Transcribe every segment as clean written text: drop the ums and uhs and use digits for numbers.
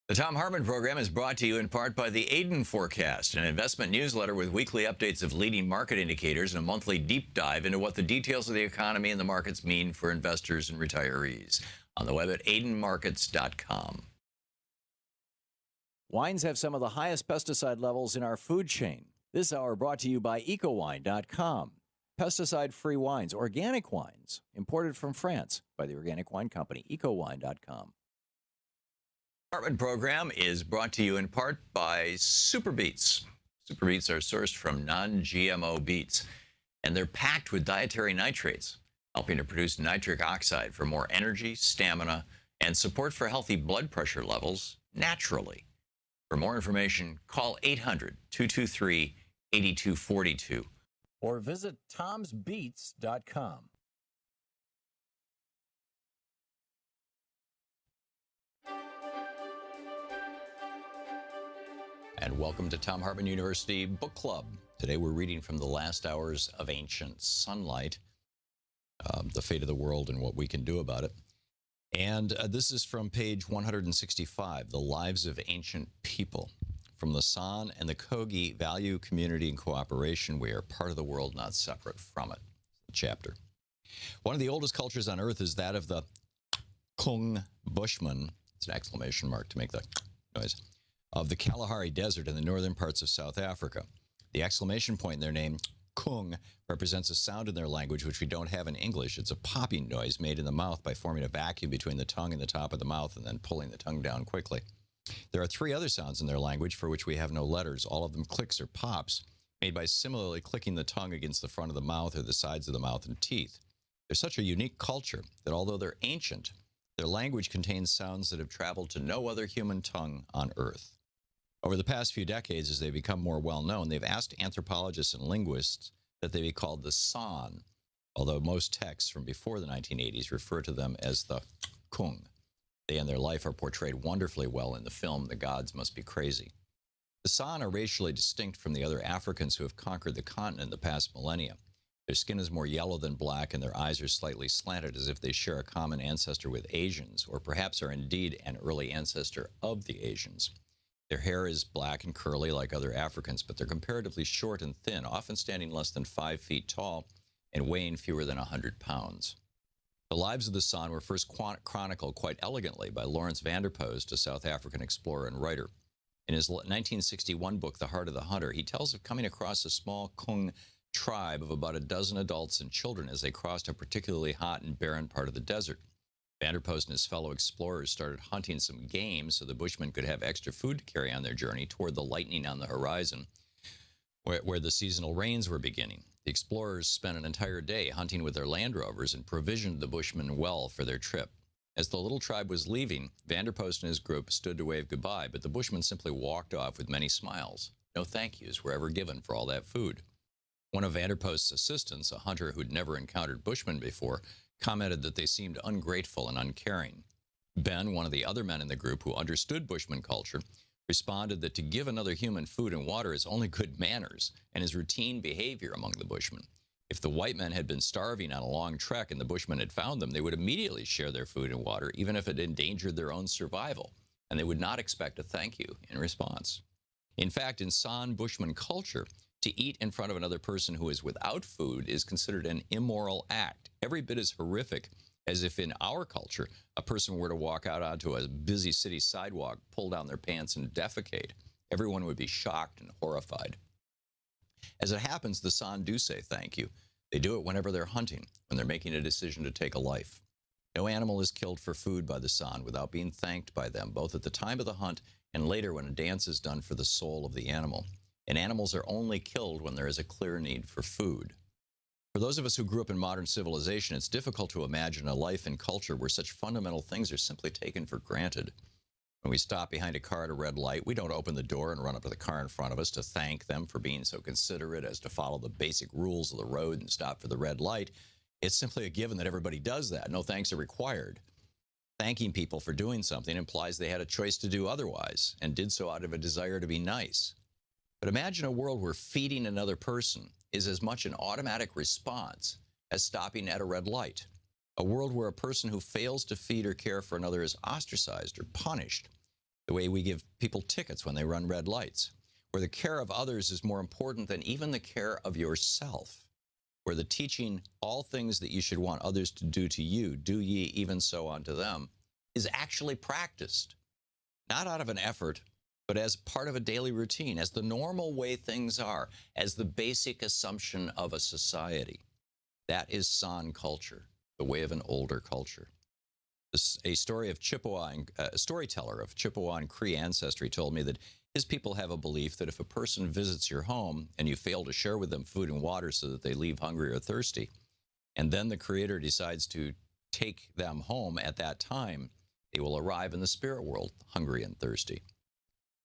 The Thom Hartmann Program is brought to you in part by the Aiden Forecast, an investment newsletter with weekly updates of leading market indicators and a monthly deep dive into what the details of the economy and the markets mean for investors and retirees. On the web at aidenmarkets.com. Wines have some of the highest pesticide levels in our food chain. This hour brought to you by ecowine.com. Pesticide-free wines, organic wines, imported from France by the Organic Wine Company, ecowine.com. Hartmann Program is brought to you in part by Super Beets. Super Beets are sourced from non-GMO beets, and they're packed with dietary nitrates, helping to produce nitric oxide for more energy, stamina, and support for healthy blood pressure levels naturally. For more information, call 800-223-8242 or visit tomsbeets.com. And welcome to Thom Hartmann University Book Club. Today we're reading from The Last Hours of Ancient Sunlight, The Fate of the World and What We Can Do About It. And this is from page 165, The Lives of Ancient People. From the San and the Kogi, Value, Community, and Cooperation. We are part of the world, not separate from it. Chapter. One of the oldest cultures on Earth is that of the Kung Bushmen. It's an exclamation mark to make the noise. Of the Kalahari Desert in the northern parts of South Africa. The exclamation point in their name, Kung, represents a sound in their language which we don't have in English. It's a popping noise made in the mouth by forming a vacuum between the tongue and the top of the mouth and then pulling the tongue down quickly. There are three other sounds in their language for which we have no letters, all of them clicks or pops, made by similarly clicking the tongue against the front of the mouth or the sides of the mouth and teeth. They're such a unique culture that although they're ancient, their language contains sounds that have traveled to no other human tongue on Earth. Over the past few decades, as they become more well-known, they've asked anthropologists and linguists that they be called the San, although most texts from before the 1980s refer to them as the Kung. They and their life are portrayed wonderfully well in the film The Gods Must Be Crazy. The San are racially distinct from the other Africans who have conquered the continent in the past millennia. Their skin is more yellow than black, and their eyes are slightly slanted as if they share a common ancestor with Asians, or perhaps are indeed an early ancestor of the Asians. Their hair is black and curly like other Africans, but they're comparatively short and thin, often standing less than 5 feet tall and weighing fewer than 100 pounds. The lives of the San were first chronicled quite elegantly by Lawrence Vanderpost, a South African explorer and writer. In his 1961 book, The Heart of the Hunter, he tells of coming across a small Kung tribe of about a dozen adults and children as they crossed a particularly hot and barren part of the desert. Vanderpost and his fellow explorers started hunting some game so the Bushmen could have extra food to carry on their journey toward the lightning on the horizon, where the seasonal rains were beginning. The explorers spent an entire day hunting with their Land Rovers and provisioned the Bushmen well for their trip. As the little tribe was leaving, Vanderpost and his group stood to wave goodbye, but the Bushmen simply walked off with many smiles. No thank yous were ever given for all that food. One of Vanderpost's assistants, a hunter who'd never encountered Bushmen before, commented that they seemed ungrateful and uncaring. Ben, one of the other men in the group who understood Bushman culture, responded that to give another human food and water is only good manners and is routine behavior among the Bushmen. If the white men had been starving on a long trek and the Bushmen had found them, they would immediately share their food and water, even if it endangered their own survival, and they would not expect a thank you in response. In fact, in San Bushman culture, to eat in front of another person who is without food is considered an immoral act, every bit as horrific as if in our culture a person were to walk out onto a busy city sidewalk, pull down their pants, and defecate. Everyone would be shocked and horrified. As it happens, the San do say thank you. They do it whenever they're hunting, when they're making a decision to take a life. No animal is killed for food by the San without being thanked by them, both at the time of the hunt and later when a dance is done for the soul of the animal. And animals are only killed when there is a clear need for food. For those of us who grew up in modern civilization, it's difficult to imagine a life and culture where such fundamental things are simply taken for granted. When we stop behind a car at a red light, we don't open the door and run up to the car in front of us to thank them for being so considerate as to follow the basic rules of the road and stop for the red light. It's simply a given that everybody does that. No thanks are required. Thanking people for doing something implies they had a choice to do otherwise and did so out of a desire to be nice. But imagine a world where feeding another person is as much an automatic response as stopping at a red light. A world where a person who fails to feed or care for another is ostracized or punished. the way we give people tickets when they run red lights, where the care of others is more important than even the care of yourself, where the teaching all things that you should want others to do to you, do ye even so unto them, is actually practiced, not out of an effort, but as part of a daily routine, as the normal way things are, as the basic assumption of a society. That is San culture, the way of an older culture. A story of Chippewa, a storyteller of Chippewa and Cree ancestry told me that his people have a belief that if a person visits your home and you fail to share with them food and water so that they leave hungry or thirsty, and then the Creator decides to take them home at that time, they will arrive in the spirit world hungry and thirsty.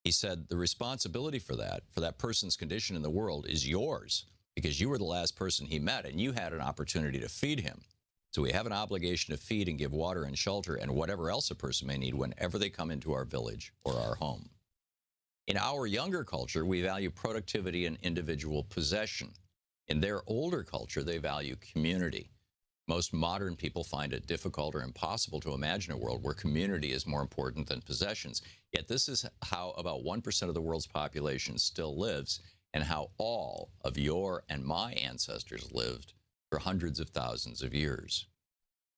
He said the responsibility for that person's condition in the world is yours, because you were the last person he met and you had an opportunity to feed him. So we have an obligation to feed and give water and shelter and whatever else a person may need whenever they come into our village or our home. In our younger culture, we value productivity and individual possession. In their older culture, they value community. Most modern people find it difficult or impossible to imagine a world where community is more important than possessions. Yet this is how about 1% of the world's population still lives, and how all of your and my ancestors lived for hundreds of thousands of years.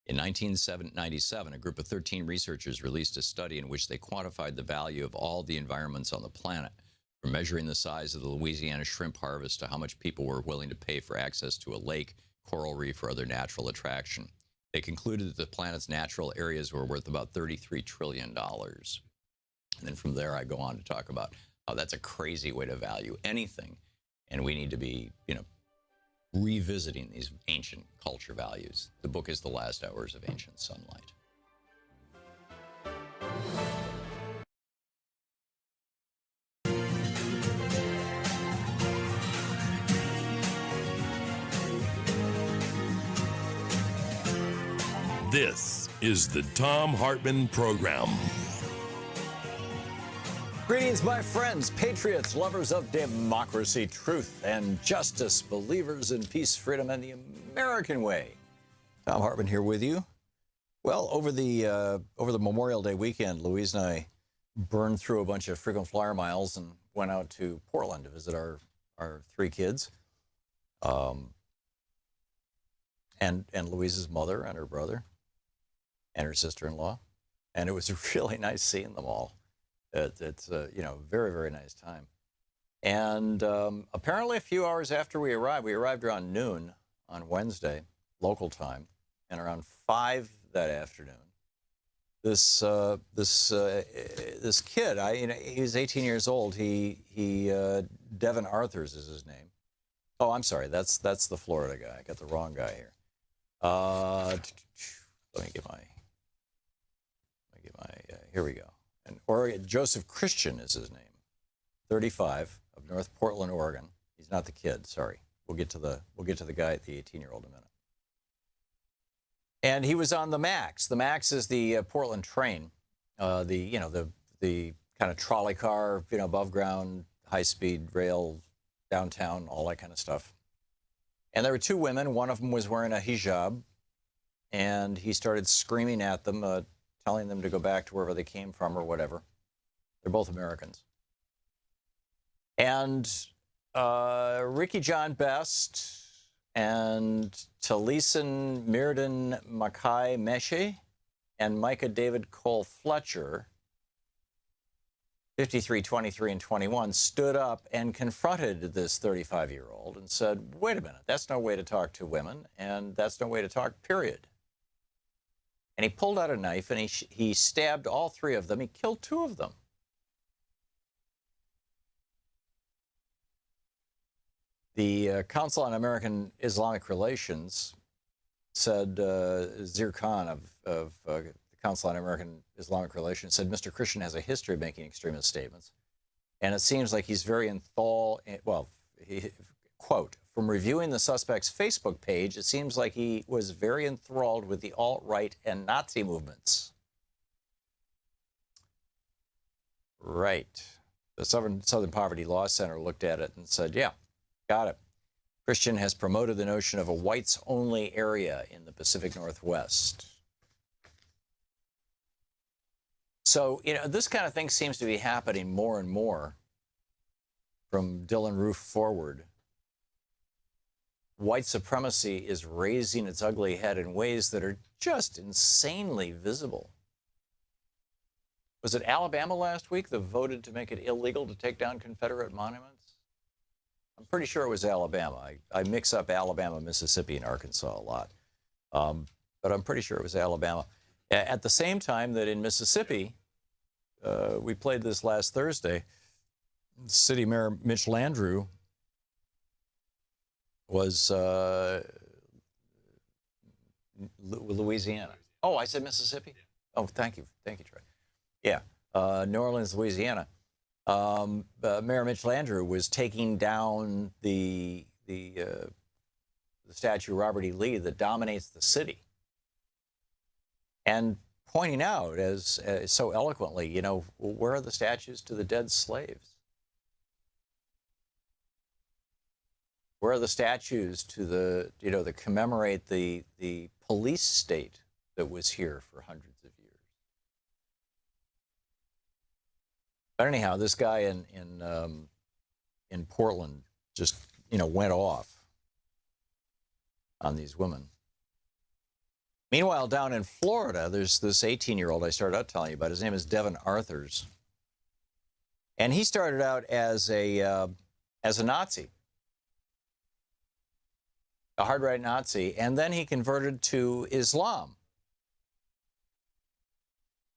In 1997, a group of 13 researchers released a study in which they quantified the value of all the environments on the planet, from measuring the size of the Louisiana shrimp harvest to how much people were willing to pay for access to a lake, coral reef, or other natural attraction. They concluded that the planet's natural areas were worth about $33 trillion. And then from there, I go on to talk about how that's a crazy way to value anything. And we need to be, revisiting these ancient culture values. The book is The Last Hours of Ancient Sunlight. This is the Thom Hartmann Program. Greetings, my friends, patriots, lovers of democracy, truth, and justice, believers in peace, freedom, and the American way. Thom Hartmann here with you. Well, over the Memorial Day weekend, Louise and I burned through a bunch of frequent flyer miles and went out to Portland to visit our three kids, and Louise's mother and her brother and her sister-in-law, and it was really nice seeing them all. It's a very, very nice time. And apparently a few hours after we arrived around noon on Wednesday, local time, and around 5 that afternoon, this kid, he was 18 years old. He Devin Arthurs is his name. Oh, I'm sorry, that's the Florida guy. I got the wrong guy here. Let me get my here we go. And Oregon, Joseph Christian is his name, 35, of North Portland, Oregon. He's not the kid, sorry. We'll get to the guy, the 18-year-old, in a minute. And he was on the MAX. The MAX is the Portland train, the kind of trolley car, above ground, high-speed rail, downtown, all that kind of stuff. And there were two women. One of them was wearing a hijab, and he started screaming at them, telling them to go back to wherever they came from or whatever. They're both Americans. And Ricky John Best and Taliesin Mirden Mackay Meshe and Micah David Cole Fletcher, 53, 23, and 21, stood up and confronted this 35-year-old and said, wait a minute, that's no way to talk to women, and that's no way to talk, period. And he pulled out a knife and he stabbed all three of them. He killed two of them. The Council on American Islamic Relations said, Zir Khan of the Council on American Islamic Relations said, Mr. Christian has a history of making extremist statements. And it seems like he's very quote, from reviewing the suspect's Facebook page, it seems like he was very enthralled with the alt-right and Nazi movements. Right. The Southern Poverty Law Center looked at it and said, yeah, got it. Christian has promoted the notion of a whites-only area in the Pacific Northwest. So, this kind of thing seems to be happening more and more from Dylann Roof forward. White supremacy is raising its ugly head in ways that are just insanely visible. Was it Alabama last week that voted to make it illegal to take down Confederate monuments? I'm pretty sure it was Alabama. I mix up Alabama, Mississippi, and Arkansas a lot. But I'm pretty sure it was Alabama. At the same time that in Mississippi, we played this last Thursday, City Mayor Mitch Landrieu was Louisiana. Oh, I said Mississippi? Oh, thank you. Thank you, Troy. Yeah, New Orleans, Louisiana. Mayor Mitch Landrieu was taking down the statue of Robert E. Lee that dominates the city, and pointing out, as so eloquently, where are the statues to the dead slaves? Where are the statues to that commemorate the police state that was here for hundreds of years? But anyhow, this guy in Portland just went off on these women. Meanwhile, down in Florida, there's this 18-year-old I started out telling you about. His name is Devin Arthurs, and he started out as a Nazi, a hard-right Nazi, and then he converted to Islam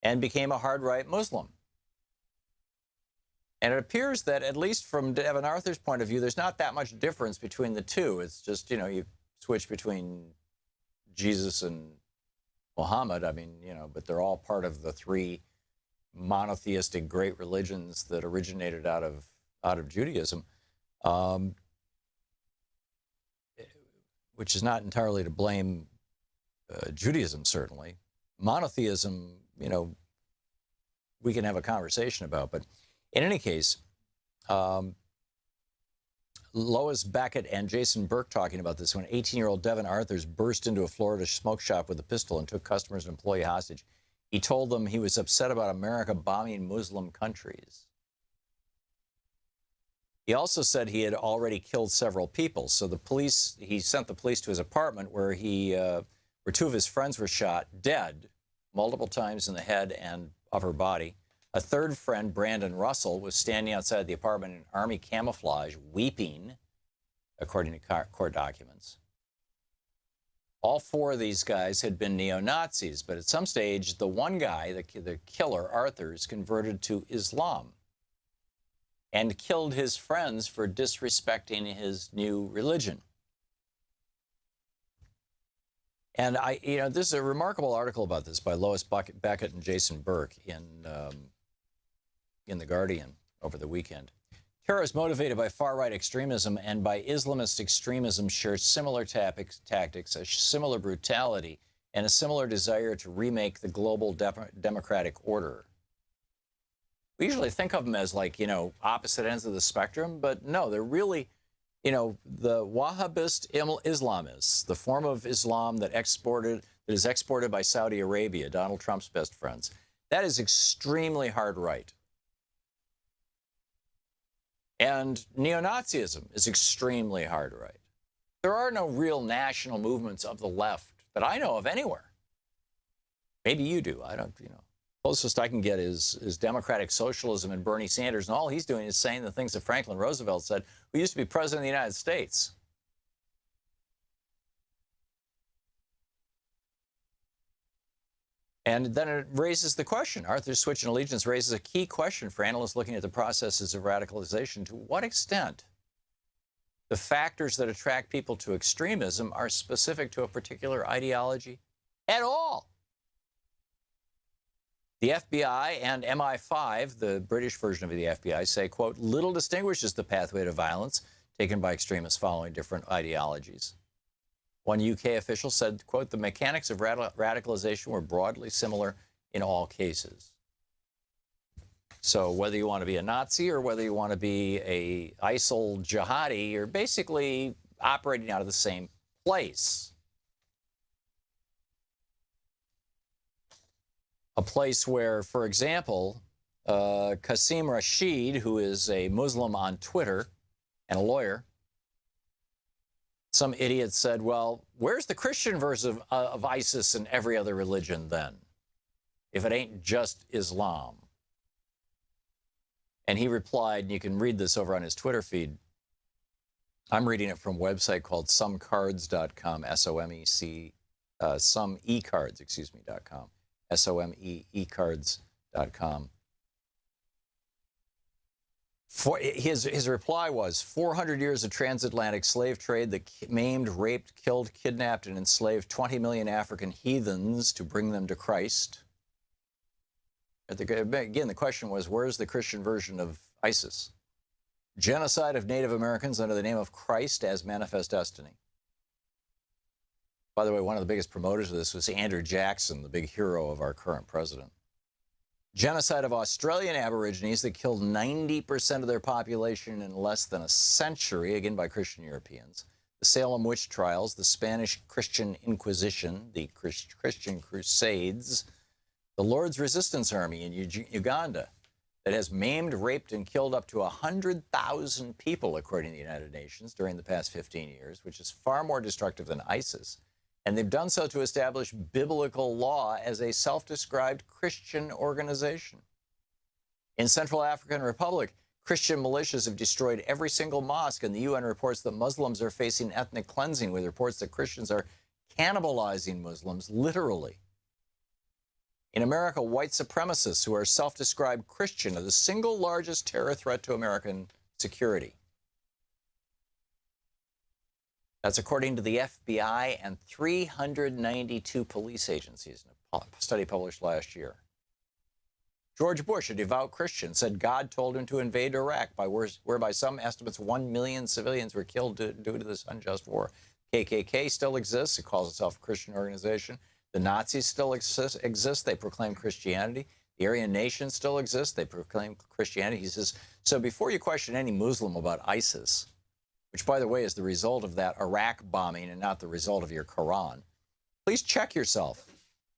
and became a hard-right Muslim. And it appears that, at least from Devin Arthur's point of view, there's not that much difference between the two. It's just, you switch between Jesus and Muhammad. I mean, but they're all part of the three monotheistic great religions that originated out of Judaism, which is not entirely to blame Judaism, certainly. Monotheism, we can have a conversation about. But in any case, Lois Beckett and Jason Burke talking about this when 18-year-old Devin Arthurs burst into a Florida smoke shop with a pistol and took customers and employee hostage. He told them he was upset about America bombing Muslim countries. He also said he had already killed several people. So he sent the police to his apartment where where two of his friends were shot dead multiple times in the head and upper body. A third friend, Brandon Russell, was standing outside the apartment in army camouflage, weeping, according to court documents. All four of these guys had been neo-Nazis, but at some stage, the one guy, the killer, Arthurs, converted to Islam and killed his friends for disrespecting his new religion. And this is a remarkable article about this by Lois Beckett and Jason Burke in The Guardian over the weekend. Terrorists motivated by far-right extremism and by Islamist extremism share similar tactics, a similar brutality, and a similar desire to remake the global democratic order. We usually think of them as opposite ends of the spectrum, but no, they're really, the Wahhabist Islamists, the form of Islam that is exported by Saudi Arabia, Donald Trump's best friends. That is extremely hard right. And neo-Nazism is extremely hard right. There are no real national movements of the left that I know of anywhere. Maybe you do. I don't, Closest I can get is democratic socialism and Bernie Sanders, and all he's doing is saying the things that Franklin Roosevelt said, who used to be president of the United States. And then it raises the question, Arthur's switch in allegiance raises a key question for analysts looking at the processes of radicalization. To what extent the factors that attract people to extremism are specific to a particular ideology at all? The FBI and MI5, the British version of the FBI, say, quote, little distinguishes the pathway to violence taken by extremists following different ideologies. One UK official said, quote, the mechanics of radicalization were broadly similar in all cases. So whether you want to be a Nazi or whether you want to be a ISIL jihadi, you're basically operating out of the same place. a place where, for example, Qasim Rashid, who is a Muslim on Twitter and a lawyer, some idiot said, well, where's the Christian version of ISIS and every other religion then, if it ain't just Islam? And he replied, and you can read this over on his Twitter feed. I'm reading it from a website called somecards.com, S-O-M-E-C, someecards, .com, someecards.com. His reply was, 400 years of transatlantic slave trade that maimed, raped, killed, kidnapped, and enslaved 20 million African heathens to bring them to Christ. Again, the question was, where's the Christian version of ISIS? Genocide of Native Americans under the name of Christ as manifest destiny. By the way, one of the biggest promoters of this was Andrew Jackson, the big hero of our current president. Genocide of Australian Aborigines that killed 90% of their population in less than a century, again by Christian Europeans. The Salem witch trials, the Spanish Christian Inquisition, the Christian Crusades, the Lord's Resistance Army in Uganda that has maimed, raped, and killed up to 100,000 people, according to the United Nations, during the past 15 years, which is far more destructive than ISIS. And they've done so to establish biblical law as a self-described Christian organization. In Central African Republic, Christian militias have destroyed every single mosque, and the UN reports that Muslims are facing ethnic cleansing, with reports that Christians are cannibalizing Muslims, literally. In America, white supremacists who are self-described Christian are the single largest terror threat to American security. That's according to the FBI and 392 police agencies in a study published last year. George Bush, a devout Christian, said God told him to invade Iraq, whereby some estimates 1 million civilians were killed due to this unjust war. KKK still exists. It calls itself a Christian organization. The Nazis still exist. They proclaim Christianity. The Aryan nation still exists. They proclaim Christianity. He says, so before you question any Muslim about ISIS, which, by the way, is the result of that Iraq bombing and not the result of your Quran, please check yourself.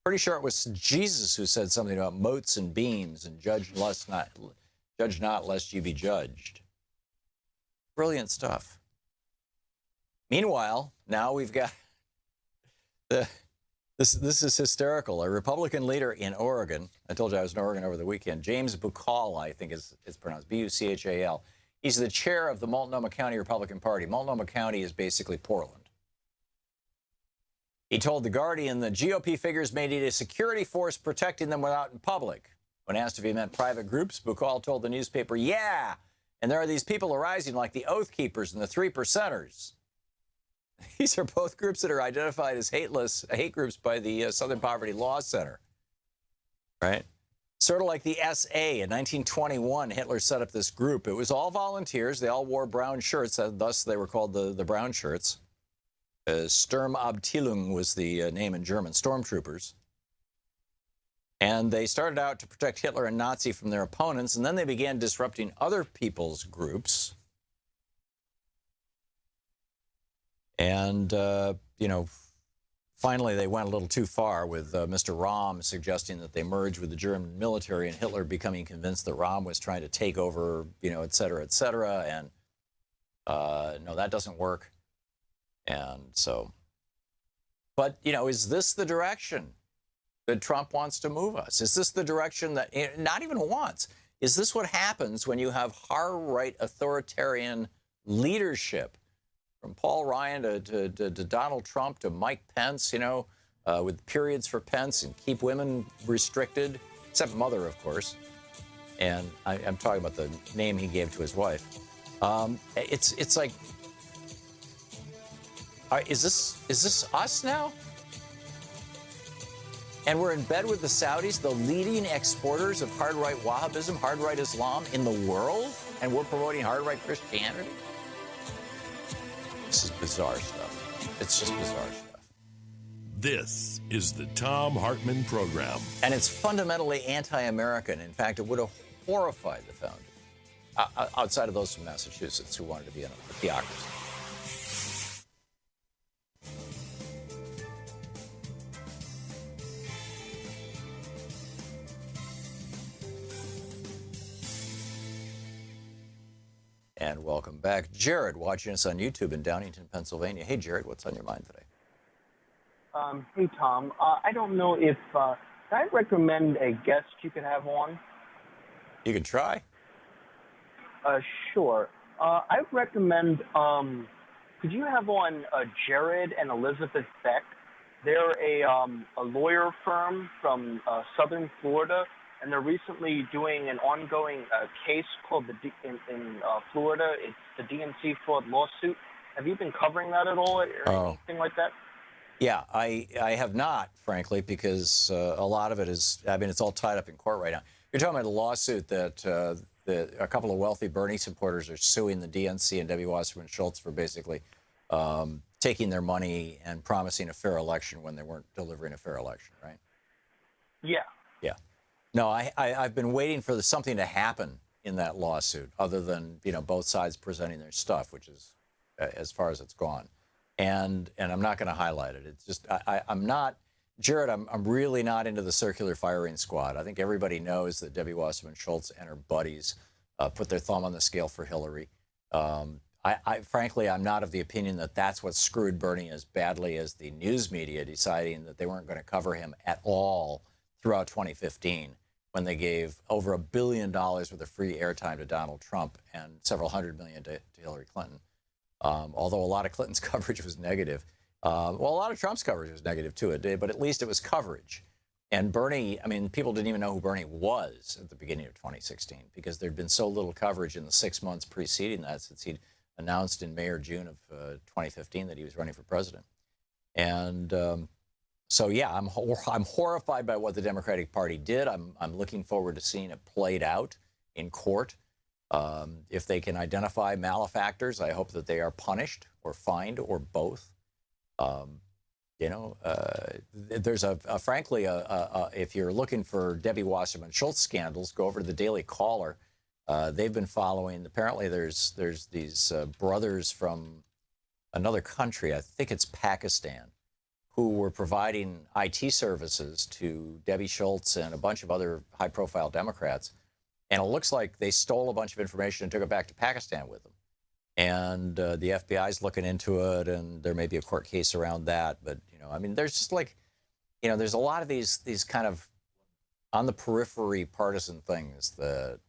Pretty sure it was Jesus who said something about motes and beams and judge not lest you be judged. Brilliant stuff. Meanwhile, now we've got this is hysterical. A Republican leader in Oregon, I told you I was in Oregon over the weekend, James Buchal, I think is pronounced, B-U-C-H-A-L. He's the chair of the Multnomah County Republican Party. Multnomah County is basically Portland. He told The Guardian the GOP figures may need a security force protecting them when out in public. When asked if he meant private groups, Buchal told the newspaper, yeah, and there are these people arising like the Oath Keepers and the Three Percenters. These are both groups that are identified as hate groups by the Southern Poverty Law Center, right? Sort of like the SA. In 1921, Hitler set up this group. It was all volunteers. They all wore brown shirts, thus they were called the brown shirts. Sturmabteilung was the name in German, stormtroopers. And they started out to protect Hitler and Nazi from their opponents, and then they began disrupting other people's groups. And, finally, they went a little too far with Mr. Röhm suggesting that they merge with the German military, and Hitler becoming convinced that Röhm was trying to take over, et cetera, et cetera. And no, that doesn't work. And so, but, is this the direction that Trump wants to move us? Is this the direction that, not even wants, is this what happens when you have far-right authoritarian leadership? From Paul Ryan to Donald Trump to Mike Pence, with periods for Pence and keep women restricted, except mother, of course. And I'm talking about the name he gave to his wife. It's like, is this us now? And we're in bed with the Saudis, the leading exporters of hard-right Wahhabism, hard-right Islam in the world, and we're promoting hard-right Christianity? This is bizarre stuff. It's just bizarre stuff. This is the Thom Hartmann Program. And it's fundamentally anti-American. In fact, it would have horrified the founders, outside of those from Massachusetts who wanted to be in a theocracy. And welcome back. Jared, watching us on YouTube in Downingtown, Pennsylvania. Hey, Jared, what's on your mind today? Hey, Tom. I don't know if can I recommend a guest you could have on? You can try. Sure. I recommend, could you have on Jared and Elizabeth Beck? They're a lawyer firm from southern Florida, and they're recently doing an ongoing case called in Florida. It's the DNC fraud lawsuit. Have you been covering that at all or anything like that? Yeah, I have not, frankly, because a lot of it is, I mean, it's all tied up in court right now. You're talking about a lawsuit that a couple of wealthy Bernie supporters are suing the DNC and Debbie Wasserman Schultz for basically taking their money and promising a fair election when they weren't delivering a fair election, right? Yeah. Yeah. No, I've been waiting for something to happen in that lawsuit other than, both sides presenting their stuff, which is as far as it's gone. And I'm not going to highlight it. It's just, I'm not, Jared, I'm really not into the circular firing squad. I think everybody knows that Debbie Wasserman Schultz and her buddies put their thumb on the scale for Hillary. Frankly, I'm not of the opinion that that's what screwed Bernie as badly as the news media deciding that they weren't going to cover him at all throughout 2015 when they gave over $1 billion worth of free airtime to Donald Trump and several $100 million to Hillary Clinton. Although a lot of Clinton's coverage was negative. Well, a lot of Trump's coverage was negative too, but at least it was coverage. And Bernie, I mean, people didn't even know who Bernie was at the beginning of 2016 because there'd been so little coverage in the 6 months preceding that since he'd announced in May or June of 2015 that he was running for president. And so, yeah, I'm horrified by what the Democratic Party did. I'm looking forward to seeing it played out in court. If they can identify malefactors, I hope that they are punished or fined or both. There's frankly, if you're looking for Debbie Wasserman Schultz scandals, go over to the Daily Caller. They've been following. Apparently, there's these brothers from another country. I think it's Pakistan, who were providing IT services to Debbie Schultz and a bunch of other high-profile Democrats. And it looks like they stole a bunch of information and took it back to Pakistan with them. And the FBI's looking into it, and there may be a court case around that. But, I mean, there's just like, there's a lot of these kind of on the periphery partisan things that,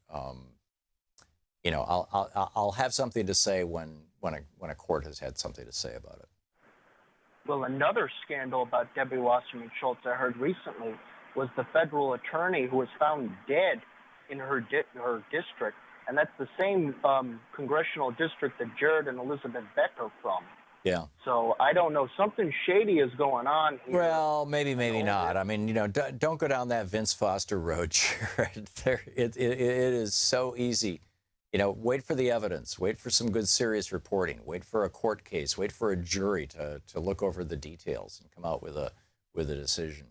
I'll have something to say when a court has had something to say about it. Well, another scandal about Debbie Wasserman Schultz I heard recently was the federal attorney who was found dead in her district, and that's the same congressional district that Jared and Elizabeth Beck are from. Yeah. So I don't know. Something shady is going on here. Well, maybe not. I mean, don't go down that Vince Foster road, Jared. It is so easy. Wait for the evidence. Wait for some good, serious reporting. Wait for a court case. Wait for a jury to look over the details and come out with a decision.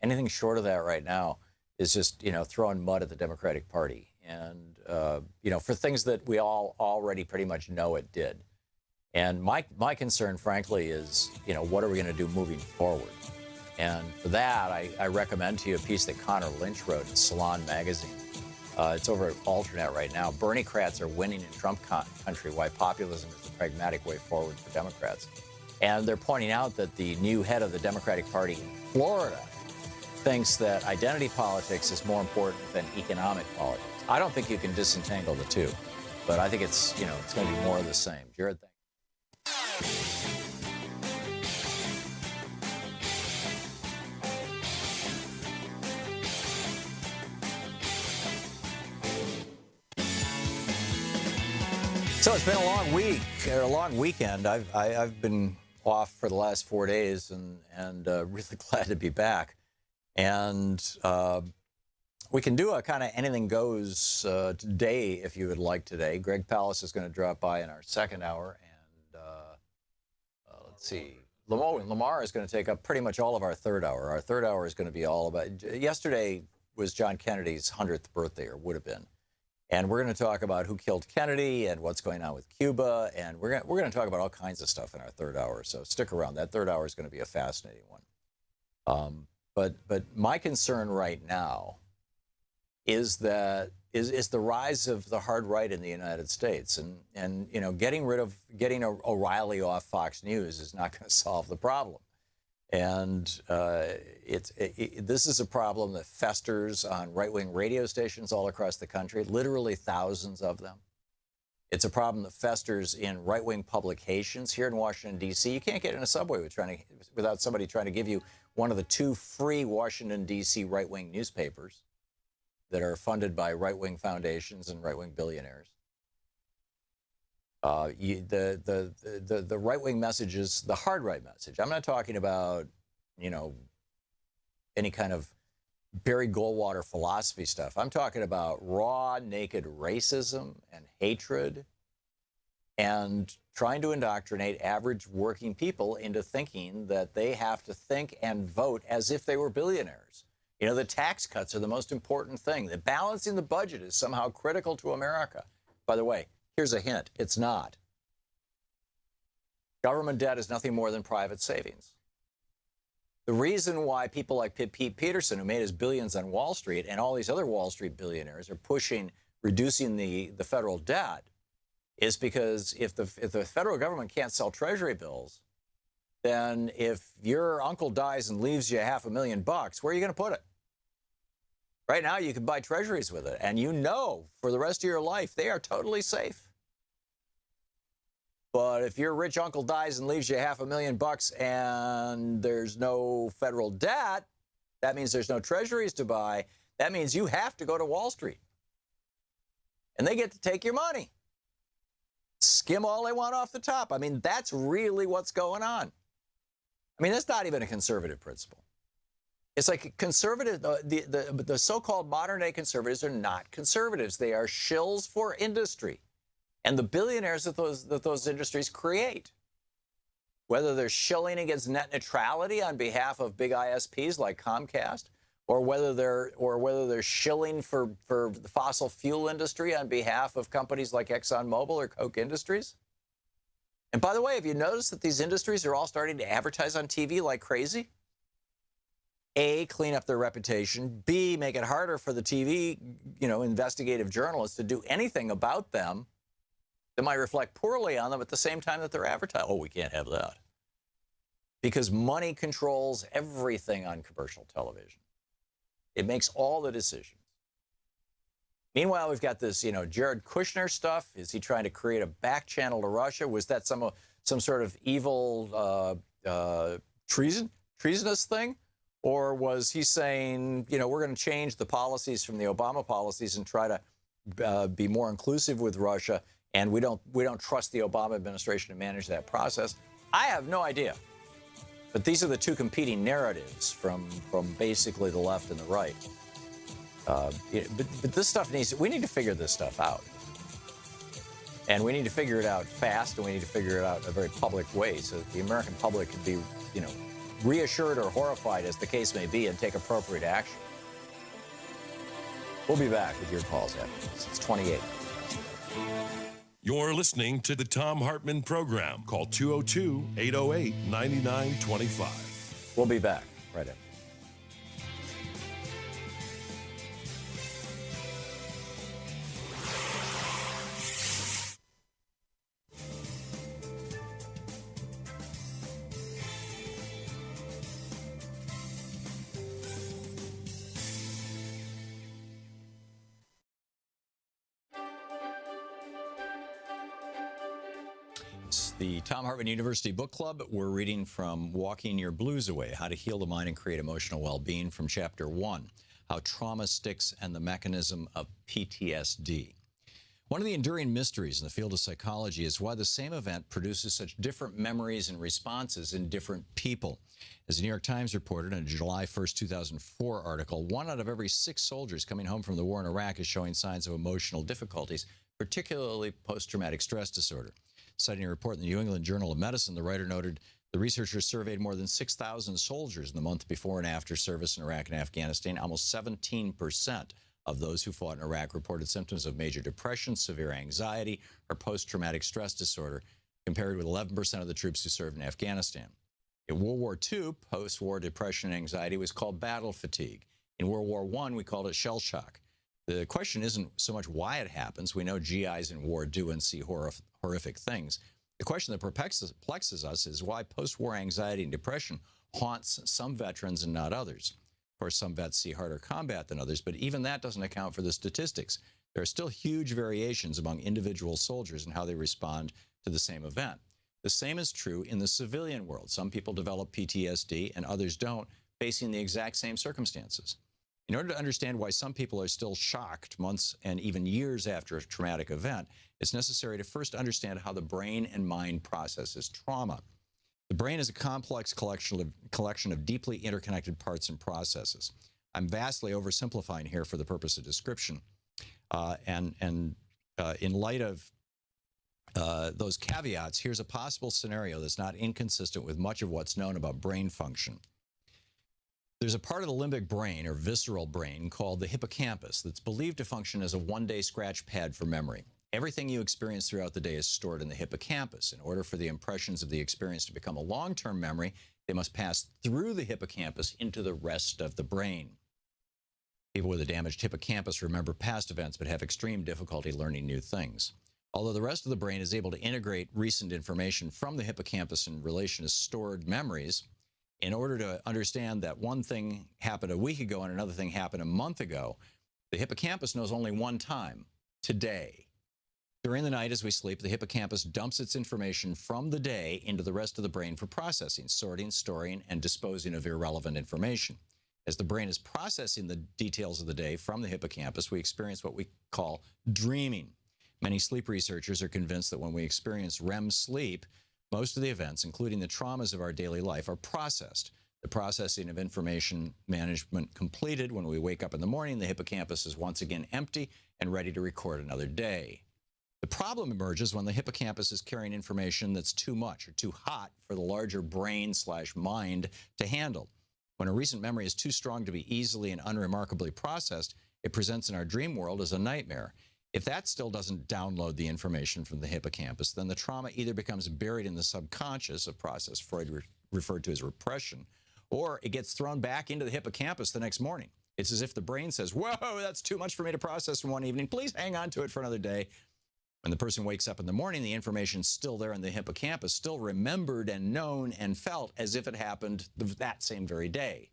Anything short of that right now is just, throwing mud at the Democratic Party. And, for things that we all already pretty much know it did. And my concern, frankly, is, what are we going to do moving forward? And for that, I recommend to you a piece that Connor Lynch wrote in Salon Magazine. It's over at Alternate right now. Bernie-crats are winning in Trump country, why populism is the pragmatic way forward for Democrats. And they're pointing out that the new head of the Democratic Party in Florida thinks that identity politics is more important than economic politics. I don't think you can disentangle the two, but I think it's going to be more of the same. Jared, thanks. So it's been a long week, or a long weekend. I've been off for the last 4 days and really glad to be back. And we can do a kind of anything goes today if you would like today. Greg Pallas is going to drop by in our second hour. And let's see. Lamar is going to take up pretty much all of our third hour. Our third hour is going to be all about, yesterday was John Kennedy's 100th birthday, or would have been. And we're going to talk about who killed Kennedy and what's going on with Cuba. And we're going to talk about all kinds of stuff in our third hour. So stick around. That third hour is going to be a fascinating one. But my concern right now is that is the rise of the hard right in the United States, and you know, getting O'Reilly off Fox News is not going to solve the problem. And this is a problem that festers on right-wing radio stations all across the country, literally thousands of them. It's a problem that festers in right-wing publications here in Washington, D.C. You can't get in a subway without somebody trying to give you one of the 2 free Washington, D.C. right-wing newspapers that are funded by right-wing foundations and right-wing billionaires. The right-wing message is the hard right message. I'm not talking about, you know, any kind of Barry Goldwater philosophy stuff. I'm talking about raw, naked racism and hatred and trying to indoctrinate average working people into thinking that they have to think and vote as if they were billionaires. You know, the tax cuts are the most important thing. That balancing the budget is somehow critical to America. By the way, here's a hint. It's not. Government debt is nothing more than private savings. The reason why people like Pete Peterson, who made his billions on Wall Street, and all these other Wall Street billionaires are pushing reducing the federal debt is because if the federal government can't sell treasury bills, then if your uncle dies and leaves you $500,000, where are you going to put it? Right now, you can buy treasuries with it, and you know for the rest of your life they are totally safe. But if your rich uncle dies and leaves you $500,000 and there's no federal debt, that means there's no treasuries to buy. That means you have to go to Wall Street. And they get to take your money. Skim all they want off the top. I mean, that's really what's going on. I mean, that's not even a conservative principle. It's like conservative, the so-called modern-day conservatives are not conservatives. They are shills for industry and the billionaires that those industries create. Whether they're shilling against net neutrality on behalf of big ISPs like Comcast, or whether they're shilling for the fossil fuel industry on behalf of companies like ExxonMobil or Koch Industries. And by the way, have you noticed that these industries are all starting to advertise on TV like crazy? A, clean up their reputation. B, make it harder for the TV, you know, investigative journalists to do anything about them that might reflect poorly on them at the same time that they're advertising. Oh, we can't have that. Because money controls everything on commercial television. It makes all the decisions. Meanwhile, we've got this, you know, Jared Kushner stuff. Is he trying to create a back channel to Russia? Was that some sort of evil treasonous thing? Or was he saying, you know, we're going to change the policies from the Obama policies and try to be more inclusive with Russia, and we don't trust the Obama administration to manage that process? I have no idea. But these are the 2 competing narratives from basically the left and the right. But this stuff we need to figure this stuff out. And we need to figure it out fast, and we need to figure it out in a very public way so that the American public can be, you know, reassured or horrified, as the case may be, and take appropriate action. We'll be back with your calls after this. It's 28. You're listening to the Thom Hartmann Program. Call 202-808-9925. We'll be back right after. The Thom Hartmann University Book Club. We're reading from Walking Your Blues Away, How to Heal the Mind and Create Emotional Well-Being, from Chapter 1, How Trauma Sticks and the Mechanism of PTSD. One of the enduring mysteries in the field of psychology is why the same event produces such different memories and responses in different people. As the New York Times reported in a July 1st, 2004 article, 1 out of every 6 soldiers coming home from the war in Iraq is showing signs of emotional difficulties, particularly post-traumatic stress disorder. Citing a report in the New England Journal of Medicine, the writer noted the researchers surveyed more than 6,000 soldiers in the month before and after service in Iraq and Afghanistan. Almost 17% of those who fought in Iraq reported symptoms of major depression, severe anxiety, or post-traumatic stress disorder, compared with 11% of the troops who served in Afghanistan. In World War II, post-war depression and anxiety was called battle fatigue. In World War I, we called it shell shock. The question isn't so much why it happens. We know GIs in war do and see horrific things. The question that perplexes us is why post-war anxiety and depression haunts some veterans and not others. Of course, some vets see harder combat than others, but even that doesn't account for the statistics. There are still huge variations among individual soldiers in how they respond to the same event. The same is true in the civilian world. Some people develop PTSD and others don't, facing the exact same circumstances. In order to understand why some people are still shocked months and even years after a traumatic event, it's necessary to first understand how the brain and mind processes trauma. The brain is a complex collection of deeply interconnected parts and processes. I'm vastly oversimplifying here for the purpose of description. In light of those caveats, here's a possible scenario that's not inconsistent with much of what's known about brain function. There's a part of the limbic brain, or visceral brain, called the hippocampus that's believed to function as a one-day scratch pad for memory. Everything you experience throughout the day is stored in the hippocampus. In order for the impressions of the experience to become a long-term memory, they must pass through the hippocampus into the rest of the brain. People with a damaged hippocampus remember past events but have extreme difficulty learning new things. Although the rest of the brain is able to integrate recent information from the hippocampus in relation to stored memories, in order to understand that one thing happened a week ago and another thing happened a month ago, the hippocampus knows only one time, today. During the night as we sleep, the hippocampus dumps its information from the day into the rest of the brain for processing, sorting, storing, and disposing of irrelevant information. As the brain is processing the details of the day from the hippocampus, we experience what we call dreaming. Many sleep researchers are convinced that when we experience REM sleep, most of the events, including the traumas of our daily life, are processed. The processing of information management completed. When we wake up in the morning, the hippocampus is once again empty and ready to record another day. The problem emerges when the hippocampus is carrying information that's too much or too hot for the larger brain/mind to handle. When a recent memory is too strong to be easily and unremarkably processed, it presents in our dream world as a nightmare. If that still doesn't download the information from the hippocampus, then the trauma either becomes buried in the subconscious, a process Freud referred to as repression, or it gets thrown back into the hippocampus the next morning. It's as if the brain says, whoa, that's too much for me to process in one evening. Please hang on to it for another day. When the person wakes up in the morning, the information's still there in the hippocampus, still remembered and known and felt as if it happened that same very day.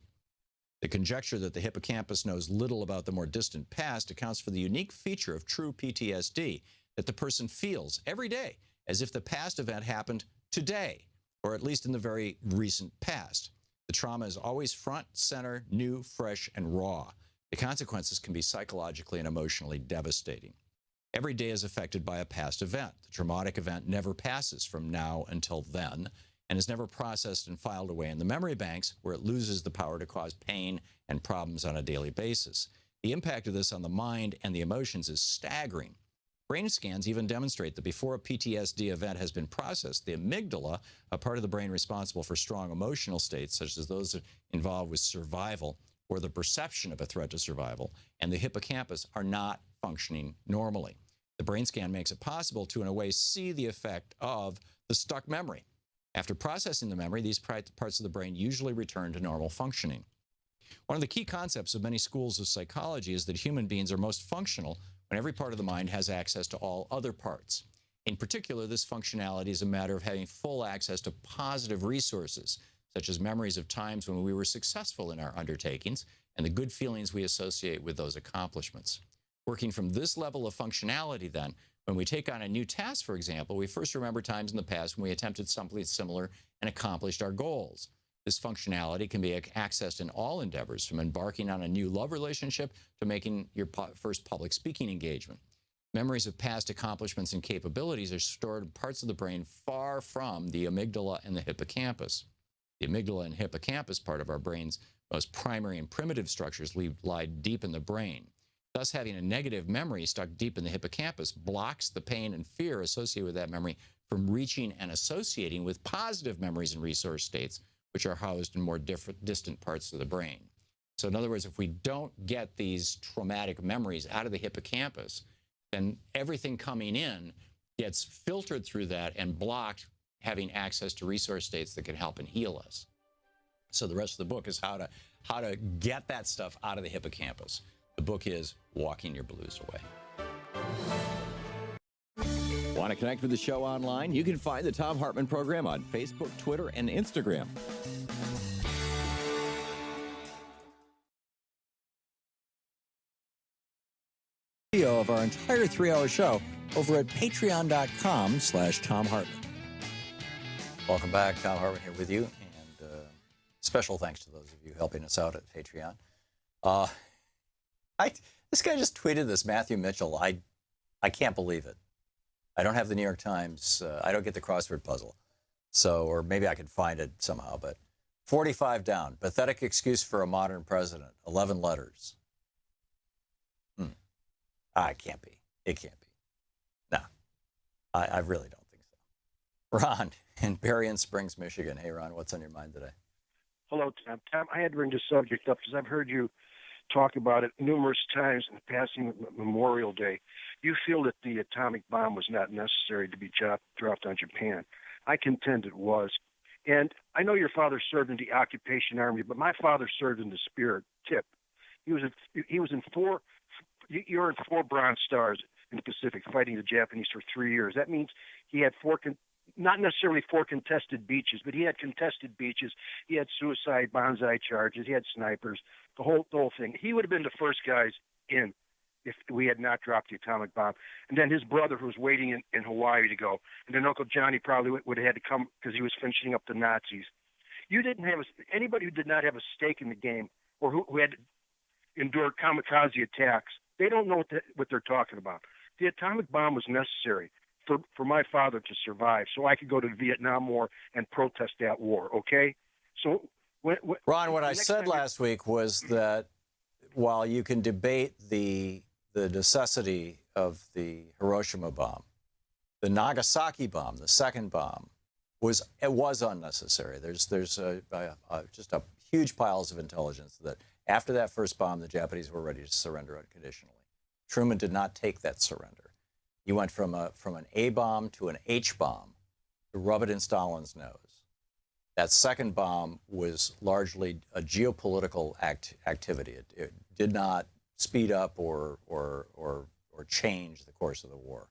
The conjecture that the hippocampus knows little about the more distant past accounts for the unique feature of true PTSD, that the person feels every day as if the past event happened today, or at least in the very recent past. The trauma is always front, center, new, fresh, and raw. The consequences can be psychologically and emotionally devastating. Every day is affected by a past event. The traumatic event never passes from now until then, and is never processed and filed away in the memory banks, where it loses the power to cause pain and problems on a daily basis. The impact of this on the mind and the emotions is staggering. Brain scans even demonstrate that before a PTSD event has been processed, the amygdala, a part of the brain responsible for strong emotional states, such as those involved with survival or the perception of a threat to survival, and the hippocampus are not functioning normally. The brain scan makes it possible to, in a way, see the effect of the stuck memory. After processing the memory, these parts of the brain usually return to normal functioning. One of the key concepts of many schools of psychology is that human beings are most functional when every part of the mind has access to all other parts. In particular, this functionality is a matter of having full access to positive resources, such as memories of times when we were successful in our undertakings and the good feelings we associate with those accomplishments. Working from this level of functionality, then, when we take on a new task, for example, we first remember times in the past when we attempted something similar and accomplished our goals. This functionality can be accessed in all endeavors, from embarking on a new love relationship to making your first public speaking engagement. Memories of past accomplishments and capabilities are stored in parts of the brain far from the amygdala and the hippocampus. The amygdala and hippocampus, part of our brain's most primary and primitive structures, lie deep in the brain. Thus, having a negative memory stuck deep in the hippocampus blocks the pain and fear associated with that memory from reaching and associating with positive memories and resource states, which are housed in more distant parts of the brain. So in other words, if we don't get these traumatic memories out of the hippocampus, then everything coming in gets filtered through that and blocked having access to resource states that can help and heal us. So the rest of the book is how to get that stuff out of the hippocampus. The book is Walking Your Blues Away. Want to connect with the show online? You can find the Thom Hartmann Program on Facebook, Twitter, and Instagram. Video of our entire 3-hour show over at patreon.com/Thom Hartmann. Welcome back. Thom Hartmann here with you. And special thanks to those of you helping us out at Patreon. This guy just tweeted this, Matthew Mitchell. I can't believe it. I don't have the New York Times. I don't get the crossword puzzle. So, or maybe I could find it somehow. But 45 down. Pathetic excuse for a modern president. 11 letters. It can't be. It can't be. No, I really don't think so. Ron in Berrien Springs, Michigan. Hey, Ron, what's on your mind today? Hello, Tom. Tom, I had to bring this subject up because I've heard you talk about it numerous times in the passing of Memorial Day. You feel that the atomic bomb was not necessary to be dropped on Japan. I contend it was. And I know your father served in the occupation army, but my father served in the Spirit Tip. He was in four. You earned 4 Bronze Stars in the Pacific, fighting the Japanese for 3 years. That means he had not necessarily 4 contested beaches, but he had contested beaches. He had suicide bonsai charges. He had snipers. The whole thing. He would have been the first guys in if we had not dropped the atomic bomb. And then his brother, who was waiting in Hawaii to go, and then Uncle Johnny probably would have had to come because he was finishing up the Nazis. You didn't have anybody who did not have a stake in the game or who had endured kamikaze attacks. They don't know what they're talking about. The atomic bomb was necessary for my father to survive, so I could go to the Vietnam War and protest that war. Okay, so Ron, what I said last week was that while you can debate the necessity of the Hiroshima bomb, the Nagasaki bomb, the second bomb, was unnecessary. There's just a huge piles of intelligence that after that first bomb, the Japanese were ready to surrender unconditionally. Truman did not take that surrender. He went from an A bomb to an H bomb to rub it in Stalin's nose. That second bomb was largely a geopolitical activity. It did not speed up or change the course of the war.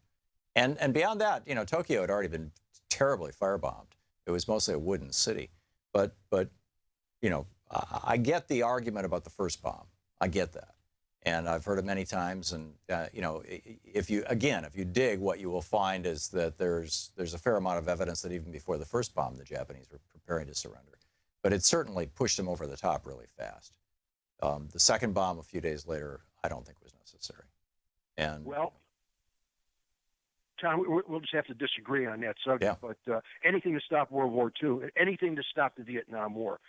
And beyond that, Tokyo had already been terribly firebombed. It was mostly a wooden city. But I get the argument about the first bomb. I get that. And I've heard it many times. And, if you dig, what you will find is that there's a fair amount of evidence that even before the first bomb, the Japanese were preparing to surrender. But it certainly pushed them over the top really fast. The second bomb a few days later, I don't think was necessary. And well, Tom, we'll just have to disagree on that subject. Yeah. But anything to stop World War II, anything to stop the Vietnam War,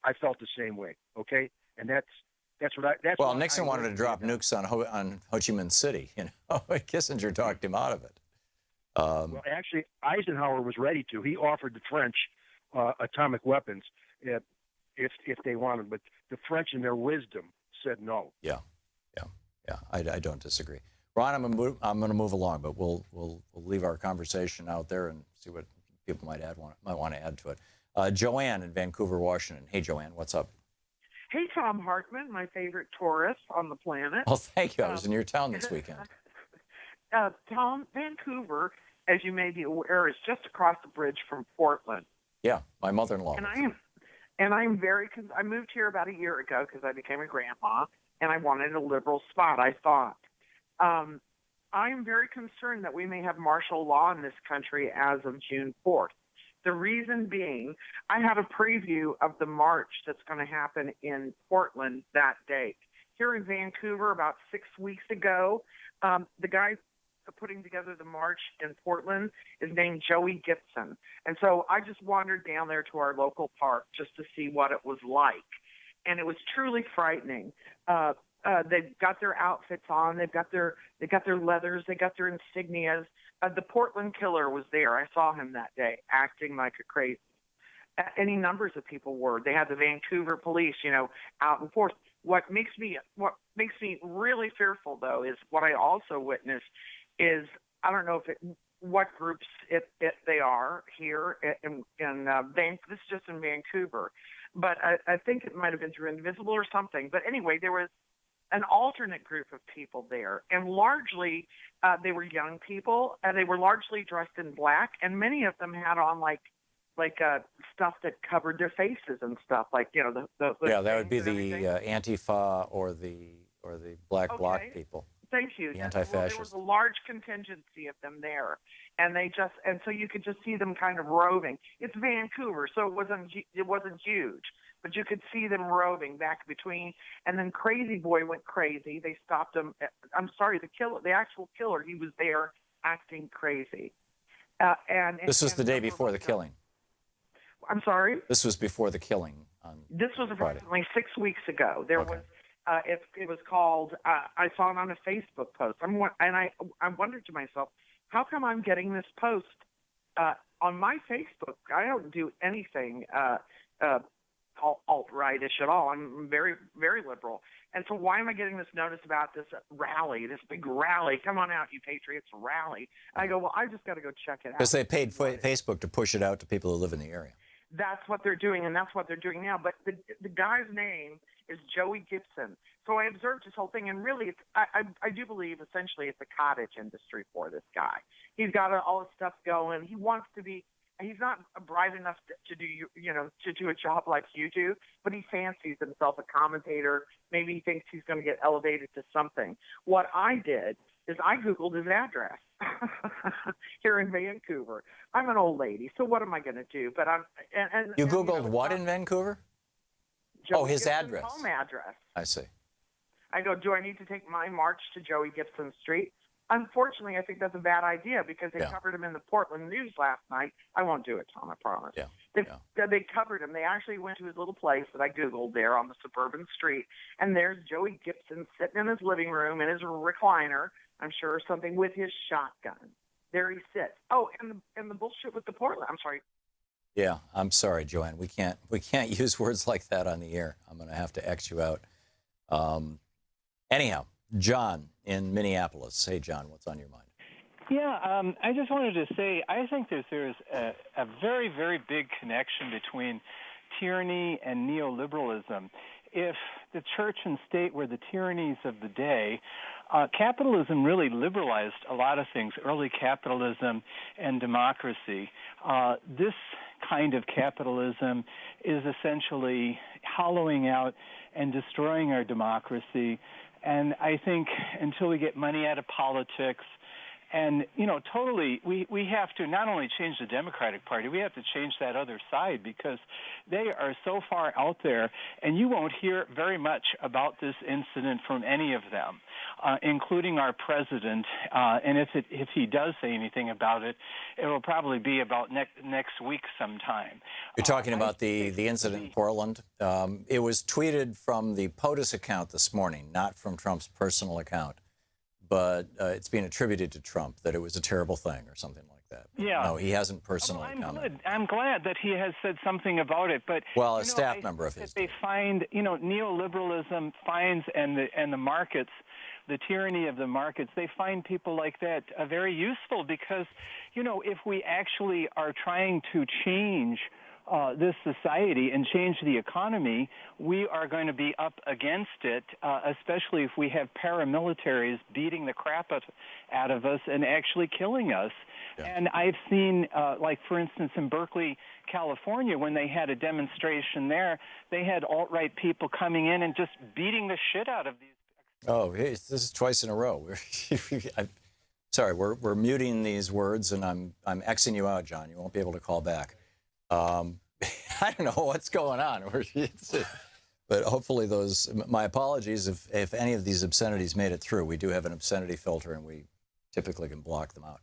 I felt the same way. Okay, and that's what Nixon wanted to drop nukes on Ho Chi Minh City. Kissinger talked him out of it. Well, actually, Eisenhower was ready to. He offered the French atomic weapons if they wanted, but the French, in their wisdom, said no. Yeah. I don't disagree. Ron, I'm going to move along, but we'll leave our conversation out there and see what people might want to add to it. Joanne in Vancouver, Washington. Hey, Joanne, what's up? Hey, Thom Hartmann, my favorite tourist on the planet. Well, thank you. I was in your town this weekend. Tom, Vancouver, as you may be aware, is just across the bridge from Portland. Yeah, my mother-in-law. I moved here about a year ago because I became a grandma, and I wanted a liberal spot, I thought. I'm very concerned that we may have martial law in this country as of June 4th. The reason being, I have a preview of the march that's going to happen in Portland that day. Here in Vancouver, about 6 weeks ago, the guy putting together the march in Portland is named Joey Gibson. And so I just wandered down there to our local park just to see what it was like. And it was truly frightening. They've got their outfits on. They've got their leathers. They got their insignias. The Portland Killer was there. I saw him that day, acting like a crazy. Any numbers of people were. They had the Vancouver police, out in force. What makes me really fearful, though, is what I also witnessed is I don't know what groups they are here in this is just in Vancouver, but I think it might have been through Invisible or something. But anyway, there was an alternate group of people there, and largely they were young people, and they were largely dressed in black, and many of them had on like stuff that covered their faces and stuff, like the Yeah, that would be things the and everything. Antifa or the Black Bloc Okay. people. Thank you. The Yes, well, there was anti-fascists. a large contingency of them there, and so you could just see them kind of roving. It's Vancouver, so it wasn't huge, but you could see them roving back between. And then Crazy Boy went crazy. They stopped him. I'm sorry, the actual killer, he was there acting crazy. This was the day number of before the us- killing. I'm sorry. This was before the killing on This was Friday. approximately 6 weeks ago. There Okay. was, it was called. I saw it on a Facebook post. I wondered to myself, how come I'm getting this post on my Facebook? I don't do anything alt-rightish at all. I'm very, very liberal. And so why am I getting this notice about this rally, this big rally? Come on out, you patriots, rally. I go, well, I just got to go check it out. Because they paid Facebook to push it out to people who live in the area. That's what they're doing, and that's what they're doing now. But the guy's name is Joey Gibson. So I observed this whole thing, and really, I do believe essentially it's a cottage industry for this guy. He's got all his stuff going. He wants to be. He's not bright enough to do a job like you do, but he fancies himself a commentator. Maybe he thinks he's going to get elevated to something. What I did is I Googled his address here in Vancouver. I'm an old lady, so what am I going to do? But You Googled what in Vancouver? Joey his Gibson's address. home address. I see. I go, do I need to take my march to Joey Gibson Street? Unfortunately, I think that's a bad idea because they covered him in the Portland News last night. I won't do it, Tom, I promise. Yeah. They covered him. They actually went to his little place that I Googled there on the suburban street, and there's Joey Gibson sitting in his living room in his recliner, I'm sure, or something, with his shotgun. There he sits. Oh, and the bullshit with the Portland. I'm sorry. Yeah, I'm sorry, Joanne. We can't use words like that on the air. I'm going to have to X you out. Anyhow, John in Minneapolis. Hey, John, what's on your mind? Yeah, I just wanted to say I think there's a very, very big connection between tyranny and neoliberalism. If the church and state were the tyrannies of the day, capitalism really liberalized a lot of things, early capitalism and democracy. This kind of capitalism is essentially hollowing out and destroying our democracy. And I think until we get money out of politics, and, totally, we have to not only change the Democratic Party, we have to change that other side because they are so far out there, and you won't hear very much about this incident from any of them, including our president. And if he does say anything about it, it will probably be about next week sometime. You're talking about the incident in Portland. It was tweeted from the POTUS account this morning, not from Trump's personal account. But it's being attributed to Trump that it was a terrible thing or something like that. Yeah. No, he hasn't personally commented. I'm glad that he has said something about it. But a staff member of his. They find, neoliberalism finds and the markets, the tyranny of the markets. They find people like that very useful because, if we actually are trying to change this society and change the economy, we are going to be up against it, especially if we have paramilitaries beating the crap out of us and actually killing us. Yeah. And I've seen, for instance, in Berkeley, California, when they had a demonstration there, they had alt-right people coming in and just beating the shit out of these. Oh, this is twice in a row. Sorry, we're muting these words, and I'm Xing you out, John. You won't be able to call back. I don't know what's going on, but hopefully my apologies if any of these obscenities made it through. We do have an obscenity filter, and we typically can block them out.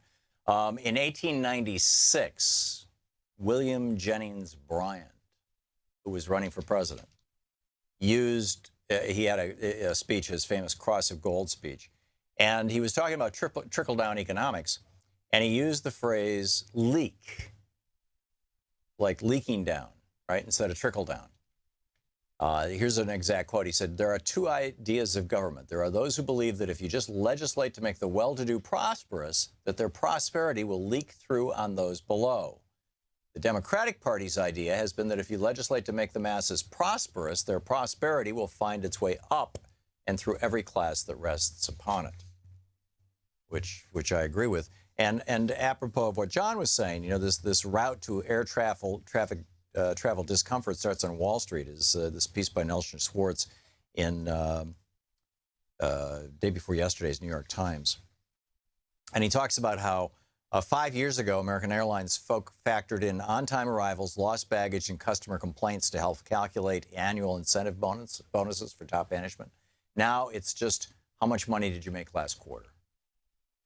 In 1896, William Jennings Bryan, who was running for president, he had a speech, his famous Cross of Gold speech, and he was talking about trickle-down economics, and he used the phrase leak, like leaking down, right, instead of trickle down. Here's an exact quote. He said, "There are two ideas of government. There are those who believe that if you just legislate to make the well-to-do prosperous, that their prosperity will leak through on those below. The Democratic Party's idea has been that if you legislate to make the masses prosperous, their prosperity will find its way up and through every class that rests upon it, which I agree with. And apropos of what John was saying, this route to air travel discomfort starts on Wall Street is this piece by Nelson Schwartz in day before yesterday's New York Times. And he talks about how 5 years ago, American Airlines factored in on-time arrivals, lost baggage, and customer complaints to help calculate annual incentive bonuses for top management. Now it's just how much money did you make last quarter?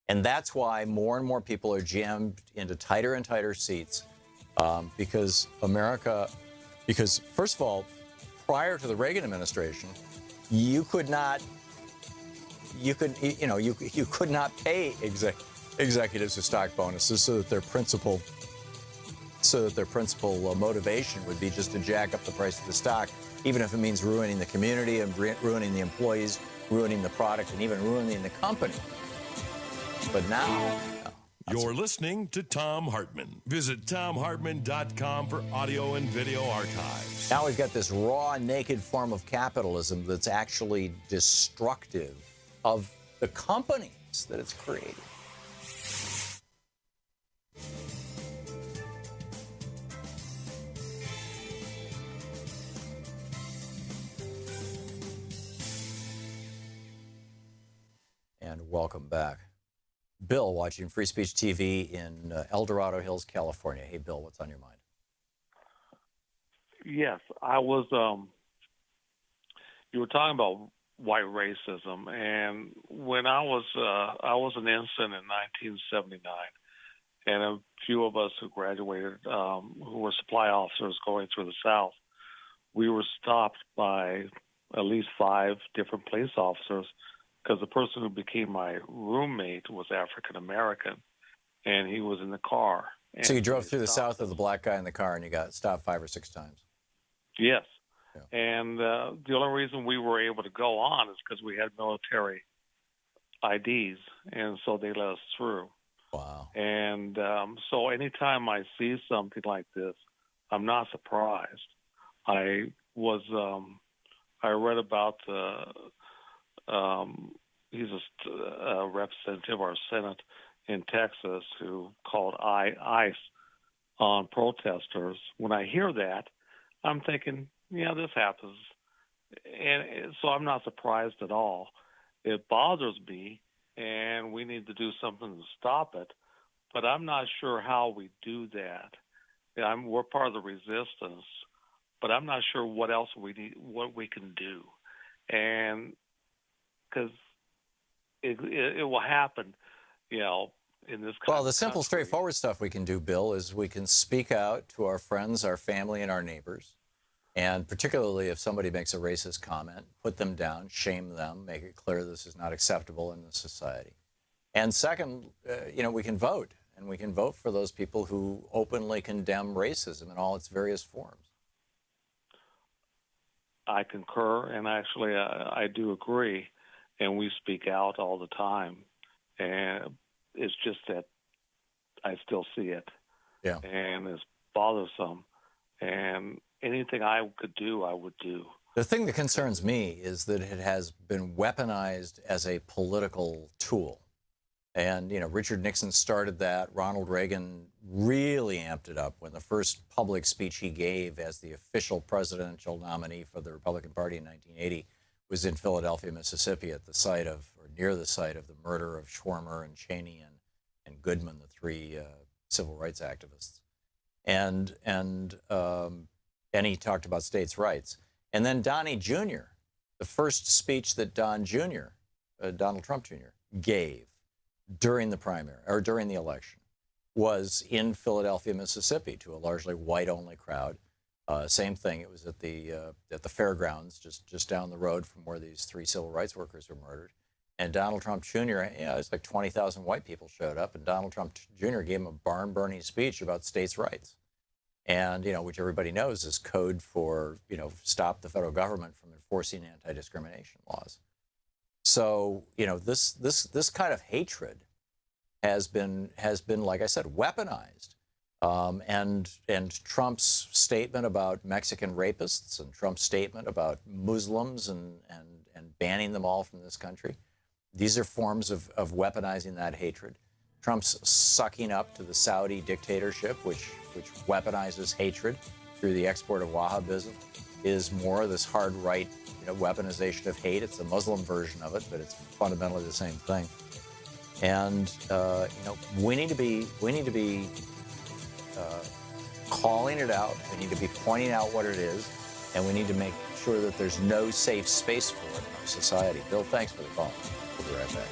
And that's why more and more people are jammed into tighter and tighter seats because first of all, prior to the Reagan administration, you could not pay executives with stock bonuses so that their principal motivation would be just to jack up the price of the stock, even if it means ruining the community and ruining the employees, ruining the product, and even ruining the company. But now... You're listening to Thom Hartmann. Visit thomhartmann.com for audio and video archives. Now we've got this raw, naked form of capitalism that's actually destructive of the companies that it's created. And welcome back. Bill, watching Free Speech TV in El Dorado Hills, California. Hey, Bill, what's on your mind? Yes, I was. You were talking about white racism, and when I was an ensign in 1979, and a few of us who graduated, who were supply officers going through the South, we were stopped by at least 5 different police officers, because the person who became my roommate was African American, and he was in the car. So you drove through the South with the black guy in the car, and you got stopped 5 or 6 times. Yes. Yeah. And the only reason we were able to go on is because we had military IDs, and so they let us through. Wow. And so anytime I see something like this, I'm not surprised. I read about he's a representative of our Senate in Texas who called ICE on protesters. When I hear that, I'm thinking, yeah, this happens. And so I'm not surprised at all. It bothers me, and we need to do something to stop it. But I'm not sure how we do that. We're part of the resistance, but I'm not sure what else what we can do. And because it will happen, in this kind Well, of the simple, country. straightforward stuff we can do, Bill, is we can speak out to our friends, our family, and our neighbors. And particularly if somebody makes a racist comment, put them down, shame them, make it clear this is not acceptable in this society. And second, we can vote. And we can vote for those people who openly condemn racism in all its various forms. I concur, and actually I do agree. And we speak out all the time. And it's just that I still see it. Yeah. And it's bothersome. And anything I could do, I would do. The thing that concerns me is that it has been weaponized as a political tool. And, Richard Nixon started that. Ronald Reagan really amped it up when the first public speech he gave as the official presidential nominee for the Republican Party in 1980 was in Philadelphia, Mississippi, at the site of, or near the site of, the murder of Schwermer and Cheney and Goodman, the 3 civil rights activists. And he talked about states' rights. And then Donnie Jr., the first speech that Donald Trump Jr., gave during the primary or during the election was in Philadelphia, Mississippi, to a largely white-only crowd. Same thing. It was at the fairgrounds, just down the road from where these 3 civil rights workers were murdered. And Donald Trump Jr., it's like 20,000 white people showed up, and Donald Trump Jr. gave him a barn-burning speech about states' rights. And, which everybody knows is code for, stop the federal government from enforcing anti-discrimination laws. So, this kind of hatred has been, like I said, weaponized. And Trump's statement about Mexican rapists and Trump's statement about Muslims and and banning them all from this country. These are forms of weaponizing that hatred. Trump's sucking up to the Saudi dictatorship, which weaponizes hatred through the export of Wahhabism, is more this hard right, weaponization of hate. It's a Muslim version of it, but it's fundamentally the same thing. And we need to be calling it out. We need to be pointing out what it is, and we need to make sure that there's no safe space for it in our society. Bill, thanks for the call. We'll be right back.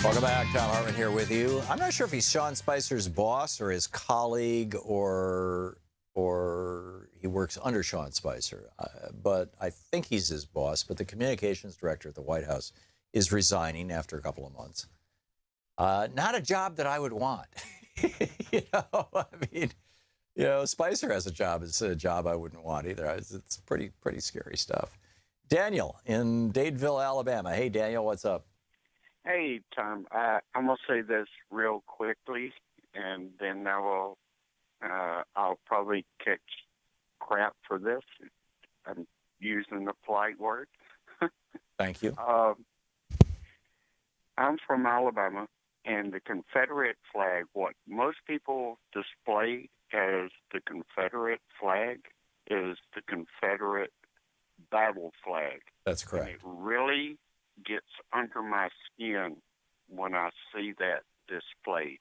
Welcome back. Thom Hartmann here with you. I'm not sure if he's Sean Spicer's boss or his colleague or he works under Sean Spicer, but I think he's his boss. But the communications director at the White House is resigning after a couple of months. Not a job that I would want. Spicer has a job. It's a job I wouldn't want either. It's pretty scary stuff. Daniel in Dadeville, Alabama. Hey, Daniel, what's up? Hey, Tom. I'm gonna say this real quickly, and then I'll probably catch crap for this. I'm using the polite word. Thank you. I'm from Alabama, and the Confederate flag, what most people display as the Confederate flag, is the Confederate battle flag. That's correct. And it really gets under my skin when I see that displayed.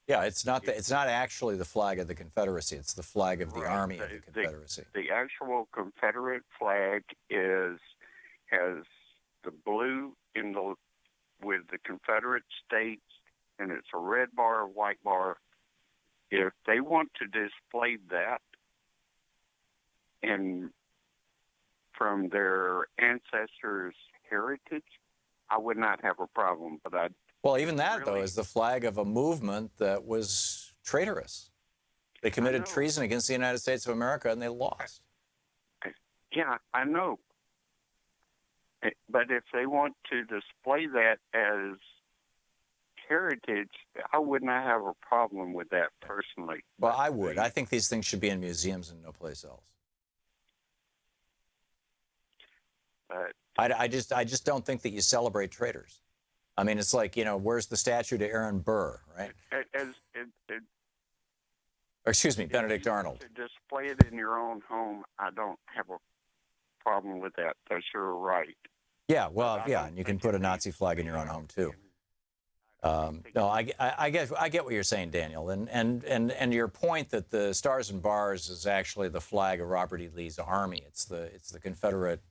Yeah, it's not actually the flag of the Confederacy. It's the flag of the Right. Army of the Confederacy. The actual Confederate flag has the blue with the Confederate States, and it's a red bar, a white bar. If they want to display that, and from their ancestors' heritage, I would not have a problem. But even that, though, is the flag of a movement that was traitorous. They committed treason against the United States of America, and they lost. Yeah, I know. But if they want to display that as heritage, I would not have a problem with that personally. Well, I would. I think these things should be in museums and no place else. But I just don't think that you celebrate traitors. I mean, it's like, where's the statue to Aaron Burr, right? Or excuse me, Benedict Arnold. To display it in your own home, I don't have a problem with that. That's your right. Yeah, well, yeah, and you can put a Nazi flag in your own home too. No, I get what you're saying, Daniel, and your point that the Stars and Bars is actually the flag of Robert E. Lee's army. It's the Confederate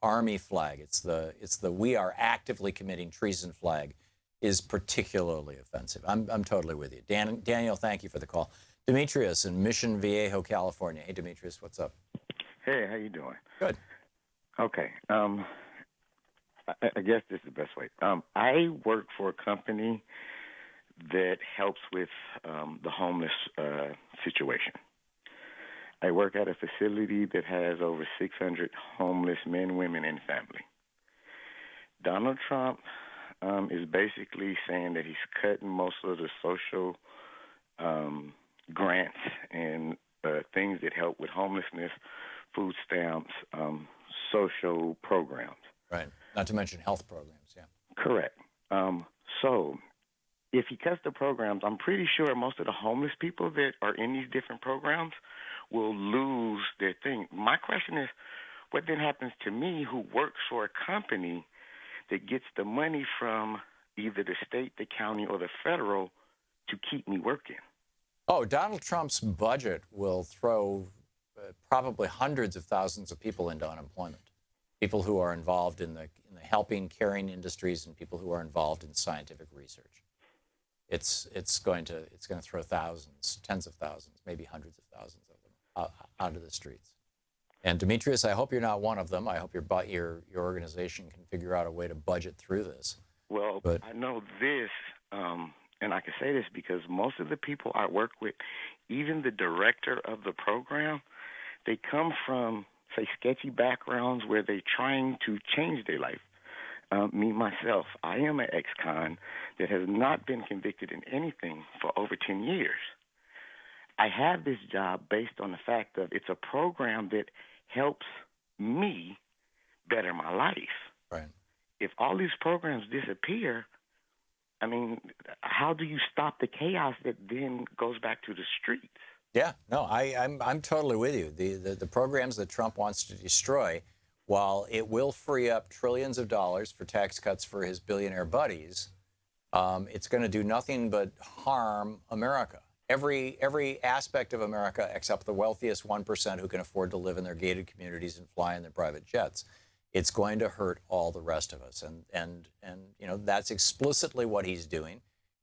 Army flag. It's the we are actively committing treason flag is particularly offensive. I'm totally with you, Daniel. Thank you for the call. Demetrius in Mission Viejo, California. Hey, Demetrius, what's up? Hey, how you doing? Good. Okay. I guess this is the best way. I work for a company that helps with the homeless situation. I work at a facility that has over 600 homeless men, women, and family. Donald Trump is basically saying that he's cutting most of the social grants and things that help with homelessness, food stamps, social programs. Right. Not to mention health programs, yeah. Correct. So if he cuts the programs, I'm pretty sure most of the homeless people that are in these different programs will lose their thing. My question is, what then happens to me who works for a company that gets the money from either the state, the county, or the federal to keep me working? Oh, Donald Trump's budget will throw probably hundreds of thousands of people into unemployment. People who are involved in the helping, caring industries, and people who are involved in scientific research. It's going to throw thousands, tens of thousands, maybe hundreds of thousands of them out of the streets. And Demetrius, I hope you're not one of them. I hope your organization can figure out a way to budget through this. Well, I know this, and I can say this because most of the people I work with, even the director of the program, they come from, say, sketchy backgrounds where they're trying to change their life. Me, myself, I am an ex-con that has not been convicted in anything for over 10 years. I have this job based on the fact that it's a program that helps me better my life. Right. If all these programs disappear, I mean, how do you stop the chaos that then goes back to the streets? Yeah, no, I'm totally with you. The programs that Trump wants to destroy, while it will free up trillions of dollars for tax cuts for his billionaire buddies, it's going to do nothing but harm America. Every aspect of America except the wealthiest 1% who can afford to live in their gated communities and fly in their private jets. It's going to hurt all the rest of us. And you know, that's explicitly what he's doing.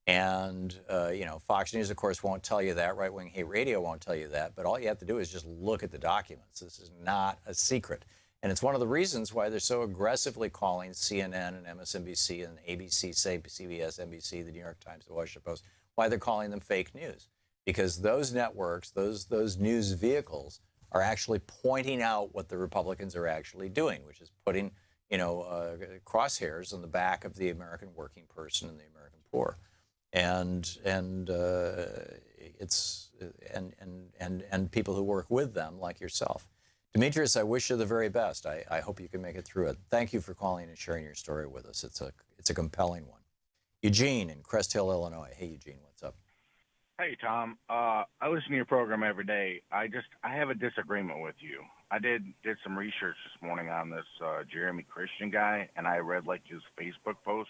And, you know, Fox News, of course, won't tell you that. Right-wing hate radio won't tell you that. But all you have to do is just look at the documents. This is not a secret. And it's one of the reasons why they're so aggressively calling CNN and MSNBC and ABC, CBS, NBC, the New York Times, the Washington Post, why they're calling them fake news. Because those networks, those news vehicles are actually pointing out what the Republicans are actually doing, which is putting, you know, crosshairs on the back of the American working person and the American poor. And people who work with them, like yourself. Demetrius, I wish you the very best. I hope you can make it through it. Thank you for calling and sharing your story with us. It's a compelling one. Eugene in Crest Hill, Illinois. Hey, Eugene, what's up? Hey, Tom. I listen to your program every day. I have a disagreement with you. I did some research this morning on this Jeremy Christian guy, and I read like his Facebook post.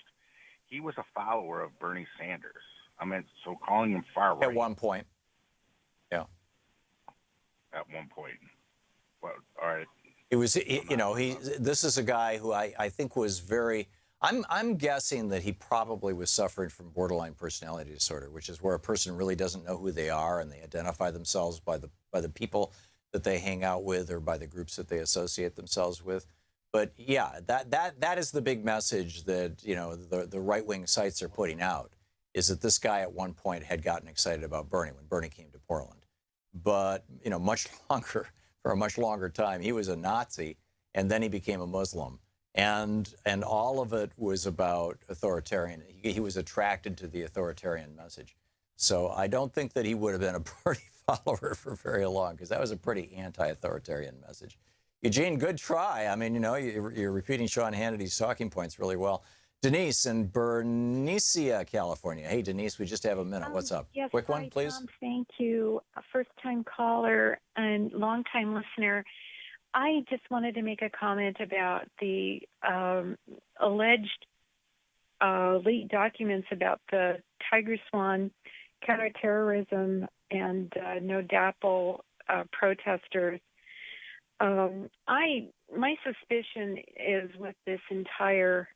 He was a follower of Bernie Sanders. I mean, so calling him far right. At one point. Yeah. At one point. Well, all right. It was, you know, this is a guy who I think was very, I'm guessing that he probably was suffering from borderline personality disorder, which is where a person really doesn't know who they are and they identify themselves by the people that they hang out with or by the groups that they associate themselves with. But yeah, that is the big message that, you know, the right-wing sites are putting out, is that this guy at one point had gotten excited about Bernie when Bernie came to Portland. But, you know, for a much longer time, he was a Nazi, and then he became a Muslim. And all of it was about authoritarian. He was attracted to the authoritarian message. So I don't think that he would have been a Bernie follower for very long, because that was a pretty anti-authoritarian message. Eugene, good try. I mean, you know, you're repeating Sean Hannity's talking points really well. Denise in Bernicia, California. Hey, Denise, we just have a minute. What's up? Yes, Quick one, hi, please. Tom, thank you. A first-time caller and long-time listener. I just wanted to make a comment about the alleged leaked documents about the Tiger Swan counterterrorism and No DAPL protesters. My suspicion is with this entire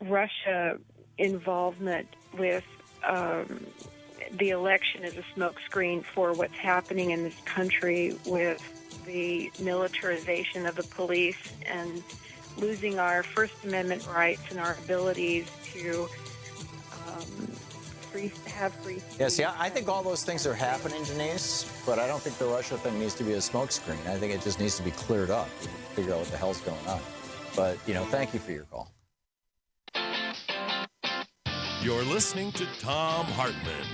Russia involvement with the election as a smokescreen for what's happening in this country with the militarization of the police and losing our First Amendment rights and our abilities to have free speech. Yeah, see, I think all those things are happening, Denise, but I don't think the Russia thing needs to be a smokescreen. I think it just needs to be cleared up. We need to figure out what the hell's going on. But, you know, thank you for your call. You're listening to Thom Hartmann.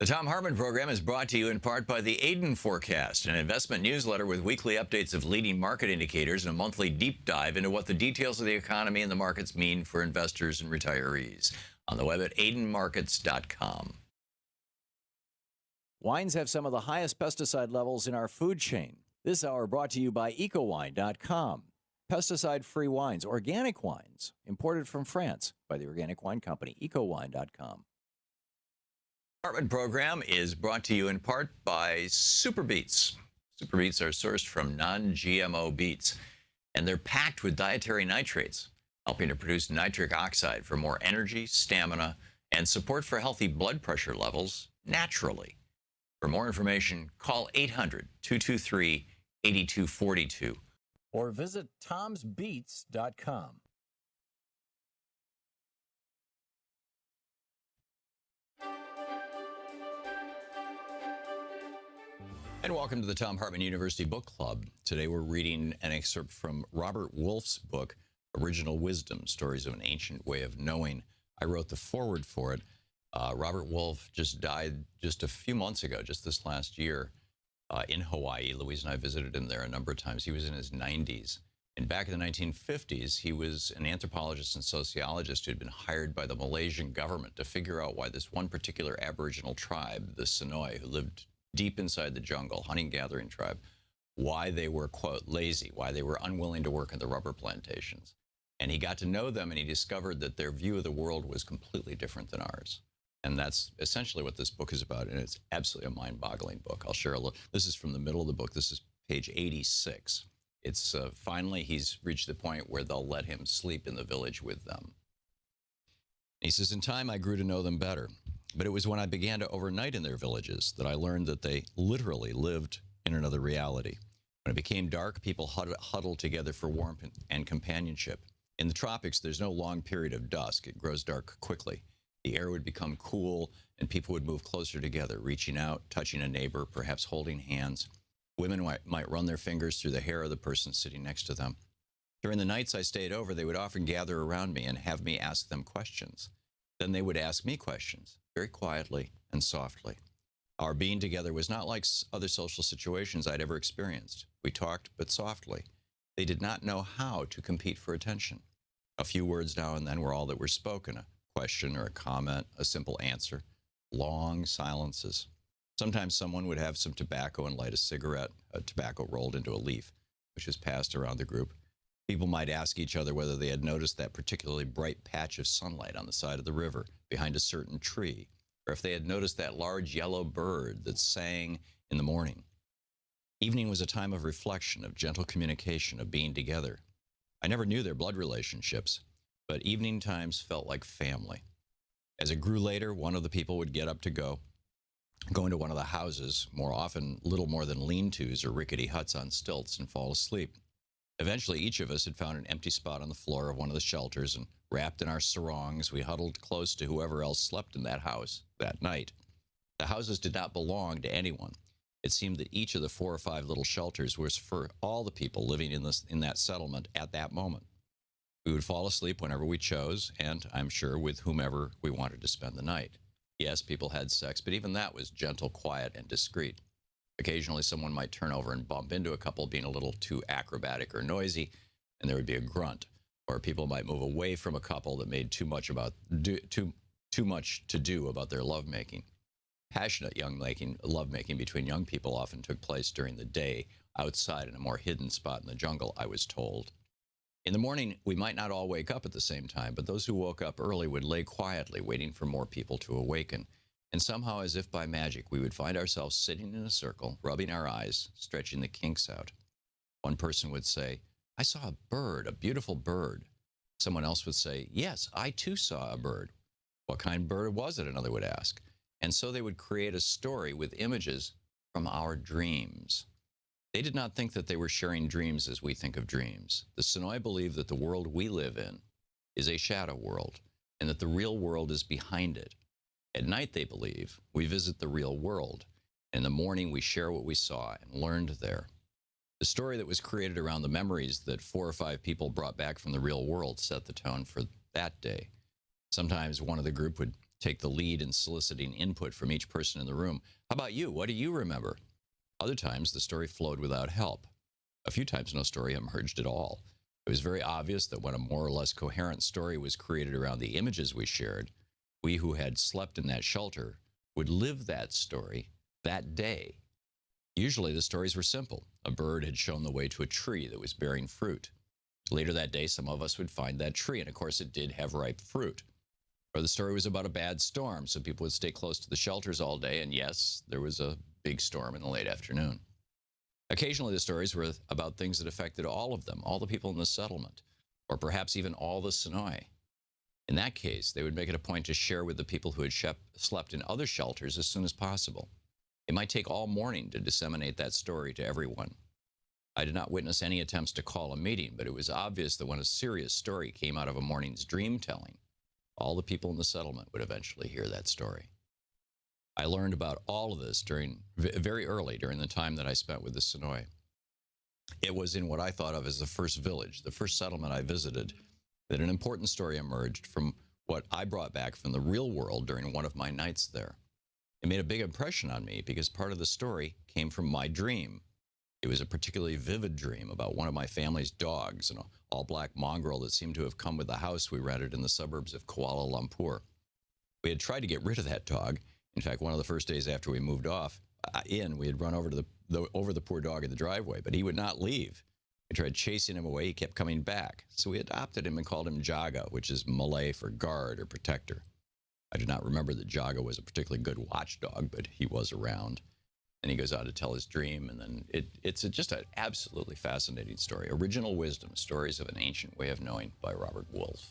The Thom Hartmann Program is brought to you in part by the Aiden Forecast, an investment newsletter with weekly updates of leading market indicators and a monthly deep dive into what the details of the economy and the markets mean for investors and retirees. On the web at aidenmarkets.com. Wines have some of the highest pesticide levels in our food chain. This hour brought to you by ecowine.com. Pesticide-free wines, organic wines, imported from France by the organic wine company, ecowine.com. Hartmann Program is brought to you in part by Super Beets. Super Beets are sourced from non-GMO beets, and they're packed with dietary nitrates, helping to produce nitric oxide for more energy, stamina, and support for healthy blood pressure levels naturally. For more information, call 800-223-8242 or visit tomsbeets.com. And welcome to the Thom Hartmann University Book Club. Today we're reading an excerpt from Robert Wolfe's book, Original Wisdom, Stories of an Ancient Way of Knowing. I wrote the foreword for it. Robert Wolfe just died just a few months ago, just this last year, in Hawaii. Louise and I visited him there a number of times. He was in his 90s. And back in the 1950s, he was an anthropologist and sociologist who had been hired by the Malaysian government to figure out why this one particular Aboriginal tribe, the Sonoy, who lived deep inside the jungle, hunting-gathering tribe, why they were, quote, lazy, why they were unwilling to work in the rubber plantations. And he got to know them, and he discovered that their view of the world was completely different than ours. And that's essentially what this book is about, and it's absolutely a mind-boggling book. I'll share a little. This is from the middle of the book. This is page 86. It's finally he's reached the point where they'll let him sleep in the village with them. He says, in time, I grew to know them better. But it was when I began to overnight in their villages that I learned that they literally lived in another reality. When it became dark, people huddled together for warmth and companionship. In the tropics, there's no long period of dusk. It grows dark quickly. The air would become cool, and people would move closer together, reaching out, touching a neighbor, perhaps holding hands. Women might run their fingers through the hair of the person sitting next to them. During the nights I stayed over, they would often gather around me and have me ask them questions. Then they would ask me questions, very quietly and softly. Our being together was not like other social situations I'd ever experienced. We talked, but softly. They did not know how to compete for attention. A few words now and then were all that were spoken, a question or a comment, a simple answer, long silences. Sometimes someone would have some tobacco and light a cigarette, tobacco rolled into a leaf, which was passed around the group. People might ask each other whether they had noticed that particularly bright patch of sunlight on the side of the river behind a certain tree, or if they had noticed that large yellow bird that sang in the morning. Evening was a time of reflection, of gentle communication, of being together. I never knew their blood relationships, but evening times felt like family. As it grew later, one of the people would get up to go into one of the houses, more often little more than lean-tos or rickety huts on stilts, and fall asleep. Eventually, each of us had found an empty spot on the floor of one of the shelters, and wrapped in our sarongs, we huddled close to whoever else slept in that house that night. The houses did not belong to anyone. It seemed that each of the 4 or 5 little shelters was for all the people living in that settlement at that moment. We would fall asleep whenever we chose, and I'm sure with whomever we wanted to spend the night. Yes, people had sex, but even that was gentle, quiet, and discreet. Occasionally, someone might turn over and bump into a couple being a little too acrobatic or noisy, and there would be a grunt. Or people might move away from a couple that made too much to do about their lovemaking. Passionate lovemaking between young people often took place during the day, outside in a more hidden spot in the jungle, I was told. In the morning, we might not all wake up at the same time, but those who woke up early would lay quietly, waiting for more people to awaken. And somehow, as if by magic, we would find ourselves sitting in a circle, rubbing our eyes, stretching the kinks out. One person would say, I saw a bird, a beautiful bird. Someone else would say, yes, I too saw a bird. What kind of bird was it? Another would ask. And so they would create a story with images from our dreams. They did not think that they were sharing dreams as we think of dreams. The Sonoy believed that the world we live in is a shadow world, and that the real world is behind it. At night, they believe, we visit the real world. In the morning, we share what we saw and learned there. The story that was created around the memories that 4 or 5 people brought back from the real world set the tone for that day. Sometimes one of the group would take the lead in soliciting input from each person in the room. How about you? What do you remember? Other times, the story flowed without help. A few times, no story emerged at all. It was very obvious that when a more or less coherent story was created around the images we shared, we who had slept in that shelter would live that story that day. Usually, the stories were simple. A bird had shown the way to a tree that was bearing fruit. Later that day, some of us would find that tree, and of course, it did have ripe fruit. Or the story was about a bad storm, so people would stay close to the shelters all day, and yes, there was a big storm in the late afternoon. Occasionally, the stories were about things that affected all of them, all the people in the settlement, or perhaps even all the Sonoy. In that case, they would make it a point to share with the people who had slept in other shelters as soon as possible. It might take all morning to disseminate that story to everyone. I did not witness any attempts to call a meeting, but it was obvious that when a serious story came out of a morning's dream telling, all the people in the settlement would eventually hear that story. I learned about all of this very early during the time that I spent with the Sonoy. It was in what I thought of as the first village, the first settlement I visited, that an important story emerged from what I brought back from the real world during one of my nights there. It made a big impression on me because part of the story came from my dream. It was a particularly vivid dream about one of my family's dogs, an all-black mongrel that seemed to have come with the house we rented in the suburbs of Kuala Lumpur. We had tried to get rid of that dog. In fact, one of the first days after we moved we had run over to over the poor dog in the driveway, but he would not leave. We tried chasing him away. He kept coming back. So we adopted him and called him Jaga, which is Malay for guard or protector. I do not remember that Jaga was a particularly good watchdog, but he was around. And he goes on to tell his dream, and then it's just an absolutely fascinating story. Original Wisdom, Stories of an Ancient Way of Knowing by Robert Wolfe.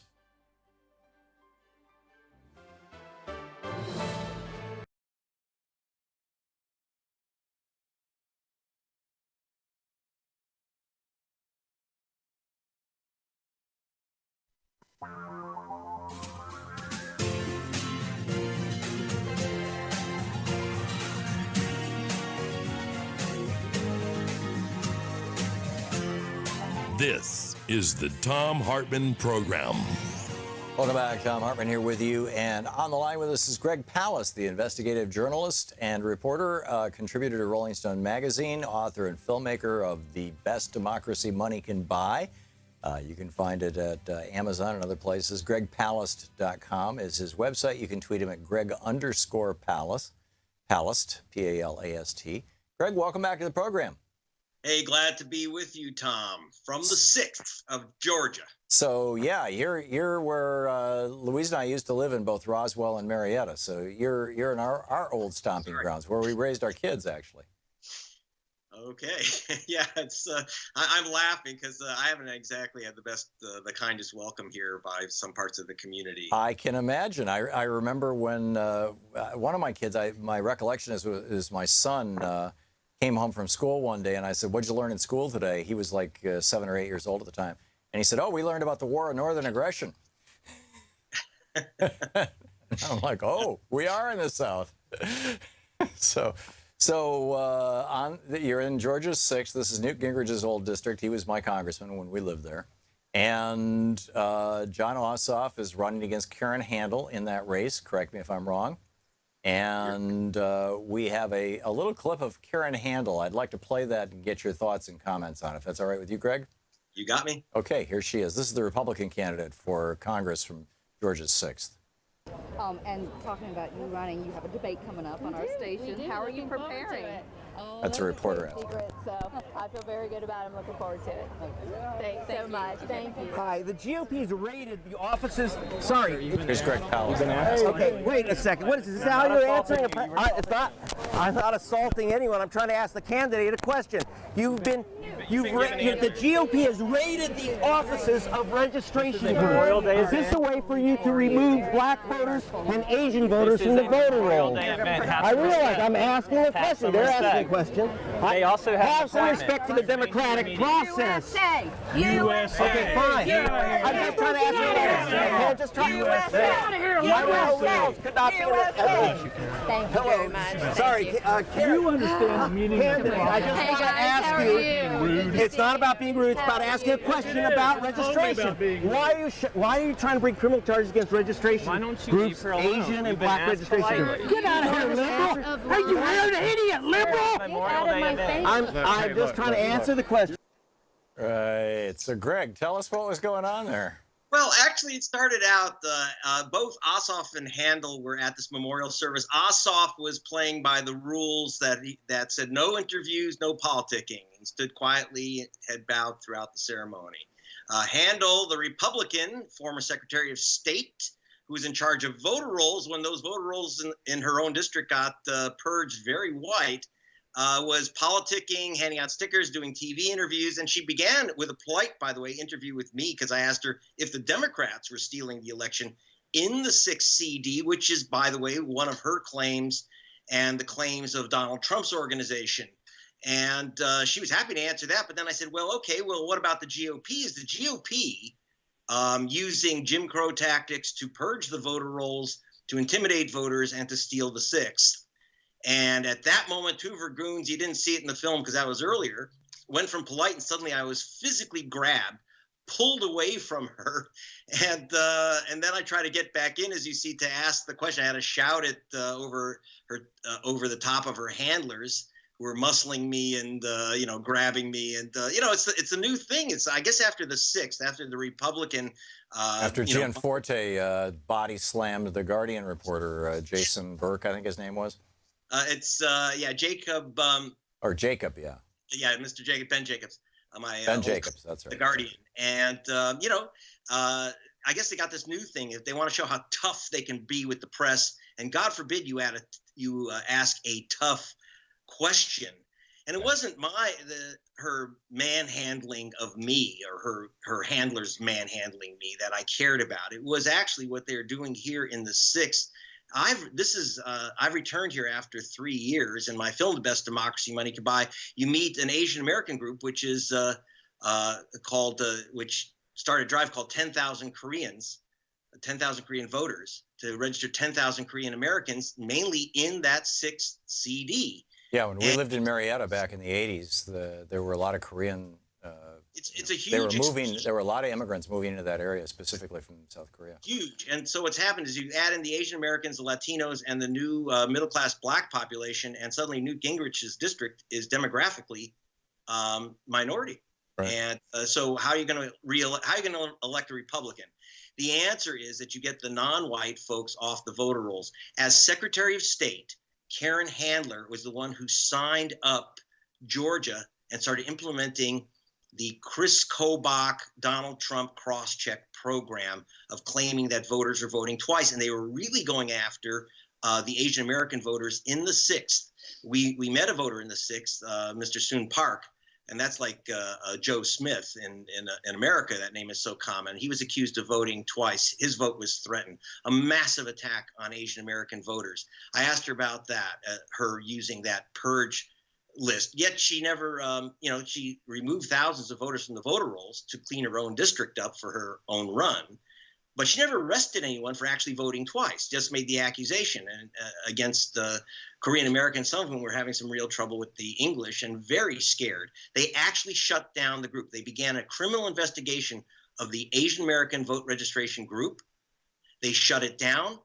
This is the Thom Hartmann Program. Welcome back. Thom Hartmann here with you. And on the line with us is Greg Palast, the investigative journalist and reporter, contributor to Rolling Stone magazine, author and filmmaker of The Best Democracy Money Can Buy. You can find it at Amazon and other places. GregPalast.com is his website. You can tweet him at Greg_Palast, P-A-L-A-S-T. Greg, welcome back to the program. Hey, glad to be with you, Tom, from the 6th of Georgia. So, yeah, you're where Louise and I used to live in both Roswell and Marietta. So you're in our old stomping grounds where we raised our kids, actually. Okay. Yeah, it's I'm laughing because I haven't exactly had the kindest welcome here by some parts of the community. I can imagine. I remember when one of my kids, my recollection is my son came home from school one day, and I said, "What'd you learn in school today?" He was like 7 or 8 years old at the time. And he said, "Oh, we learned about the War of Northern Aggression." I'm like, "Oh, we are in the South." You're in Georgia's 6th. This is Newt Gingrich's old district. He was my congressman when we lived there. And John Ossoff is running against Karen Handel in that race. Correct me if I'm wrong. And we have a little clip of Karen Handel. I'd like to play that and get your thoughts and comments on it, if that's all right with you, Greg. You got me. Okay, here she is. This is the Republican candidate for Congress from Georgia's 6th. And talking about you running, you have a debate coming up on our station. How are you preparing? That's a reporter. So I feel very good about it. I'm looking forward to it. Thanks so much. Thank you. Hi, the GOP has raided the offices. Sorry. Here's Greg Palast. Okay, wait a second. What is this? Is that how you're answering? It's not. I'm not assaulting anyone. I'm trying to ask the candidate a question. The GOP has raided the offices of registration groups. Is this a way for you to remove black voters and Asian voters from the voter roll? I realize I'm asking a question. They're asking a question. They also have some respect for the democratic process. USA. Okay, fine. I'm just trying to ask you a question. I'm just trying to ask you. Thank you very much. Sorry, you understand the meaning of the I just want to ask you. It's not about being rude. It's about asking a question about registration. Why are you trying to bring criminal charges against registration groups, Asian and black registration groups? Get out of here, liberal! Are you an idiot, liberal? I'm just trying to answer the question. Right. So, Greg, tell us what was going on there. Well, actually, it started out, both Ossoff and Handel were at this memorial service. Ossoff was playing by the rules that said no interviews, no politicking, and stood quietly, head bowed throughout the ceremony. Handel, the Republican, former Secretary of State, who was in charge of voter rolls when those voter rolls in her own district got purged very white, was politicking, handing out stickers, doing TV interviews. And she began with a polite, by the way, interview with me because I asked her if the Democrats were stealing the election in the 6th CD, which is, by the way, one of her claims and the claims of Donald Trump's organization. And she was happy to answer that. But then I said, well, okay, well, what about the GOP? Is the GOP using Jim Crow tactics to purge the voter rolls, to intimidate voters, and to steal the 6th? And at that moment, two of her goons, you didn't see it in the film because that was earlier, went from polite and suddenly I was physically grabbed, pulled away from her. And then I tried to get back in, as you see, to ask the question. I had to shout it over the top of her handlers who were muscling me and, grabbing me. And, it's a new thing. It's, I guess, after the 6th, after the Republican. After Gianforte body slammed the Guardian reporter, Jason Burke, I think his name was. Jacob. Or Jacob, yeah. Yeah, Mr. Jacob, Ben Jacobs. Ben Jacobs, that's right. The Guardian. And, I guess they got this new thing. If they want to show how tough they can be with the press, and God forbid you ask a tough question. And it wasn't her manhandling of me or her handlers manhandling me that I cared about. It was actually what they're doing here in the 6th. I've returned here after 3 years, and my film, The Best Democracy Money Can Buy, you meet an Asian American group, which is which started a drive called 10,000 Koreans, 10,000 Korean voters to register 10,000 Korean Americans, mainly in that 6th CD. Yeah, when we lived in Marietta back in the 80s, there were a lot of Korean. It's a huge. There were a lot of immigrants moving into that area, specifically from South Korea. Huge. And so what's happened is you add in the Asian Americans, the Latinos, and the new middle-class black population, and suddenly Newt Gingrich's district is demographically minority. Right. And so how are you going to elect a Republican? The answer is that you get the non-white folks off the voter rolls. As Secretary of State, Karen Handler was the one who signed up Georgia and started implementing the Chris Kobach, Donald Trump cross-check program of claiming that voters are voting twice. And they were really going after the Asian American voters in the 6th. We met a voter in the 6th, Mr. Soon Park, and that's like Joe Smith in America. That name is so common. He was accused of voting twice. His vote was threatened. A massive attack on Asian American voters. I asked her about that, her using that purge list, yet she never, she removed thousands of voters from the voter rolls to clean her own district up for her own run. But she never arrested anyone for actually voting twice, just made the accusation against Korean Americans. Some of whom were having some real trouble with the English and very scared. They actually shut down the group. They began a criminal investigation of the Asian American vote registration group. They shut it down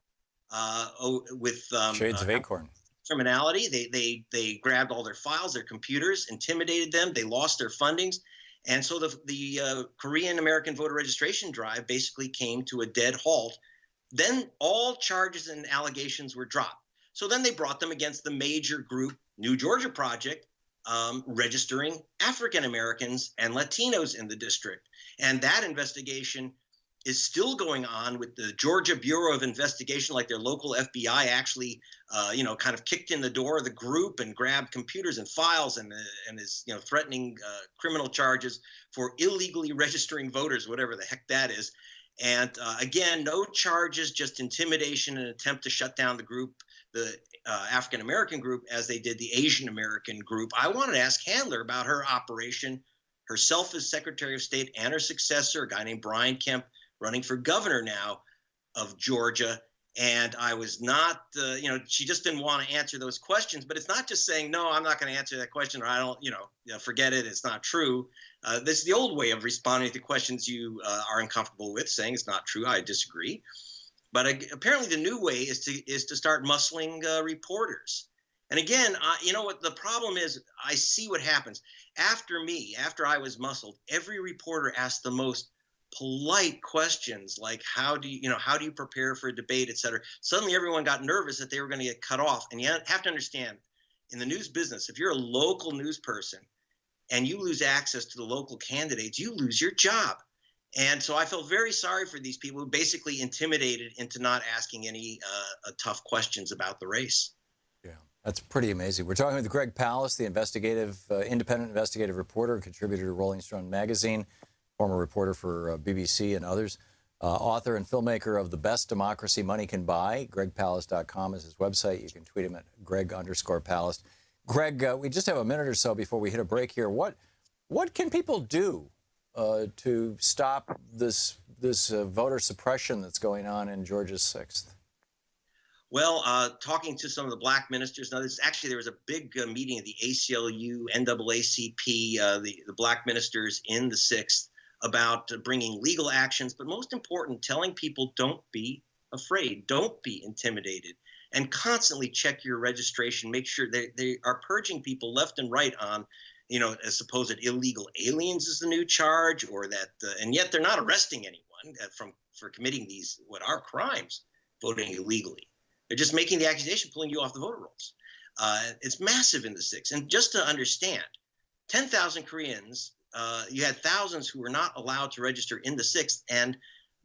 with Shades of Acorn. Criminality. They grabbed all their files, their computers, intimidated them. They lost their fundings. And so the Korean American voter registration drive basically came to a dead halt. Then all charges and allegations were dropped. So then they brought them against the major group, New Georgia Project, registering African Americans and Latinos in the district. And that investigation is still going on with the Georgia Bureau of Investigation, like their local FBI actually, kind of kicked in the door of the group and grabbed computers and files and is, threatening criminal charges for illegally registering voters, whatever the heck that is. And again, no charges, just intimidation and attempt to shut down the group, the African American group, as they did the Asian American group. I wanted to ask Handler about her operation, herself as Secretary of State and her successor, a guy named Brian Kemp, running for governor now of Georgia, And I was not, she just didn't want to answer those questions. But it's not just saying, no, I'm not going to answer that question, or I don't, forget it. It's not true. This is the old way of responding to questions you are uncomfortable with, saying it's not true. I disagree. But apparently the new way is to start muscling reporters. And again, you know what the problem is? I see what happens. After I was muscled, every reporter asked the most polite questions like how do you prepare for a debate, et cetera. Suddenly everyone got nervous that they were going to get cut off. And you have to understand, in the news business, if you're a local news person and you lose access to the local candidates, you lose your job. And so I felt very sorry for these people who basically intimidated into not asking any tough questions about the race. Yeah, that's pretty amazing. We're talking with Greg Palast, the independent investigative reporter and contributor to Rolling Stone magazine, former reporter for BBC and others, author and filmmaker of The Best Democracy Money Can Buy. GregPalast.com is his website. You can tweet him at Greg_Palast. Greg, we just have a minute or so before we hit a break here. What can people do to stop this voter suppression that's going on in Georgia's 6th? Well, talking to some of the black ministers, now there was a big meeting at the ACLU, NAACP, the black ministers in the 6th about bringing legal actions, but most important, telling people don't be afraid, don't be intimidated, and constantly check your registration. Make sure they are purging people left and right on, as supposed illegal aliens is the new charge, or that, and yet they're not arresting anyone for committing these what are crimes, voting illegally. They're just making the accusation, pulling you off the voter rolls. It's massive in the 6th. And just to understand, 10,000 Koreans, you had thousands who were not allowed to register in the 6th. And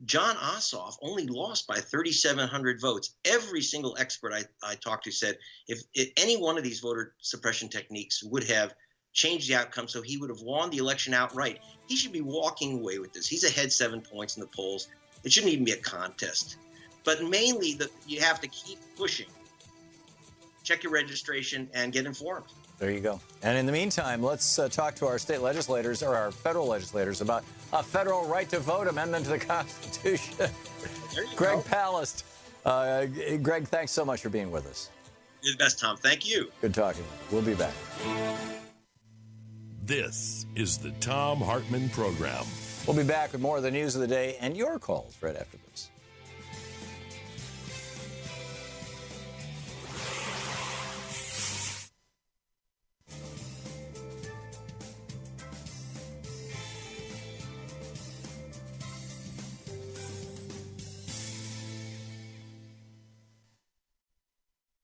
John Ossoff only lost by 3,700 votes. Every single expert I talked to said if any one of these voter suppression techniques would have changed the outcome, so he would have won the election outright, he should be walking away with this. He's ahead 7 points in the polls. It shouldn't even be a contest. But mainly, you have to keep pushing. Check your registration and get informed. There you go. And in the meantime, let's talk to our state legislators, or our federal legislators, about a federal right to vote amendment to the Constitution. Greg Palast. Greg, thanks so much for being with us. You're the best, Tom. Thank you. Good talking. We'll be back. This is the Thom Hartmann Program. We'll be back with more of the news of the day and your calls right after this.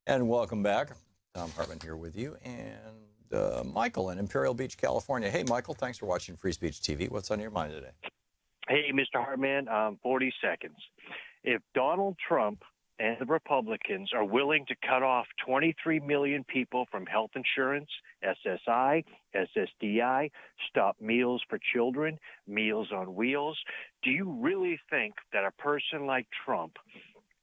And welcome back. Thom Hartmann here with you, and Michael in Imperial Beach, California. Hey, Michael, thanks for watching Free Speech TV. What's on your mind today? Hey, Mr. Hartmann, 40 seconds. If Donald Trump and the Republicans are willing to cut off 23 million people from health insurance, SSI, SSDI, stop meals for children, Meals on Wheels, do you really think that a person like Trump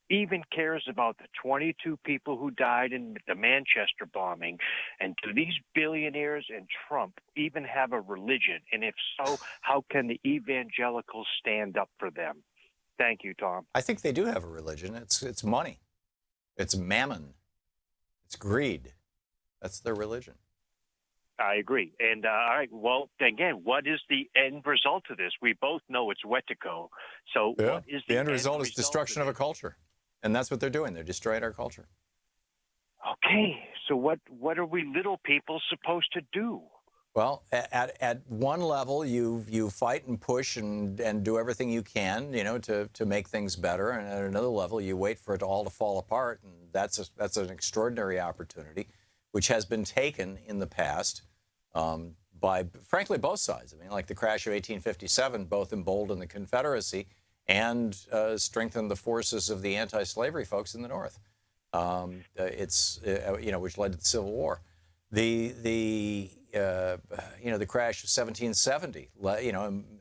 even cares about the 22 people who died in the Manchester bombing? And do these billionaires and Trump even have a religion? And if so, how can the evangelicals stand up for them? Thank you, Tom. I think they do have a religion. It's money. It's mammon. It's greed. That's their religion. I agree. And all right, well, again, what is the end result of this? We both know it's Wetico. So yeah. What is the end result is destruction of a culture. And that's what they're doing. They're destroying our culture. Okay, so what are we little people supposed to do? Well, at one level, you fight and push and do everything you can, to make things better. And at another level, you wait for it all to fall apart. And that's an extraordinary opportunity, which has been taken in the past by, frankly, both sides. I mean, like the crash of 1857, both emboldened the Confederacy and strengthened the forces of the anti-slavery folks in the North. Which led to the Civil War. The crash of 1770,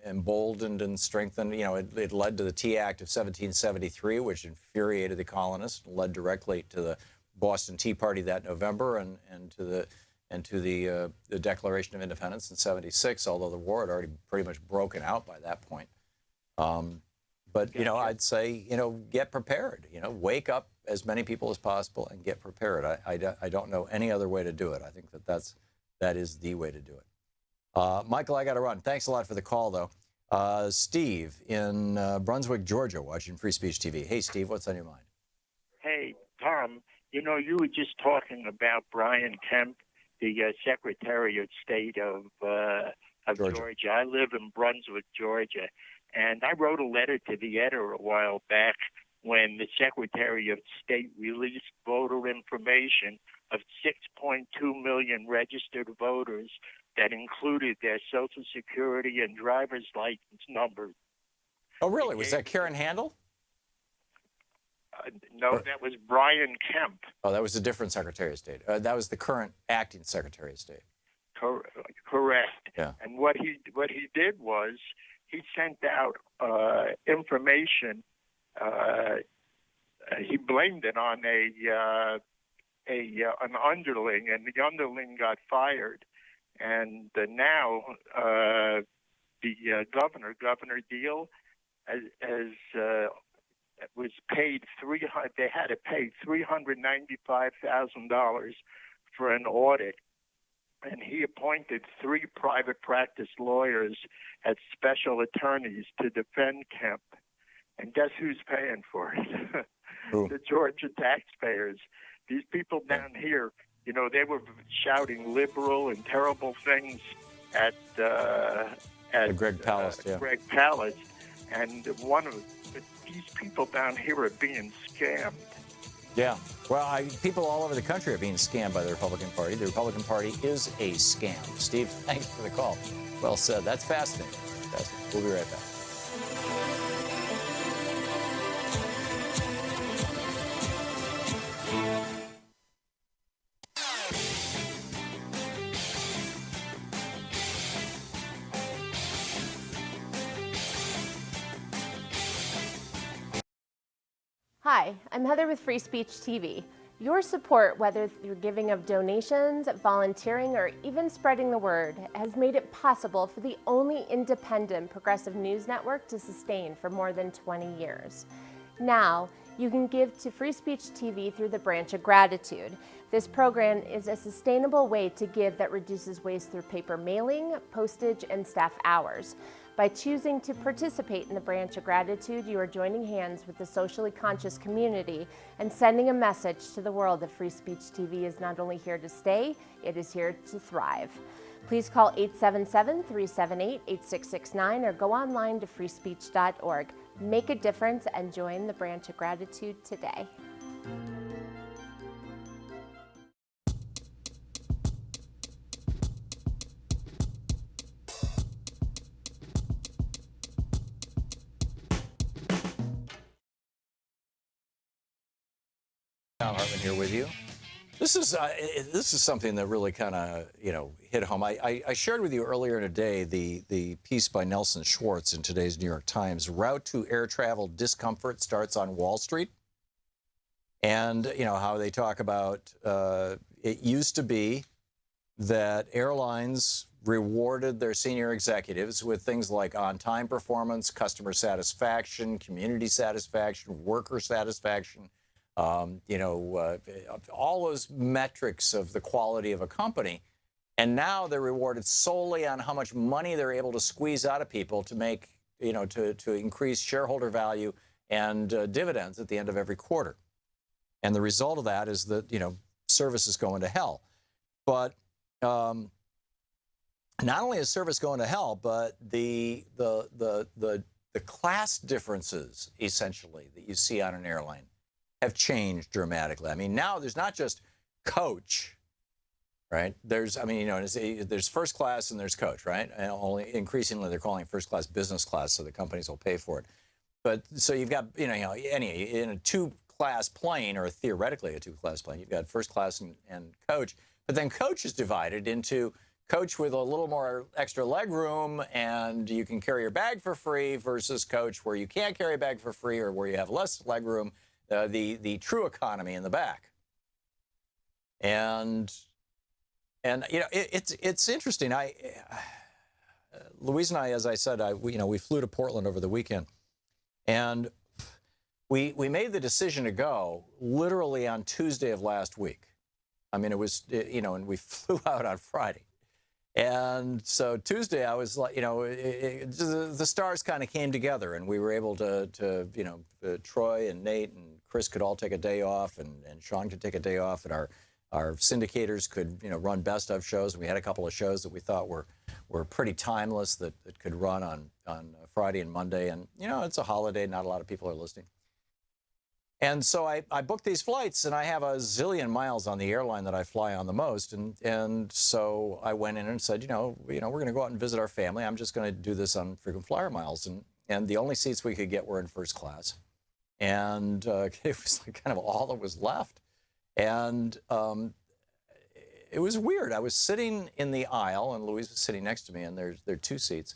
emboldened and strengthened. It led to the Tea Act of 1773, which infuriated the colonists, and led directly to the Boston Tea Party that November, and to the Declaration of Independence in '76. Although the war had already pretty much broken out by that point. But, you know, I'd say, you know, get prepared. You know, wake up as many people as possible and get prepared. I don't know any other way to do it. I think that is the way to do it. Michael, I got to run. Thanks a lot for the call, though. Steve in Brunswick, Georgia, watching Free Speech TV. Hey, Steve, what's on your mind? Hey, Tom, you know, you were just talking about Brian Kemp, the Secretary of State of Georgia. I live in Brunswick, Georgia, and I wrote a letter to the editor a while back when the Secretary of State released voter information of 6.2 million registered voters that included their Social Security and driver's license numbers. Oh, really? Was that Karen Handel? No, that was Brian Kemp. Oh, that was a different Secretary of State. That was the current acting Secretary of State. Correct. Yeah. And what he did was he sent out information. He blamed it on an underling, and the underling got fired. And now the Governor Deal, was paid they had to pay $395,000 for an audit, and he appointed 3 private practice lawyers as special attorneys to defend Kemp. And guess who's paying for it? The Georgia taxpayers. These people down here, you know, they were shouting liberal and terrible things at Greg Palast, Greg Palast, and these people down here are being scammed. Yeah. Well, people all over the country are being scammed by the Republican Party. The Republican Party is a scam. Steve, thanks for the call. Well said. That's fascinating. We'll be right back. Hi, I'm Heather with Free Speech TV. Your support, whether you're giving of donations, volunteering, or even spreading the word, has made it possible for the only independent progressive news network to sustain for more than 20 years. Now, you can give to Free Speech TV through the Branch of Gratitude. This program is a sustainable way to give that reduces waste through paper mailing, postage, and staff hours. By choosing to participate in the Branch of Gratitude, you are joining hands with the socially conscious community and sending a message to the world that Free Speech TV is not only here to stay, it is here to thrive. Please call 877-378-8669 or go online to freespeech.org. Make a difference and join the Branch of Gratitude today. Thom Hartmann here with you. This is something that really kind of hit home. I shared with you earlier today the piece by Nelson Schwartz in today's New York Times. Route to air travel discomfort starts on Wall Street, and how they talk about it used to be that airlines rewarded their senior executives with things like on-time performance, customer satisfaction, community satisfaction, worker satisfaction. All those metrics of the quality of a company. And now they're rewarded solely on how much money they're able to squeeze out of people to make, to increase shareholder value and dividends at the end of every quarter. And the result of that is that, service is going to hell. But not only is service going to hell, but the class differences, essentially, that you see on an airline have changed dramatically. I mean, now there's not just coach, right? There's first class and there's coach, right? And only increasingly they're calling it first class, business class, so the companies will pay for it. But so you've got, in a 2-class plane, or theoretically a 2-class plane, you've got first class and coach. But then coach is divided into coach with a little more extra leg room and you can carry your bag for free versus coach where you can't carry a bag for free or where you have less leg room. The true economy in the back, and it's interesting. Louise and I, as I said, we flew to Portland over the weekend, And we made the decision to go literally on Tuesday of last week. I mean, it was, and we flew out on Friday. And so Tuesday, I was like, the stars kind of came together, and we were able to Troy and Nate and Chris could all take a day off, and Sean could take a day off, and our syndicators could, run best of shows. And we had a couple of shows that we thought were pretty timeless that could run on Friday and Monday. And, it's a holiday. Not a lot of people are listening. And so I booked these flights, and I have a zillion miles on the airline that I fly on the most. And so I went in and said, we're going to go out and visit our family. I'm just going to do this on frequent flyer miles. And the only seats we could get were in first class. And it was like kind of all that was left. And it was weird. I was sitting in the aisle, and Louise was sitting next to me, and there are two seats.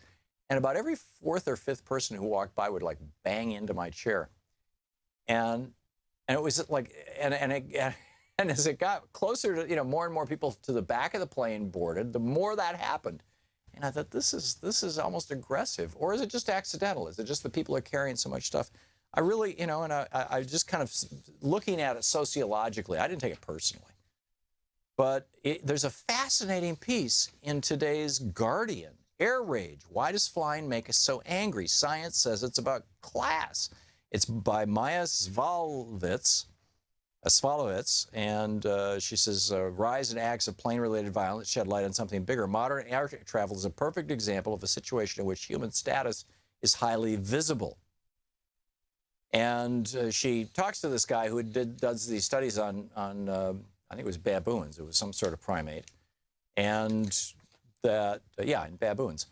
And about every fourth or fifth person who walked by would like bang into my chair. And it was like, and as it got closer to, more and more people to the back of the plane boarded, the more that happened. And I thought, this is almost aggressive. Or is it just accidental? Is it just that people are carrying so much stuff? I really, and I just kind of looking at it sociologically, I didn't take it personally. But there's a fascinating piece in today's Guardian, Air Rage. Why does flying make us so angry? Science says it's about class. It's by Maya Svalovitz, and she says, rise in acts of plane-related violence shed light on something bigger. Modern air travel is a perfect example of a situation in which human status is highly visible. And she talks to this guy who does these studies on I think it was baboons. It was some sort of primate. And that, in baboons.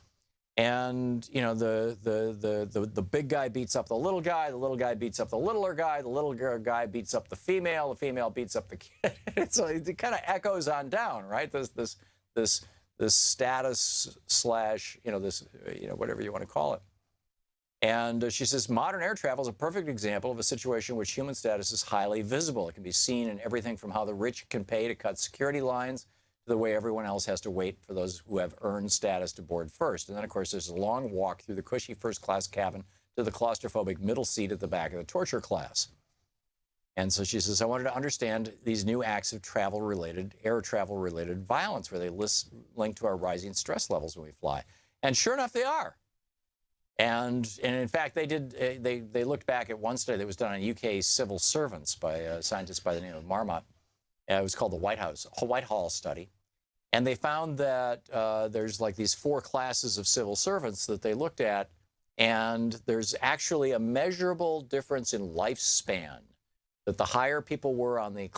And, the big guy beats up the little guy beats up the littler guy, the little guy beats up the female beats up the kid. So it kind of echoes on down, right? This status slash, whatever you want to call it. And she says, modern air travel is a perfect example of a situation in which human status is highly visible. It can be seen in everything from how the rich can pay to cut security lines to the way everyone else has to wait for those who have earned status to board first. And then, of course, there's a long walk through the cushy first-class cabin to the claustrophobic middle seat at the back of the torture class. And so she says, I wanted to understand these new acts of air travel-related violence, where they link to our rising stress levels when we fly. And sure enough, they are. And in fact, they looked back at one study that was done on UK civil servants by a scientist by the name of Marmot. It was called the Whitehall study. And they found that there's like these 4 classes of civil servants that they looked at, and there's actually a measurable difference in lifespan. That the higher people were on the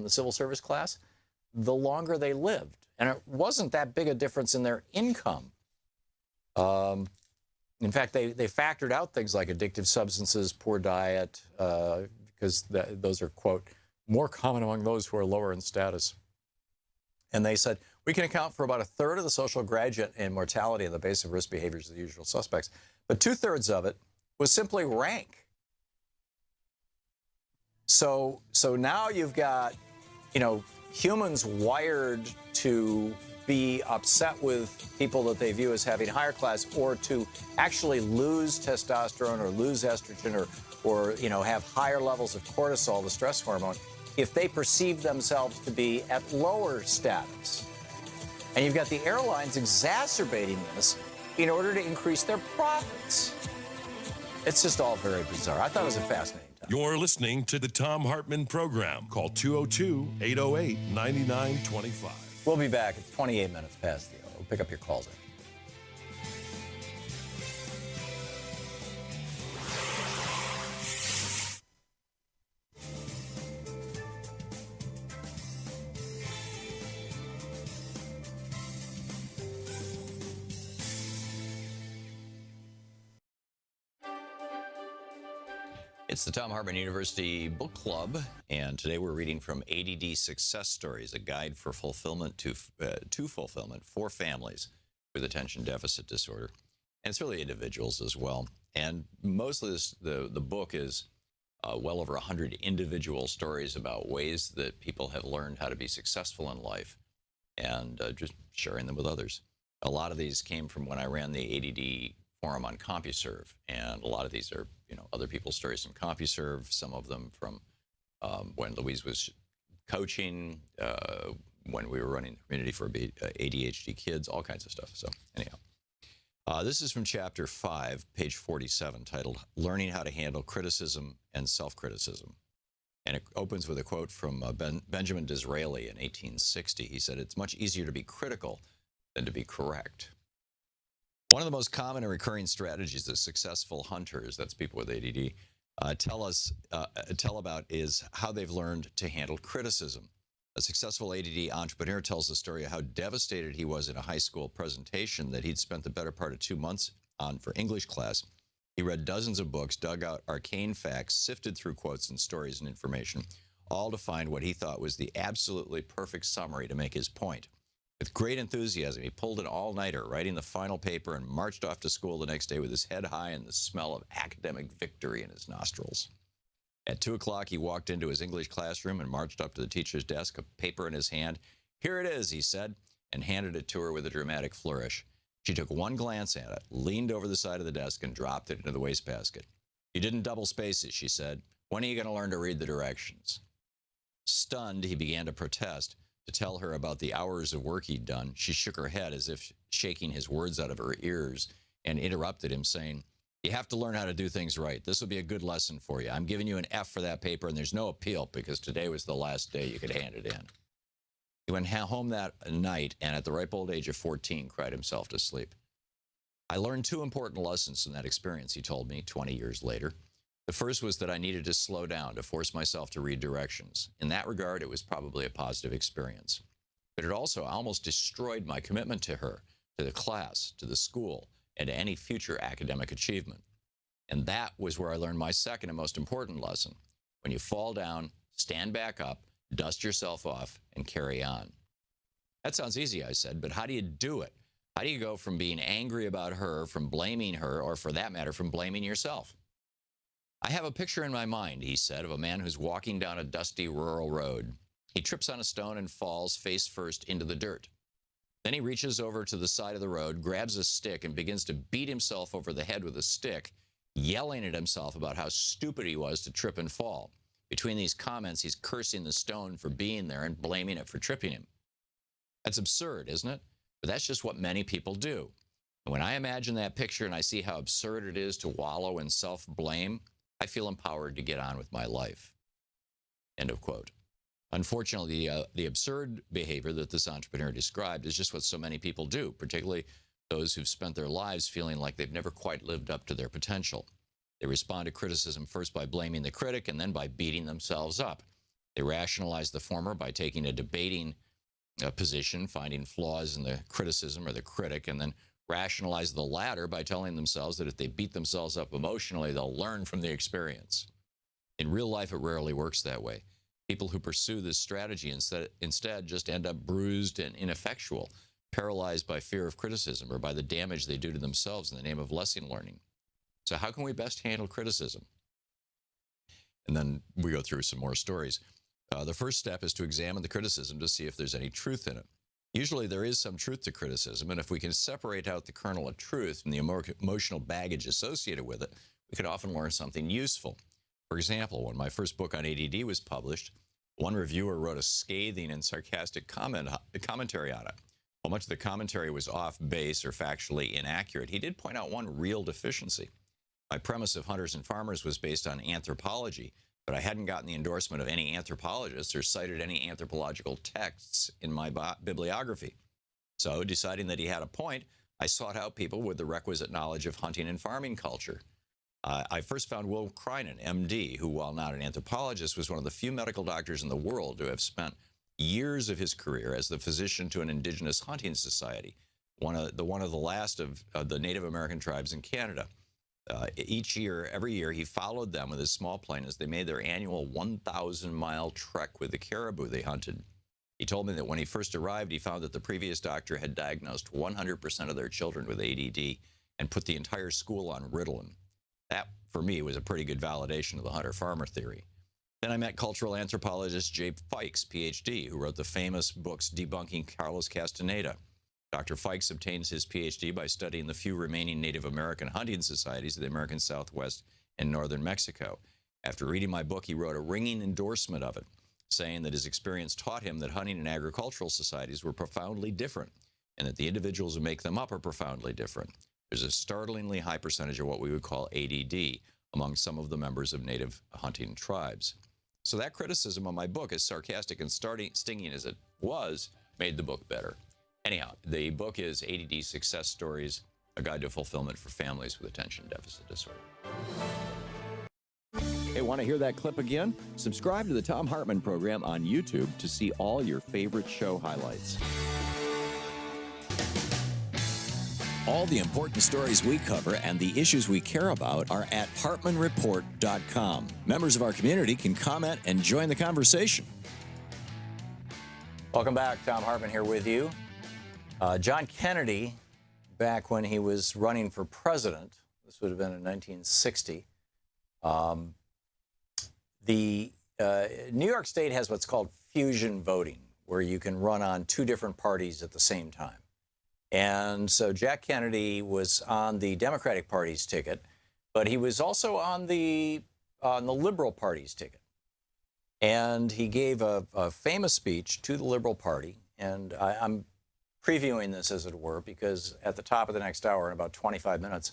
civil service class, the longer they lived. And it wasn't that big a difference in their income. In fact, they factored out things like addictive substances, poor diet, because those are, quote, more common among those who are lower in status. And they said, we can account for about 1/3 of the social gradient in mortality on the basis of risk behaviors of the usual suspects. But 2/3 of it was simply rank. So now you've got, humans wired to be upset with people that they view as having higher class, or to actually lose testosterone or lose estrogen or have higher levels of cortisol, the stress hormone, if they perceive themselves to be at lower status. And you've got the airlines exacerbating this in order to increase their profits. It's just all very bizarre. I thought it was a fascinating time. You're listening to the Thom Hartmann Program. Call 202-808-9925. We'll be back. It's 28 minutes past the hour. We'll pick up your calls. It's the Thom Hartmann University Book Club, and today we're reading from ADD Success Stories, a guide for fulfillment to fulfillment for families with attention deficit disorder. And it's really individuals as well. And mostly the book is well over 100 individual stories about ways that people have learned how to be successful in life, and just sharing them with others. A lot of these came from when I ran the ADD forum on CompuServe, and a lot of these are, other people's stories from CompuServe, some of them from when Louise was coaching, when we were running the community for ADHD kids, all kinds of stuff. So anyhow, this is from chapter 5, page 47, titled Learning How to Handle Criticism and Self-Criticism. And it opens with a quote from Benjamin Disraeli in 1860. He said, "It's much easier to be critical than to be correct." One of the most common and recurring strategies that successful hunters, that's people with ADD, tell about is how they've learned to handle criticism. A successful ADD entrepreneur tells the story of how devastated he was in a high school presentation that he'd spent the better part of 2 months on for English class. He read dozens of books, dug out arcane facts, sifted through quotes and stories and information, all to find what he thought was the absolutely perfect summary to make his point. With great enthusiasm, he pulled an all-nighter, writing the final paper, and marched off to school the next day with his head high and the smell of academic victory in his nostrils. At 2 o'clock, he walked into his English classroom and marched up to the teacher's desk, a paper in his hand. "Here it is," he said, and handed it to her with a dramatic flourish. She took one glance at it, leaned over the side of the desk, and dropped it into the wastebasket. "You didn't double spaces," she said. "When are you going to learn to read the directions?" Stunned, he began to protest, to tell her about the hours of work he'd done. She shook her head as if shaking his words out of her ears and interrupted him, saying, "You have to learn how to do things right. This will be a good lesson for you. I'm giving you an F for that paper, and there's no appeal because today was the last day you could hand it in." He went home that night and at the ripe old age of 14 cried himself to sleep. "I learned 2 important lessons from that experience," he told me 20 years later. The first was that I needed to slow down to force myself to read directions. In that regard, it was probably a positive experience. But it also almost destroyed my commitment to her, to the class, to the school, and to any future academic achievement. And that was where I learned my second and most important lesson. When you fall down, stand back up, dust yourself off, and carry on. "That sounds easy," I said, "but how do you do it? How do you go from being angry about her, from blaming her, or for that matter, from blaming yourself?" "I have a picture in my mind," he said, "of a man who's walking down a dusty rural road. He trips on a stone and falls face first into the dirt. Then he reaches over to the side of the road, grabs a stick, and begins to beat himself over the head with a stick, yelling at himself about how stupid he was to trip and fall. Between these comments, he's cursing the stone for being there and blaming it for tripping him. That's absurd, isn't it? But that's just what many people do. And when I imagine that picture and I see how absurd it is to wallow in self-blame, I feel empowered to get on with my life." End of quote. Unfortunately, the absurd behavior that this entrepreneur described is just what so many people do, particularly those who've spent their lives feeling like they've never quite lived up to their potential. They respond to criticism first by blaming the critic and then by beating themselves up. They rationalize the former by taking a debating position, finding flaws in the criticism or the critic, and then rationalize the latter by telling themselves that if they beat themselves up emotionally, they'll learn from the experience. In real life, it rarely works that way. People who pursue this strategy instead just end up bruised and ineffectual, paralyzed by fear of criticism or by the damage they do to themselves in the name of lesson learning. So how can we best handle criticism? And then we go through some more stories. The first step is to examine the criticism to see if there's any truth in it. Usually there is some truth to criticism, and if we can separate out the kernel of truth from the emotional baggage associated with it, we can often learn something useful. For example, when my first book on ADD was published, one reviewer wrote a scathing and sarcastic commentary on it. While much of the commentary was off base or factually inaccurate, he did point out one real deficiency. My premise of Hunters and Farmers was based on anthropology, but I hadn't gotten the endorsement of any anthropologists or cited any anthropological texts in my bibliography. So, deciding that he had a point, I sought out people with the requisite knowledge of hunting and farming culture. I first found Will Kreinen, MD, who, while not an anthropologist, was one of the few medical doctors in the world to have spent years of his career as the physician to an indigenous hunting society, one of the last of the Native American tribes in Canada. Every year, he followed them with his small plane as they made their annual 1,000-mile trek with the caribou they hunted. He told me that when he first arrived, he found that the previous doctor had diagnosed 100% of their children with ADD and put the entire school on Ritalin. That, for me, was a pretty good validation of the hunter-farmer theory. Then I met cultural anthropologist Jay Fikes, Ph.D., who wrote the famous books debunking Carlos Castaneda. Dr. Fikes obtains his PhD by studying the few remaining Native American hunting societies of the American Southwest and northern Mexico. After reading my book, he wrote a ringing endorsement of it, saying that his experience taught him that hunting and agricultural societies were profoundly different, and that the individuals who make them up are profoundly different. There's a startlingly high percentage of what we would call ADD among some of the members of native hunting tribes. So that criticism of my book, as sarcastic and stinging as it was, made the book better. Anyhow, the book is ADD Success Stories, A Guide to Fulfillment for Families with Attention Deficit Disorder. Hey, want to hear that clip again? Subscribe to the Thom Hartmann Program on YouTube to see all your favorite show highlights. All the important stories we cover and the issues we care about are at HartmannReport.com. Members of our community can comment and join the conversation. Welcome back. Thom Hartmann here with you. John Kennedy, back when he was running for president, this would have been in 1960, the New York State has what's called fusion voting, where you can run on two different parties at the same time. And so Jack Kennedy was on the Democratic Party's ticket, but he was also on the Liberal Party's ticket. And he gave a famous speech to the Liberal Party. And I'm previewing this, as it were, because at the top of the next hour, in about 25 minutes,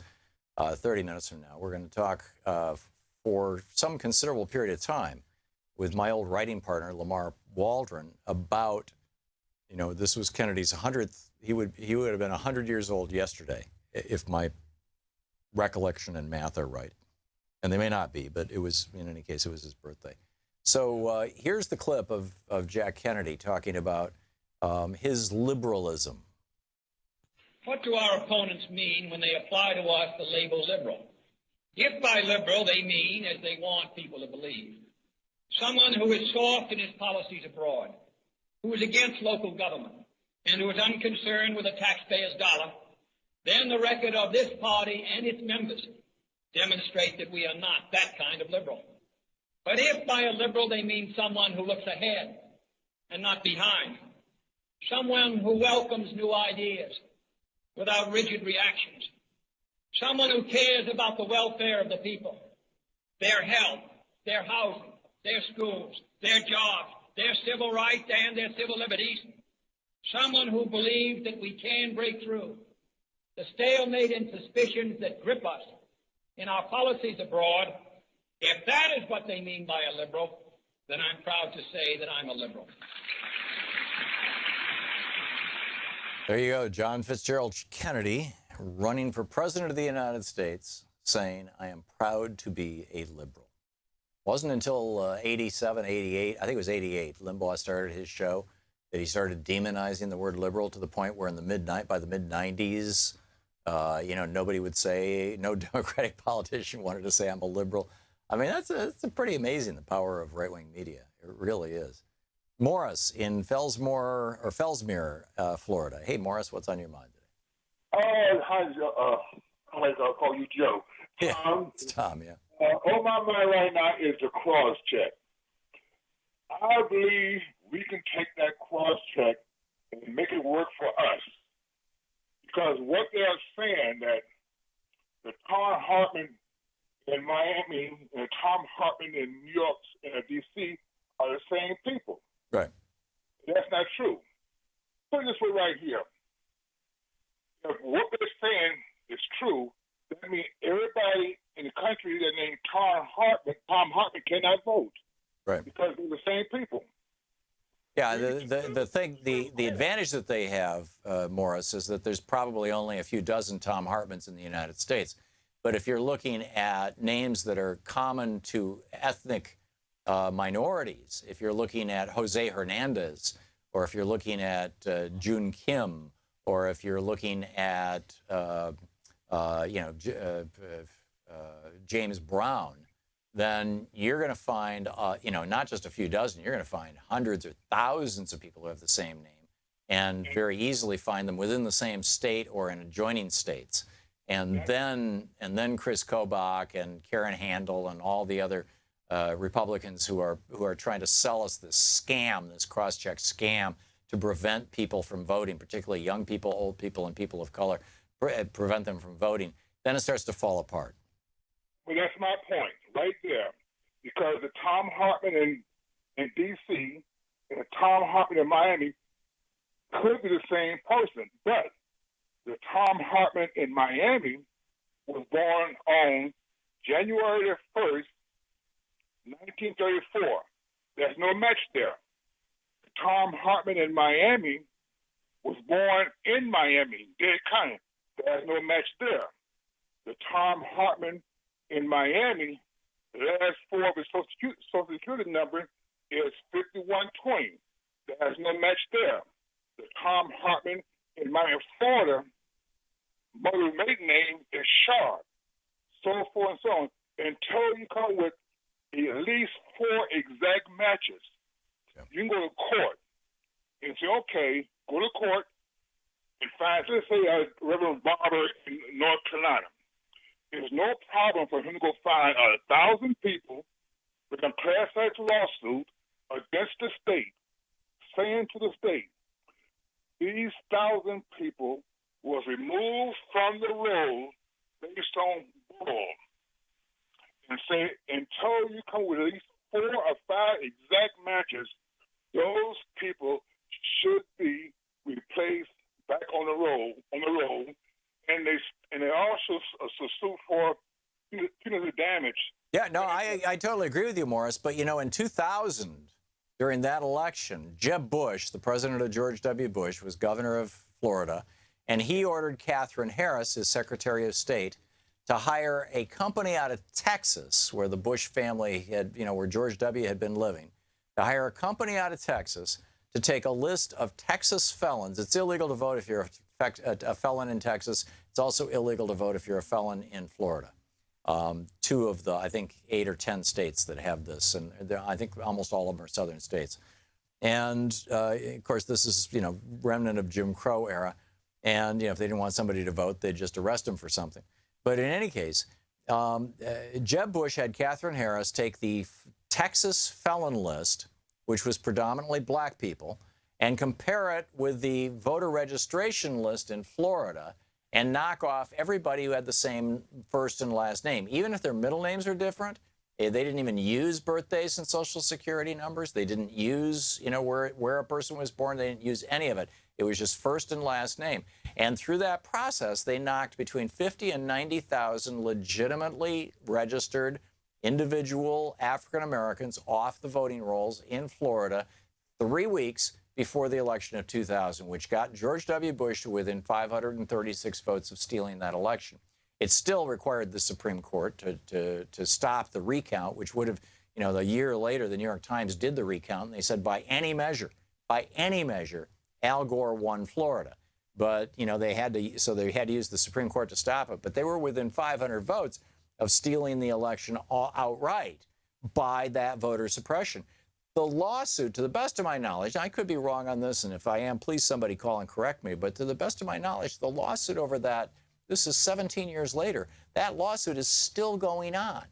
30 minutes from now, we're going to talk for some considerable period of time with my old writing partner, Lamar Waldron, about, you know, this was Kennedy's 100th. He would have been 100 years old yesterday, if my recollection and math are right. And they may not be, but it was, in any case, it was his birthday. So here's the clip of Jack Kennedy talking about his liberalism. What do our opponents mean when they apply to us the label liberal? If by liberal they mean, as they want people to believe, someone who is soft in his policies abroad, who is against local government, and who is unconcerned with the taxpayer's dollar, then the record of this party and its members demonstrate that we are not that kind of liberal. But if by a liberal they mean someone who looks ahead and not behind, someone who welcomes new ideas without rigid reactions, someone who cares about the welfare of the people, their health, their housing, their schools, their jobs, their civil rights and their civil liberties, someone who believes that we can break through the stalemate and suspicions that grip us in our policies abroad. If that is what they mean by a liberal, then I'm proud to say that I'm a liberal. There you go, John Fitzgerald Kennedy, running for president of the United States, saying, I am proud to be a liberal. Wasn't until 87, 88, I think it was 88, Limbaugh started his show, that he started demonizing the word liberal to the point where by the mid-90s, nobody would say, no Democratic politician wanted to say I'm a liberal. I mean, that's pretty amazing, the power of right-wing media. It really is. Morris in Fellsmere, Florida. Hey, Morris, what's on your mind today? Hi, I'll call you Joe. Yeah, it's Tom, yeah. On my mind right now is the cross-check. I believe we can take that cross-check and make it work for us. Because what they're saying that the Thom Hartmann in Miami and Thom Hartmann in New York and D.C. are the same people. Right. That's not true. Put it this way right here. If what they're saying is true, that means everybody in the country that named Thom Hartmann cannot vote. Right. Because they're the same people. Yeah, the advantage that they have, Morris, is that there's probably only a few dozen Thom Hartmanns in the United States. But if you're looking at names that are common to ethnic minorities, if you're looking at Jose Hernandez, or if you're looking at June Kim, or if you're looking at James Brown, then you're going to find, not just a few dozen, you're going to find hundreds or thousands of people who have the same name, and very easily find them within the same state or in adjoining states. And then Chris Kobach and Karen Handel and all the other Republicans who are trying to sell us this scam, this cross-check scam, to prevent people from voting, particularly young people, old people, and people of color, prevent them from voting, then it starts to fall apart. Well, that's my point right there. Because the Thom Hartmann in D.C. and the Thom Hartmann in Miami could be the same person, but the Thom Hartmann in Miami was born on January the 1st, 1934. There's no match there. The Thom Hartmann in Miami was born in Miami, Dade County. There's no match there. The Thom Hartmann in Miami, the last four of his Social Security number is 5120. There's no match there. The Thom Hartmann in Miami, Florida, mother's maiden name is Shaw, so forth and so on, until you come with at least four exact matches. Yeah. You can go to court and say, okay, go to court and find, let's say, Reverend Barber in North Carolina. There's no problem for him to go find 1,000 people with a class action lawsuit against the state, saying to the state, these 1,000 people was removed from the roll based on bull. And say, until you come with at least 4 or 5 exact matches, those people should be replaced back on the roll, and they also sue for punitive damage. Yeah, no, I totally agree with you, Morris. But, you know, in 2000, during that election, Jeb Bush, the president of George W. Bush, was governor of Florida, and he ordered Katherine Harris, his Secretary of State, to hire a company out of Texas, where the Bush family had, you know, where George W. had been living, to hire a company out of Texas to take a list of Texas felons. It's illegal to vote if you're a felon in Texas. It's also illegal to vote if you're a felon in Florida. 2 of the, I think, 8 or 10 states that have this, and I think almost all of them are southern states. And, of course, this is, you know, remnant of Jim Crow era. And, you know, if they didn't want somebody to vote, they'd just arrest them for something. But in any case, Jeb Bush had Katherine Harris take the Texas felon list, which was predominantly black people, and compare it with the voter registration list in Florida and knock off everybody who had the same first and last name. Even if their middle names are different, they didn't even use birthdays and Social Security numbers. They didn't use, you know, where a person was born. They didn't use any of it. It was just first and last name. And through that process, they knocked between 50 and 90,000 legitimately registered individual African Americans off the voting rolls in Florida 3 weeks before the election of 2000, which got George W. Bush to within 536 votes of stealing that election. It still required the Supreme Court to stop the recount, which would have, you know, a year later, the New York Times did the recount, and they said by any measure, Al Gore won Florida. But, you know, they had to use the Supreme Court to stop it. But they were within 500 votes of stealing the election outright by that voter suppression. The lawsuit, to the best of my knowledge, I could be wrong on this, and if I am, please somebody call and correct me, but to the best of my knowledge, the lawsuit over that, this is 17 years later, that lawsuit is still going on.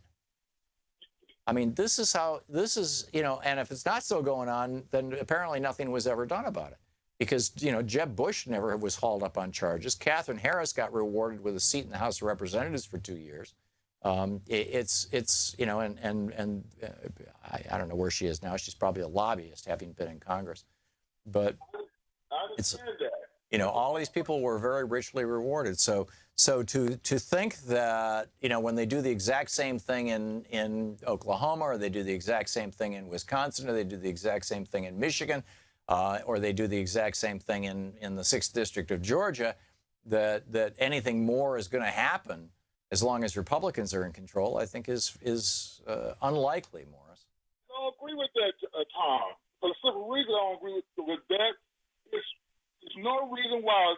I mean, this is, you know, and if it's not still going on, then apparently nothing was ever done about it. Because, you know, Jeb Bush never was hauled up on charges. Katherine Harris got rewarded with a seat in the House of Representatives for 2 years. It's you know, and I don't know where she is now. She's probably a lobbyist, having been in Congress. But it's, you know, all these people were very richly rewarded. So to think that, you know, when they do the exact same thing in Oklahoma, or they do the exact same thing in Wisconsin, or they do the exact same thing in Michigan, or they do the exact same thing in the 6th District of Georgia, that anything more is going to happen as long as Republicans are in control, I think is unlikely, Morris. I don't agree with that, Tom. For the simple reason I don't agree with that, there's no reason why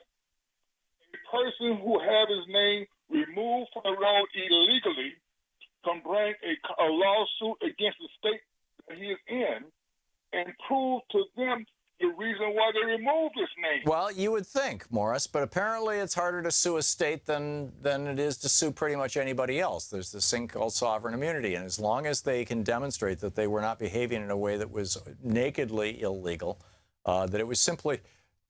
a person who had his name removed from the road illegally can bring a lawsuit against the state that he is in and prove to them the reason why they removed his name. Well, you would think, Morris, but apparently it's harder to sue a state than it is to sue pretty much anybody else. There's this thing called sovereign immunity, and as long as they can demonstrate that they were not behaving in a way that was nakedly illegal, that it was simply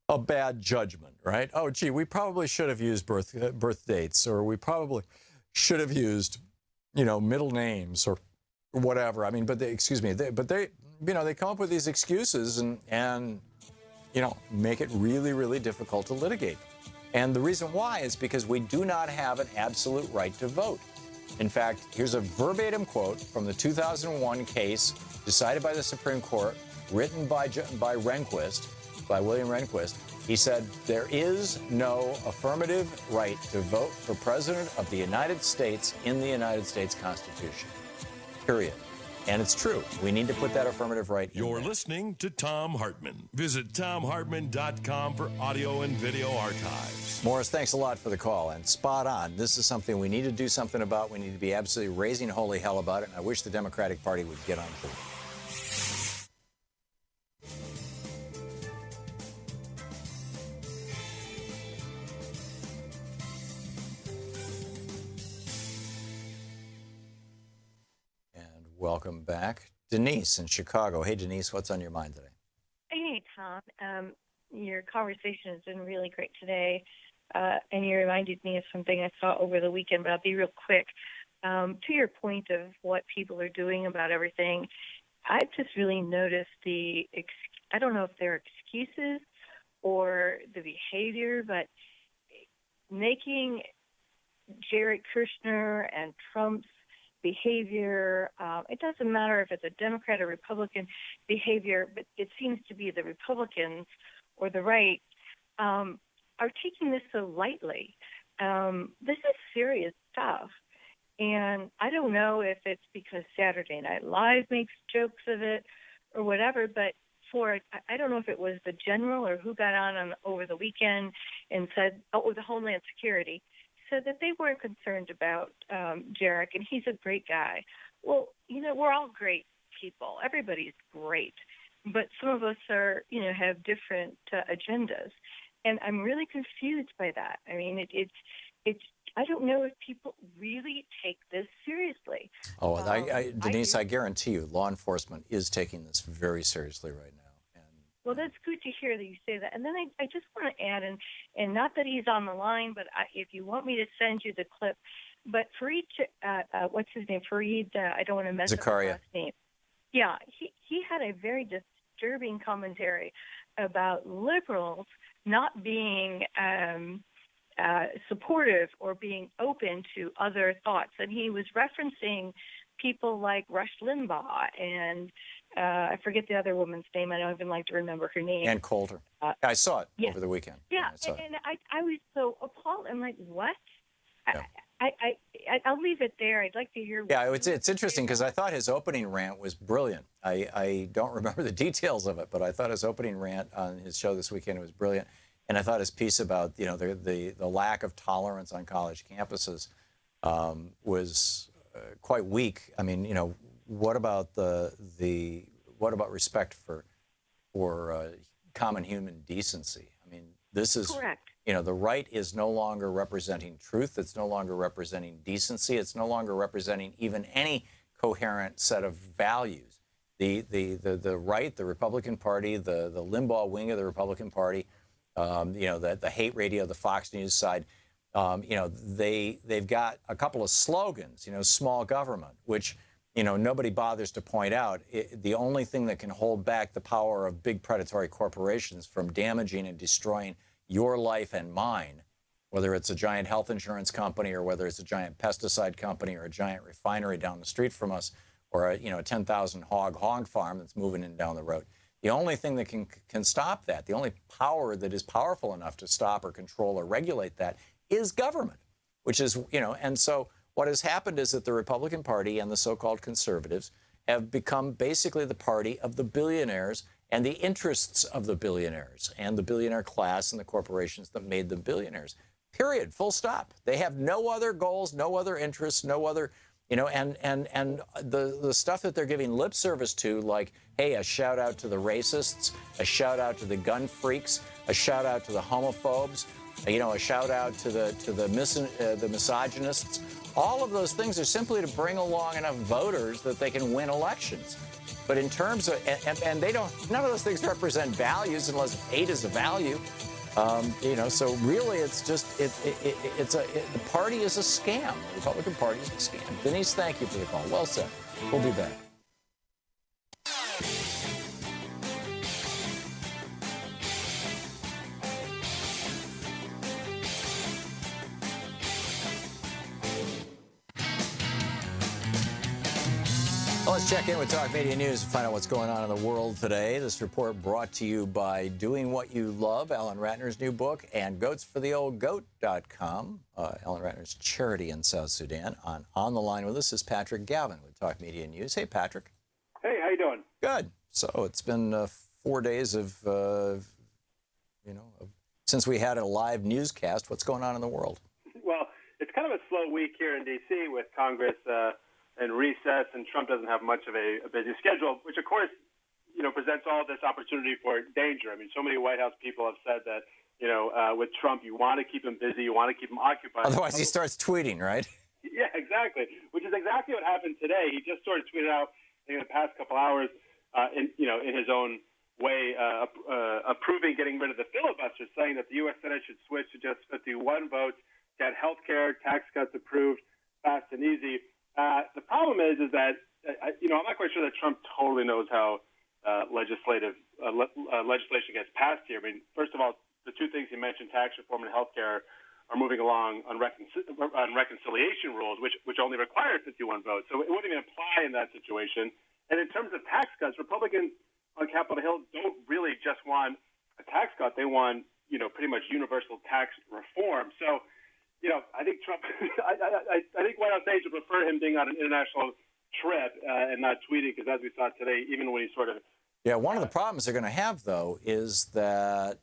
a bad judgment, right? Oh, gee, we probably should have used birth dates, or we probably should have used, middle names or whatever. I mean, but they come up with these excuses and make it really, really difficult to litigate. And the reason why is because we do not have an absolute right to vote. In fact, here's a verbatim quote from the 2001 case decided by the Supreme Court, written by William Rehnquist. He said, there is no affirmative right to vote for President of the United States in the United States Constitution, period. And it's true. We need to put that affirmative right in You're there. listening to Thom Hartmann. Visit ThomHartmann.com for audio and video archives. Morris, thanks a lot for the call. And spot on. This is something we need to do something about. We need to be absolutely raising holy hell about it. And I wish the Democratic Party would get on board. Welcome back. Denise in Chicago. Hey, Denise, what's on your mind today? Hey, Tom. Your conversation has been really great today, and you reminded me of something I saw over the weekend, but I'll be real quick. To your point of what people are doing about everything, I've just really noticed I don't know if they're excuses or the behavior, but making Jared Kushner and Trump's behavior, it doesn't matter if it's a Democrat or Republican behavior, but it seems to be the Republicans or the right are taking this so lightly. This is serious stuff. And I don't know if it's because Saturday Night Live makes jokes of it or whatever, but I don't know if it was the general or who got on over the weekend and said, the Homeland Security, said that they weren't concerned about Jarek, and he's a great guy. Well, we're all great people. Everybody's great. But some of us have different agendas. And I'm really confused by that. I mean, I don't know if people really take this seriously. Oh, Denise, I guarantee you, law enforcement is taking this very seriously right now. Well, that's good to hear that you say that. And then I just want to add, and not that he's on the line, but if you want me to send you the clip, but Fareed, what's his name? Fareed, I don't want to mess up his last name. Yeah, he had a very disturbing commentary about liberals not being supportive or being open to other thoughts. And he was referencing people like Rush Limbaugh and I forget the other woman's name. I don't even like to remember her name. Ann Coulter. I saw it over the weekend. Yeah, and I was so appalled. I'm like, what? Yeah. I'll leave it there. I'd like to hear. Yeah, it's interesting because I thought his opening rant was brilliant. I don't remember the details of it, but I thought his opening rant on his show this weekend was brilliant. And I thought his piece about the lack of tolerance on college campuses was quite weak. I mean, what about what about respect for common human decency? I mean, this is correct. The right is no longer representing truth. It's no longer representing decency. It's no longer representing even any coherent set of values. The right, the Republican Party, the Limbaugh wing of the Republican Party, the hate radio, the Fox News side, they've got a couple of slogans, small government, which, nobody bothers to point out. The only thing that can hold back the power of big predatory corporations from damaging and destroying your life and mine, whether it's a giant health insurance company or whether it's a giant pesticide company or a giant refinery down the street from us or a 10,000 hog farm that's moving in down the road. The only thing that can stop that, the only power that is powerful enough to stop or control or regulate that is government, which is, and so what has happened is that the Republican Party and the so-called conservatives have become basically the party of the billionaires and the interests of the billionaires and the billionaire class and the corporations that made them billionaires. Period. Full stop. They have no other goals, no other interests, no other, and the stuff that they're giving lip service to, like, hey, a shout out to the racists, a shout out to the gun freaks, a shout out to the homophobes, a shout out to the misogynists. All of those things are simply to bring along enough voters that they can win elections. But in terms of, and they don't, none of those things represent values unless hate is a value. So really it's just, the party is a scam. The Republican Party is a scam. Denise, thank you for the call. Well said. We'll be back. Well, let's check in with Talk Media News and find out what's going on in the world today. This report brought to you by Doing What You Love, Alan Ratner's new book, and GoatsForTheOldGoat.com, Alan Ratner's charity in South Sudan. On the line with us is Patrick Gavin with Talk Media News. Hey, Patrick. Hey, how you doing? Good. So it's been 4 days since we had a live newscast. What's going on in the world? Well, it's kind of a slow week here in D.C. with Congress in recess, and Trump doesn't have much of a busy schedule, which, of course, presents all this opportunity for danger. I mean, so many White House people have said that, with Trump, you want to keep him busy, you want to keep him occupied. Otherwise, he starts tweeting, right? Yeah, exactly, which is exactly what happened today. He just sort of tweeted out in the past couple hours, in his own way, approving getting rid of the filibuster, saying that the U.S. Senate should switch to just 51 votes, get health care, tax cuts approved fast and easy. The problem is that, I'm not quite sure that Trump totally knows how legislation gets passed here. I mean, first of all, the two things he mentioned, tax reform and health care, are moving along on reconciliation rules, which only require 51 votes. So it wouldn't even apply in that situation. And in terms of tax cuts, Republicans on Capitol Hill don't really just want a tax cut. They want, pretty much universal tax reform. So, I think Trump, I think White House aides would prefer him being on an international trip and not tweeting, because as we saw today, even when he sort of... Yeah, one of the problems they're going to have, though, is that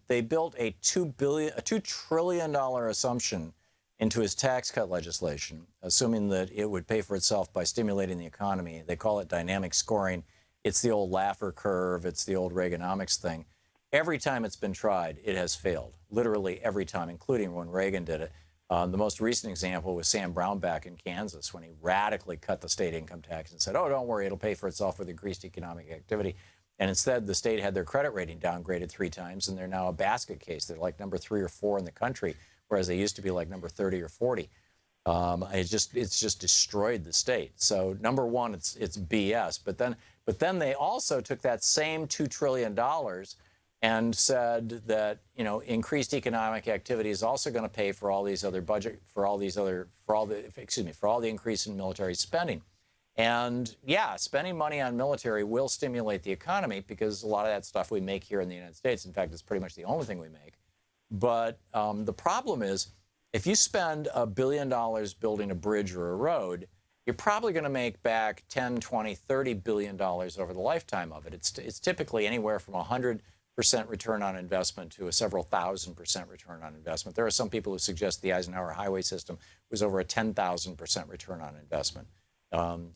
they built a $2 trillion assumption into his tax cut legislation, assuming that it would pay for itself by stimulating the economy. They call it dynamic scoring. It's the old Laffer curve. It's the old Reaganomics thing. Every time it's been tried, it has failed, literally every time, including when Reagan did it. The most recent example was Sam Brown back in Kansas when he radically cut the state income tax and said, oh, don't worry, it'll pay for itself with increased economic activity. And instead, the state had their credit rating downgraded 3 times, and they're now a basket case. They're like number 3 or 4 in the country, whereas they used to be like number 30 or 40. It's just destroyed the state. So number one, it's BS. But then they also took that same $2 trillion and said that increased economic activity is also going to pay for all these other for all the increase in military spending. And yeah, spending money on military will stimulate the economy because a lot of that stuff we make here in the United States. In fact, it's pretty much the only thing we make. But the problem is, if you spend $1 billion building a bridge or a road, you're probably going to make back 10, 20, 30 billion dollars over the lifetime of it. It's typically anywhere from 100% return on investment to a several thousand% return on investment. There are some people who suggest the Eisenhower highway system was over a 10,000% return on investment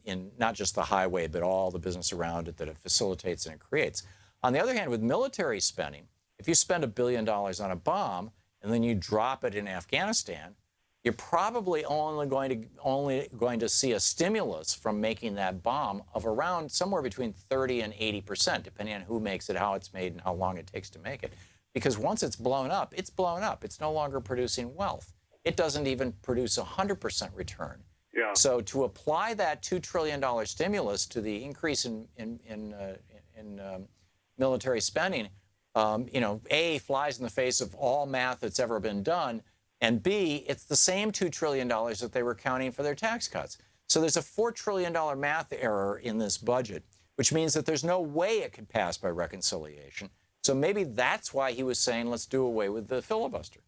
in not just the highway, but all the business around it that it facilitates and it creates. On the other hand, with military spending, if you spend $1 billion on a bomb and then you drop it in Afghanistan, you're probably only going to see a stimulus from making that bomb of around somewhere between 30 and 80%, depending on who makes it, how it's made, and how long it takes to make it. Because once it's blown up, it's blown up. It's no longer producing wealth. It doesn't even produce 100% return. Yeah. So to apply that $2 trillion stimulus to the increase in military spending, A, flies in the face of all math that's ever been done, and B, it's the same $2 trillion that they were counting for their tax cuts. So there's a $4 trillion math error in this budget, which means that there's no way it could pass by reconciliation. So maybe that's why he was saying, let's do away with the filibuster.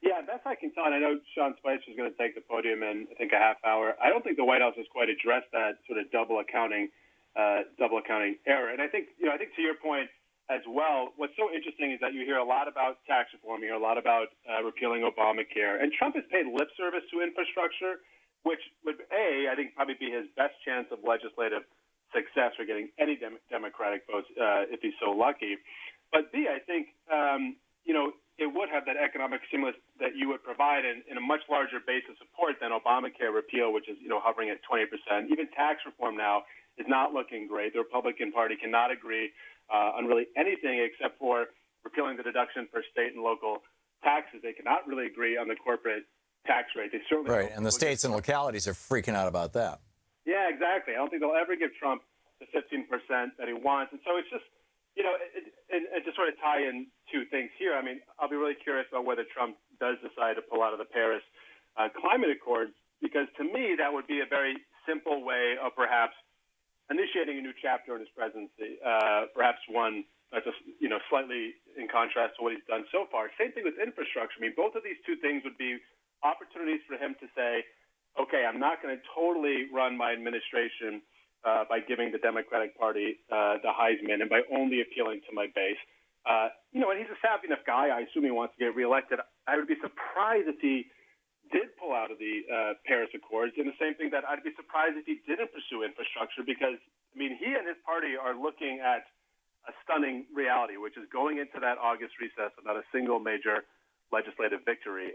Yeah, best I can tell, and I know Sean Spicer is going to take the podium in, I think, a half hour. I don't think the White House has quite addressed that sort of double accounting error. And I think to your point as well, what's so interesting is that you hear a lot about tax reform, you hear a lot about repealing Obamacare, and Trump has paid lip service to infrastructure, which would, I think, probably be his best chance of legislative success for getting any Democratic votes if he's so lucky. But B, I think, it would have that economic stimulus that you would provide in a much larger base of support than Obamacare repeal, which is, hovering at 20%. Even tax reform now is not looking great. The Republican Party cannot agree on really anything except for repealing the deduction for state and local taxes. They cannot really agree on the corporate tax rate. They certainly Right, and the states and localities are freaking out about that. Yeah, exactly. I don't think they'll ever give Trump the 15% that he wants. And so it's just, and to sort of tie in two things here, I mean, I'll be really curious about whether Trump does decide to pull out of the Paris climate accords, because to me that would be a very simple way of perhaps initiating a new chapter in his presidency, perhaps one that's just, slightly in contrast to what he's done so far. Same thing with infrastructure. I mean, both of these two things would be opportunities for him to say, okay, I'm not going to totally run my administration by giving the Democratic Party the Heisman and by only appealing to my base. And he's a savvy enough guy. I assume he wants to get reelected. I would be surprised if he did pull out of the Paris Accords. And the same thing that I'd be surprised if he didn't pursue infrastructure, because, I mean, he and his party are looking at a stunning reality, which is going into that August recess without a single major legislative victory.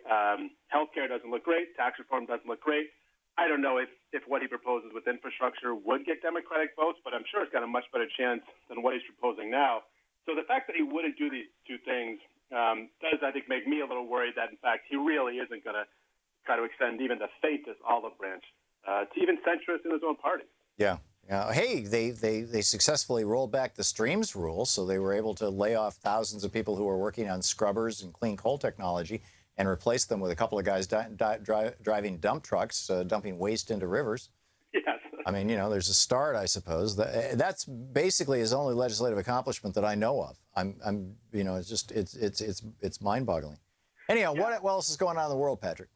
Healthcare doesn't look great. Tax reform doesn't look great. I don't know if what he proposes with infrastructure would get Democratic votes, but I'm sure it's got a much better chance than what he's proposing now. So the fact that he wouldn't do these two things does, I think, make me a little worried that, in fact, he really isn't going to try to extend even the faintest olive branch to even centrists in his own party. Yeah. Hey, they successfully rolled back the streams rule, so they were able to lay off thousands of people who were working on scrubbers and clean coal technology and replace them with a couple of guys driving dump trucks, dumping waste into rivers. Yes. I mean, there's a start, I suppose. That's basically his only legislative accomplishment that I know of. It's mind-boggling. Anyhow, what else is going on in the world, Patrick?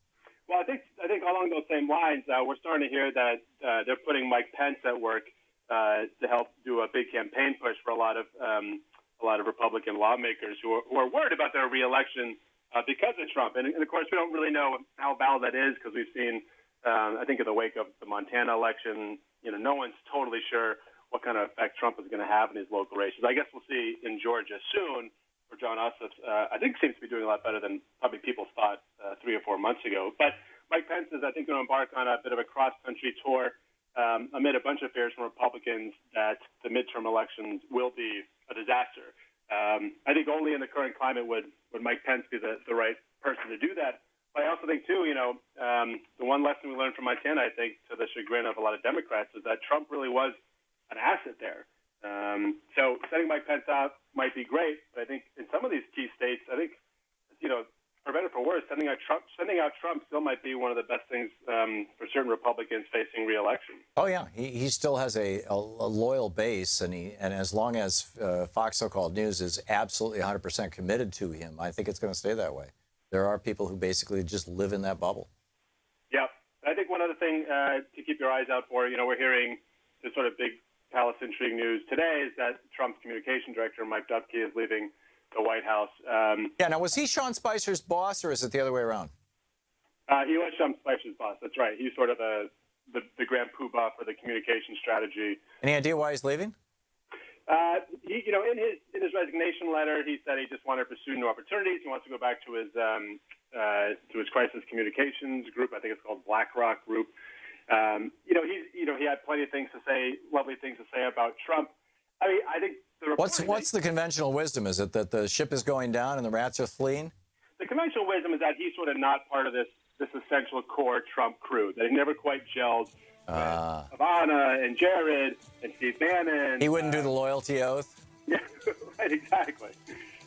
Well, I think along those same lines, we're starting to hear that they're putting Mike Pence at work to help do a big campaign push for a lot of Republican lawmakers who are worried about their reelection because of Trump. And of course, we don't really know how valid that is, because we've seen, I think, in the wake of the Montana election, no one's totally sure what kind of effect Trump is going to have in his local races. I guess we'll see in Georgia soon, where John Ossoff, I think, seems to be doing a lot better than probably people thought 3 or 4 months ago. But Mike Pence is, I think, going to embark on a bit of a cross-country tour amid a bunch of fears from Republicans that the midterm elections will be a disaster. I think only in the current climate would Mike Pence be the right person to do that. But I also think, too, the one lesson we learned from Montana, I think, to the chagrin of a lot of Democrats, is that Trump really was an asset there. So sending Mike Pence out might be great, but I think in some of these key states, I think, for better or for worse, sending out Trump still might be one of the best things for certain Republicans facing re-election. Oh yeah, he still has a loyal base, and as long as Fox so-called News is absolutely 100% committed to him, I think it's going to stay that way. There are people who basically just live in that bubble. Yeah, I think one other thing to keep your eyes out for, we're hearing this sort of big palace intrigue news today is that Trump's communication director, Mike Dubke, is leaving the White House. Now, was he Sean Spicer's boss, or is it the other way around? He was Sean Spicer's boss. That's right. He's sort of the grand poobah for the communication strategy. Any idea why he's leaving? In his resignation letter, he said he just wanted to pursue new opportunities. He wants to go back to his crisis communications group. I think it's called BlackRock Group. He had plenty of things to say, lovely things to say about Trump. I mean, I think what's the conventional wisdom? Is it that the ship is going down and the rats are fleeing? The conventional wisdom is that he's sort of not part of this essential core Trump crew, that he never quite gelled with Ivana and Jared and Steve Bannon. He wouldn't do the loyalty oath? Yeah, right, exactly.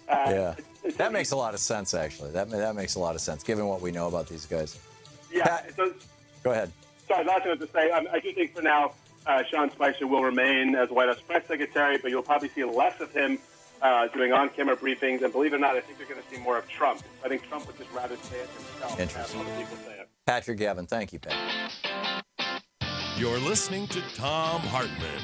Yeah, that makes a lot of sense, actually. That makes a lot of sense, given what we know about these guys. Yeah. Go ahead. Sorry, last thing I have to say, I do think for now, Sean Spicer will remain as White House press secretary, but you'll probably see less of him doing on-camera briefings. And believe it or not, I think you're going to see more of Trump. I think Trump would just rather say it himself. Interesting. Other people say it. Patrick Gavin, thank you, Pat. You're listening to Thom Hartmann.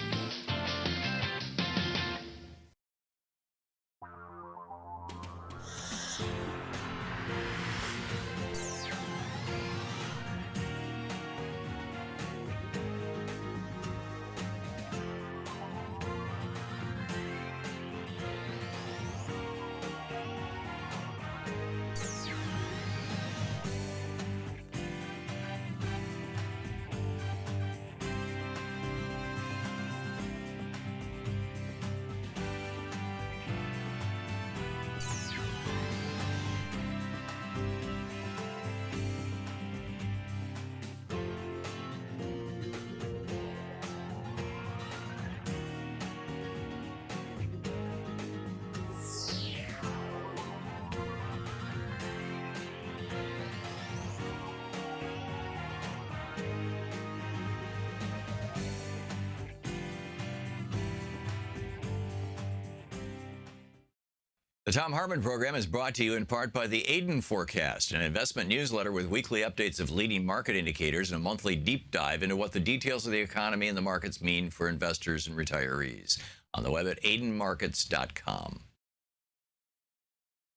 The Thom Hartmann Program is brought to you in part by the Aiden Forecast, an investment newsletter with weekly updates of leading market indicators and a monthly deep dive into what the details of the economy and the markets mean for investors and retirees. On the web at aidenmarkets.com.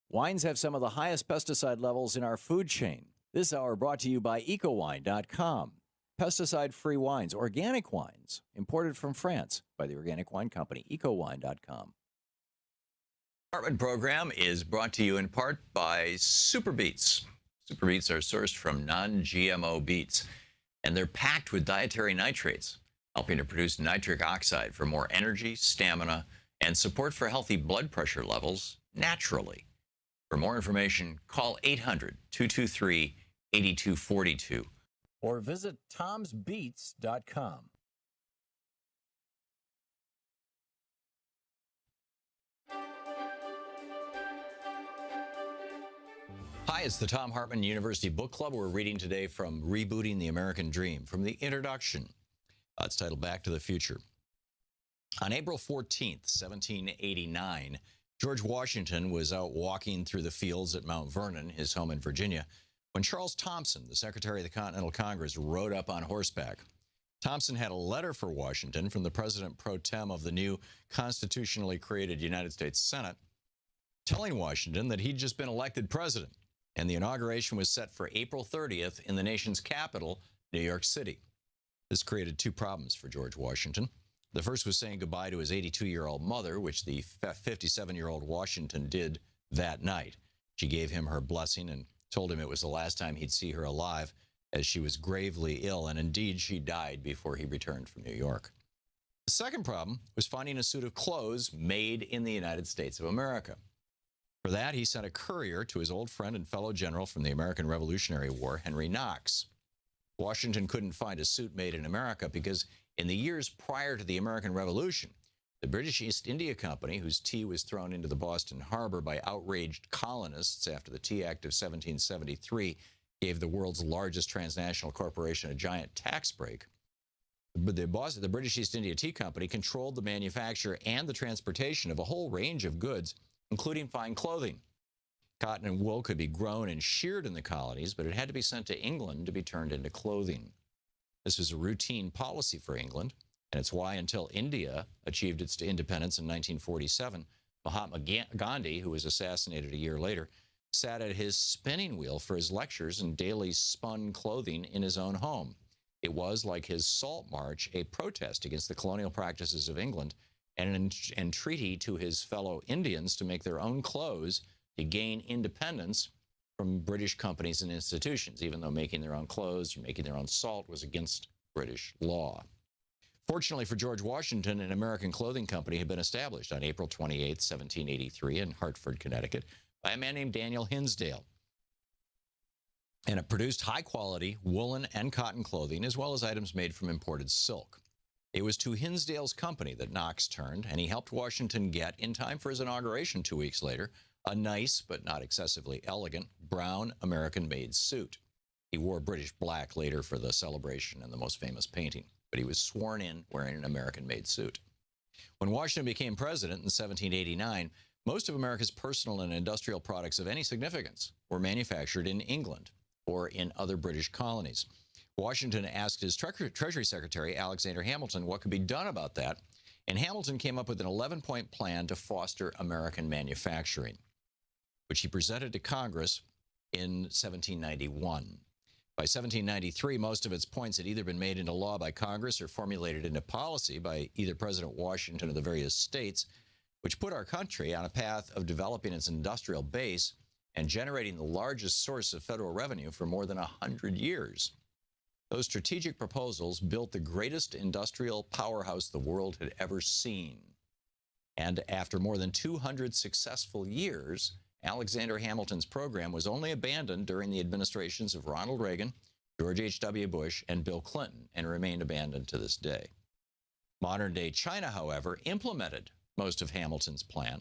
Wines have some of the highest pesticide levels in our food chain. This hour brought to you by ecowine.com. Pesticide-free wines, organic wines, imported from France by the Organic Wine Company, ecowine.com. Hartmann Program is brought to you in part by Super Beets. Super Beets are sourced from non-GMO beets, and they're packed with dietary nitrates, helping to produce nitric oxide for more energy, stamina, and support for healthy blood pressure levels naturally. For more information, call 800-223-8242 or visit tomsbeets.com. Hi, it's the Thom Hartmann University Book Club. We're reading today from Rebooting the American Dream, from the introduction. It's titled Back to the Future. On April 14th, 1789, George Washington was out walking through the fields at Mount Vernon, his home in Virginia, when Charles Thomson, the Secretary of the Continental Congress, rode up on horseback. Thomson had a letter for Washington from the President pro tem of the new constitutionally created United States Senate, telling Washington that he'd just been elected president, and the inauguration was set for April 30th in the nation's capital, New York City. This created two problems for George Washington. The first was saying goodbye to his 82-year-old mother, which the 57-year-old Washington did that night. She gave him her blessing and told him it was the last time he'd see her alive, as she was gravely ill, and indeed she died before he returned from New York. The second problem was finding a suit of clothes made in the United States of America. For that, he sent a courier to his old friend and fellow general from the American Revolutionary War, Henry Knox. Washington couldn't find a suit made in America because in the years prior to the American Revolution, the British East India Company, whose tea was thrown into the Boston harbor by outraged colonists after the Tea Act of 1773, gave the world's largest transnational corporation a giant tax break. The British East India Tea Company controlled the manufacture and the transportation of a whole range of goods, including fine clothing. Cotton and wool could be grown and sheared in the colonies, but it had to be sent to England to be turned into clothing. This was a routine policy for England, and it's why until India achieved its independence in 1947, Mahatma Gandhi, who was assassinated a year later, sat at his spinning wheel for his lectures and daily spun clothing in his own home. It was, like his Salt March, a protest against the colonial practices of England and an entreaty to his fellow Indians to make their own clothes to gain independence from British companies and institutions, even though making their own clothes or making their own salt was against British law. Fortunately for George Washington, an American clothing company had been established on April 28, 1783 in Hartford, Connecticut, by a man named Daniel Hinsdale. And it produced high-quality woolen and cotton clothing, as well as items made from imported silk. It was to Hinsdale's company that Knox turned, and he helped Washington get, in time for his inauguration 2 weeks later, a nice but not excessively elegant brown American-made suit. He wore British black later for the celebration and the most famous painting, but he was sworn in wearing an American-made suit. When Washington became president in 1789, most of America's personal and industrial products of any significance were manufactured in England or in other British colonies. Washington asked his Treasury Secretary, Alexander Hamilton, what could be done about that, and Hamilton came up with an 11-point plan to foster American manufacturing, which he presented to Congress in 1791. By 1793, most of its points had either been made into law by Congress or formulated into policy by either President Washington or the various states, which put our country on a path of developing its industrial base and generating the largest source of federal revenue for more than 100 years. Those strategic proposals built the greatest industrial powerhouse the world had ever seen. And after more than 200 successful years, Alexander Hamilton's program was only abandoned during the administrations of Ronald Reagan, George H.W. Bush, and Bill Clinton, and remained abandoned to this day. Modern-day China, however, implemented most of Hamilton's plan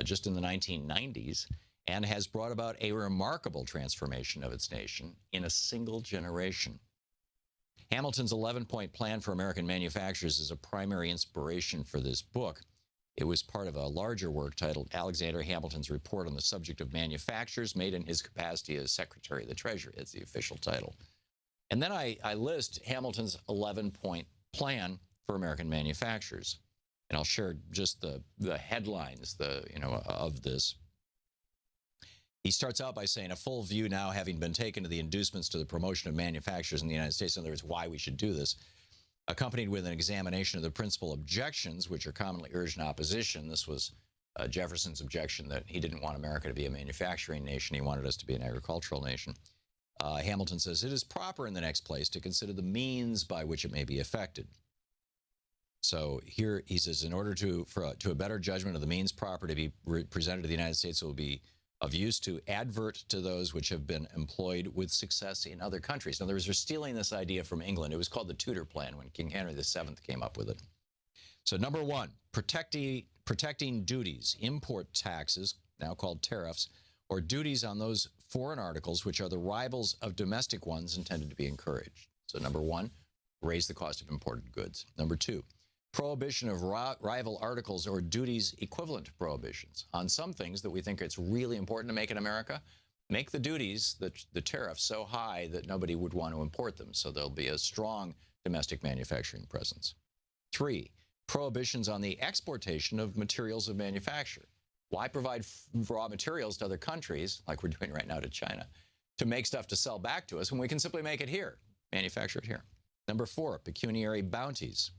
just in the 1990s and has brought about a remarkable transformation of its nation in a single generation. Hamilton's 11-point plan for American manufacturers is a primary inspiration for this book. It was part of a larger work titled Alexander Hamilton's Report on the Subject of Manufactures, made in his capacity as Secretary of the Treasury. It's the official title. And then I list Hamilton's 11-point plan for American manufacturers. And I'll share just the headlines of this. He starts out by saying, a full view now having been taken to the inducements to the promotion of manufacturers in the United States, in other words, why we should do this, accompanied with an examination of the principal objections, which are commonly urged in opposition. This was Jefferson's objection that he didn't want America to be a manufacturing nation. He wanted us to be an agricultural nation. Hamilton says, it is proper in the next place to consider the means by which it may be effected. So here he says, in order to a better judgment of the means proper to be presented to the United States, it will be of use to advert to those which have been employed with success in other countries. In other words, they're stealing this idea from England. It was called the Tudor Plan when King Henry VII came up with it. So number one, protecting duties, import taxes, now called tariffs, or duties on those foreign articles which are the rivals of domestic ones intended to be encouraged. So number one, raise the cost of imported goods. Number two, prohibition of rival articles or duties equivalent to prohibitions on some things that we think it's really important to make in America. Make the duties, the tariffs, so high that nobody would want to import them, so there'll be a strong domestic manufacturing presence. Three, prohibitions on the exportation of materials of manufacture. Why provide raw materials to other countries, like we're doing right now to China, to make stuff to sell back to us when we can simply make it here, manufacture it here? Number four, pecuniary bounties.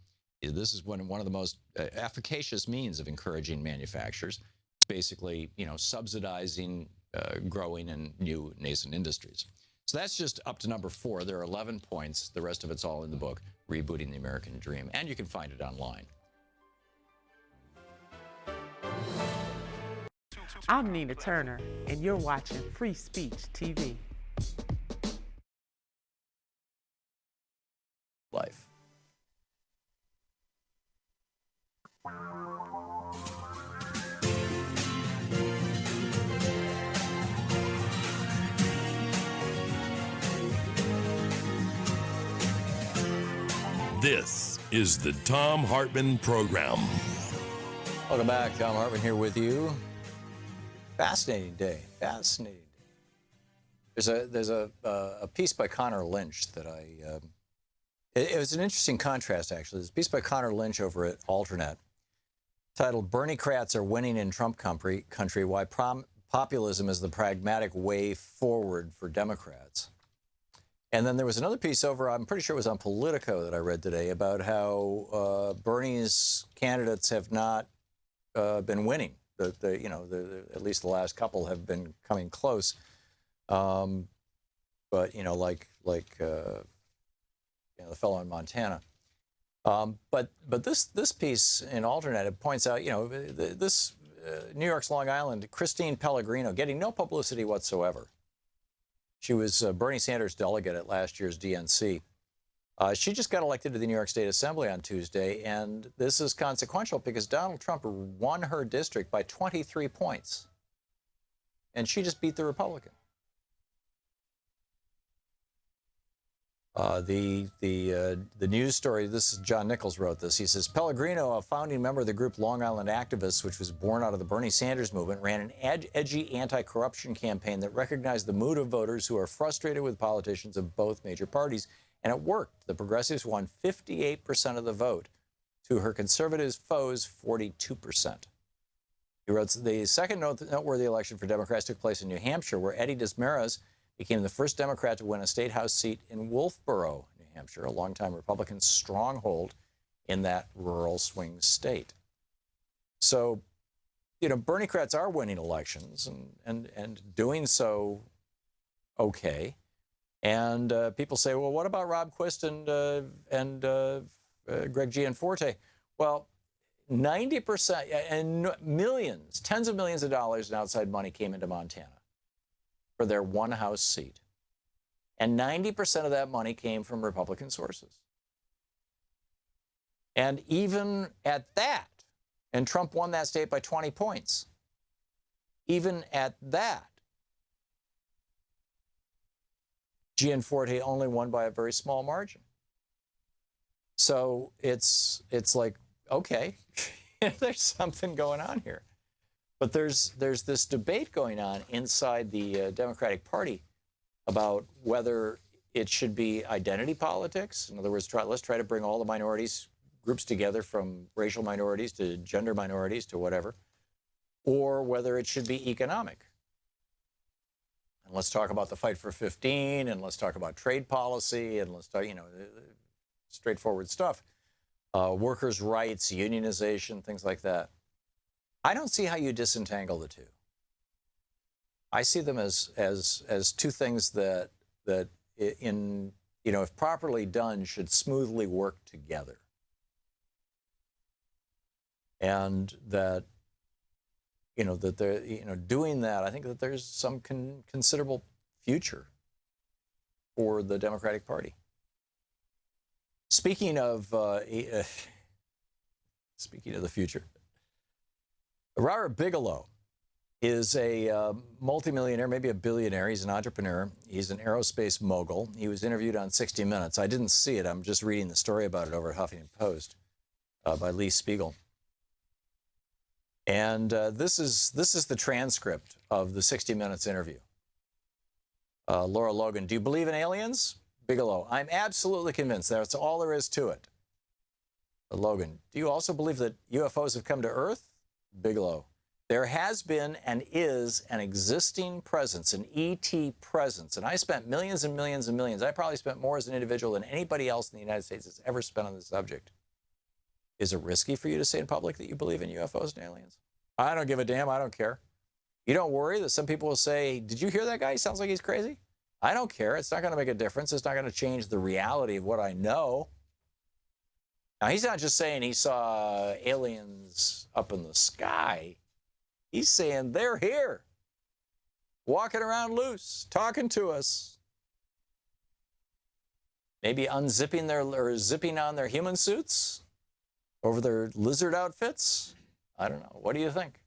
This is one of the most efficacious means of encouraging manufacturers. It's basically, subsidizing growing and new nascent industries. So that's just up to number four. There are 11 points. The rest of it's all in the book, Rebooting the American Dream, and you can find it online. I'm Nina Turner, and you're watching Free Speech TV. Life. This is the Thom Hartmann Program. Welcome back. Thom Hartmann here with you. Fascinating day. Fascinating day. There's a piece by Connor Lynch that it was an interesting contrast, actually. There's a piece by Connor Lynch over at Alternet titled Bernie-crats are winning in Trump country, why populism is the pragmatic way forward for Democrats. And then there was another piece over, I'm pretty sure it was on Politico that I read today, about how Bernie's candidates have not been winning. At least the last couple have been coming close. But, like the fellow in Montana. But this piece in Alternet, it points out, this New York's Long Island, Christine Pellegrino, getting no publicity whatsoever. She was Bernie Sanders' delegate at last year's DNC. She just got elected to the New York State Assembly on Tuesday, and this is consequential because Donald Trump won her district by 23 points. And she just beat the Republican. The news story, this is John Nichols wrote this. He says, Pellegrino, a founding member of the group Long Island Activists, which was born out of the Bernie Sanders movement, ran an edgy anti-corruption campaign that recognized the mood of voters who are frustrated with politicians of both major parties. And it worked. The progressives won 58% of the vote to her conservatives' foes, 42%. He wrote, the second noteworthy election for Democrats took place in New Hampshire, where Eddie Desmarais became the first Democrat to win a state house seat in Wolfboro, New Hampshire, a longtime Republican stronghold in that rural swing state. So, Bernie-crats are winning elections and doing so okay. And people say, well, what about Rob Quist and Greg Gianforte? Well, 90% and millions, tens of millions of dollars in outside money came into Montana for their one House seat. And 90% of that money came from Republican sources. And even at that, and Trump won that state by 20 points, even at that, Gianforte only won by a very small margin. So it's like, okay, there's something going on here. But there's this debate going on inside the Democratic Party about whether it should be identity politics. In other words, let's try to bring all the minorities groups together, from racial minorities to gender minorities to whatever, or whether it should be economic. And let's talk about the fight for 15, and let's talk about trade policy, and let's talk, straightforward stuff. Workers' rights, unionization, things like that. I don't see how you disentangle the two. I see them as two things that in, if properly done, should smoothly work together. And that, that they're, doing that, I think that there's some considerable future for the Democratic Party. Speaking of the future, Robert Bigelow is a multimillionaire, maybe a billionaire. He's an entrepreneur. He's an aerospace mogul. He was interviewed on 60 Minutes. I didn't see it. I'm just reading the story about it over at Huffington Post by Lee Spiegel. And this is the transcript of the 60 Minutes interview. Laura Logan, do you believe in aliens? Bigelow, I'm absolutely convinced. That's all there is to it. Logan, do you also believe that UFOs have come to Earth? Bigelow, there has been and is an existing presence, an ET presence. And I spent millions and millions and millions. I probably spent more as an individual than anybody else in the United States has ever spent on this subject. Is it risky for you to say in public that you believe in UFOs and aliens? I don't give a damn. I don't care. You don't worry that some people will say, did you hear that guy? He sounds like he's crazy. I don't care. It's not going to make a difference. It's not going to change the reality of what I know. Now, he's not just saying he saw aliens up in the sky. He's saying they're here, walking around loose, talking to us. Maybe unzipping or zipping on their human suits over their lizard outfits. I don't know. What do you think?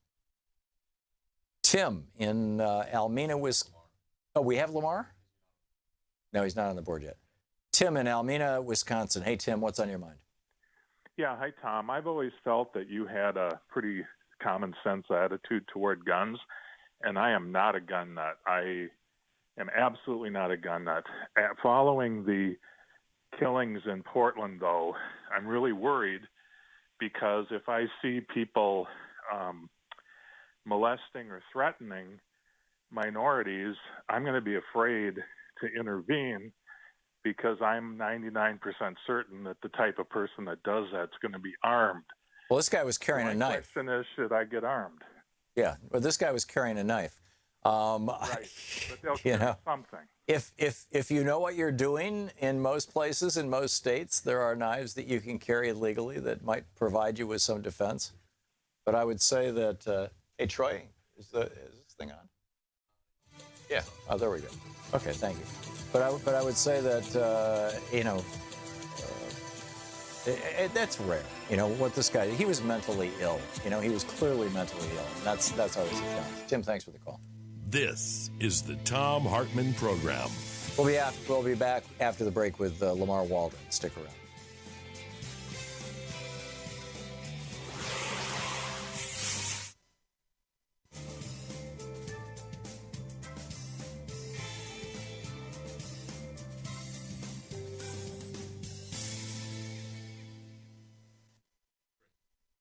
Tim in Almena, Wisconsin. Oh, we have Lamar? No, he's not on the board yet. Tim in Almena, Wisconsin. Hey, Tim, what's on your mind? Yeah, hi, Tom. I've always felt that you had a pretty common sense attitude toward guns, and I am not a gun nut. I am absolutely not a gun nut. Following the killings in Portland, though, I'm really worried because if I see people molesting or threatening minorities, I'm going to be afraid to intervene because I'm 99% certain that the type of person that does that is going to be armed. Well, this guy was carrying a knife. My question is, should I get armed? Yeah, but this guy was carrying a knife. Right, but they'll carry something. If you know what you're doing in most places, in most states, there are knives that you can carry legally that might provide you with some defense. But I would say that, hey, Troy, is this thing on? Yeah. Oh, there we go. Okay, thank you. But I would say that, that's rare. What this guy, he was mentally ill. He was clearly mentally ill. And that's always a challenge. Tim, thanks for the call. This is the Thom Hartmann Program. We'll be back after the break with Lamar Walden. Stick around.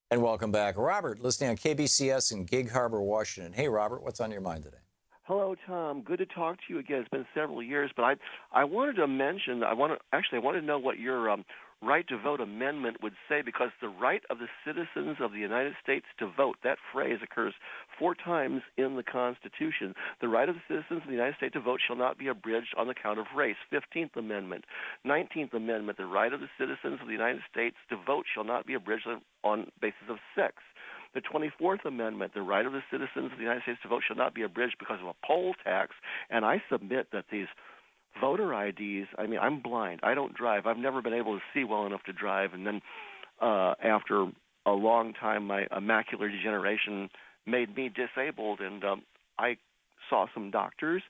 And welcome back. Robert, listening on KBCS in Gig Harbor, Washington. Hey, Robert, what's on your mind today? Hello, Tom. Good to talk to you again. It's been several years, but I wanted to mention, I wanted to know what your right to vote amendment would say, because the right of the citizens of the United States to vote, that phrase occurs 4 times in the Constitution. The right of the citizens of the United States to vote shall not be abridged on account of race. 15th Amendment. 19th Amendment, the right of the citizens of the United States to vote shall not be abridged on basis of sex. The 24th Amendment, the right of the citizens of the United States to vote shall not be abridged because of a poll tax. And I submit that these voter IDs, I'm blind. I don't drive. I've never been able to see well enough to drive. And then after a long time, my macular degeneration made me disabled. And I saw some doctors,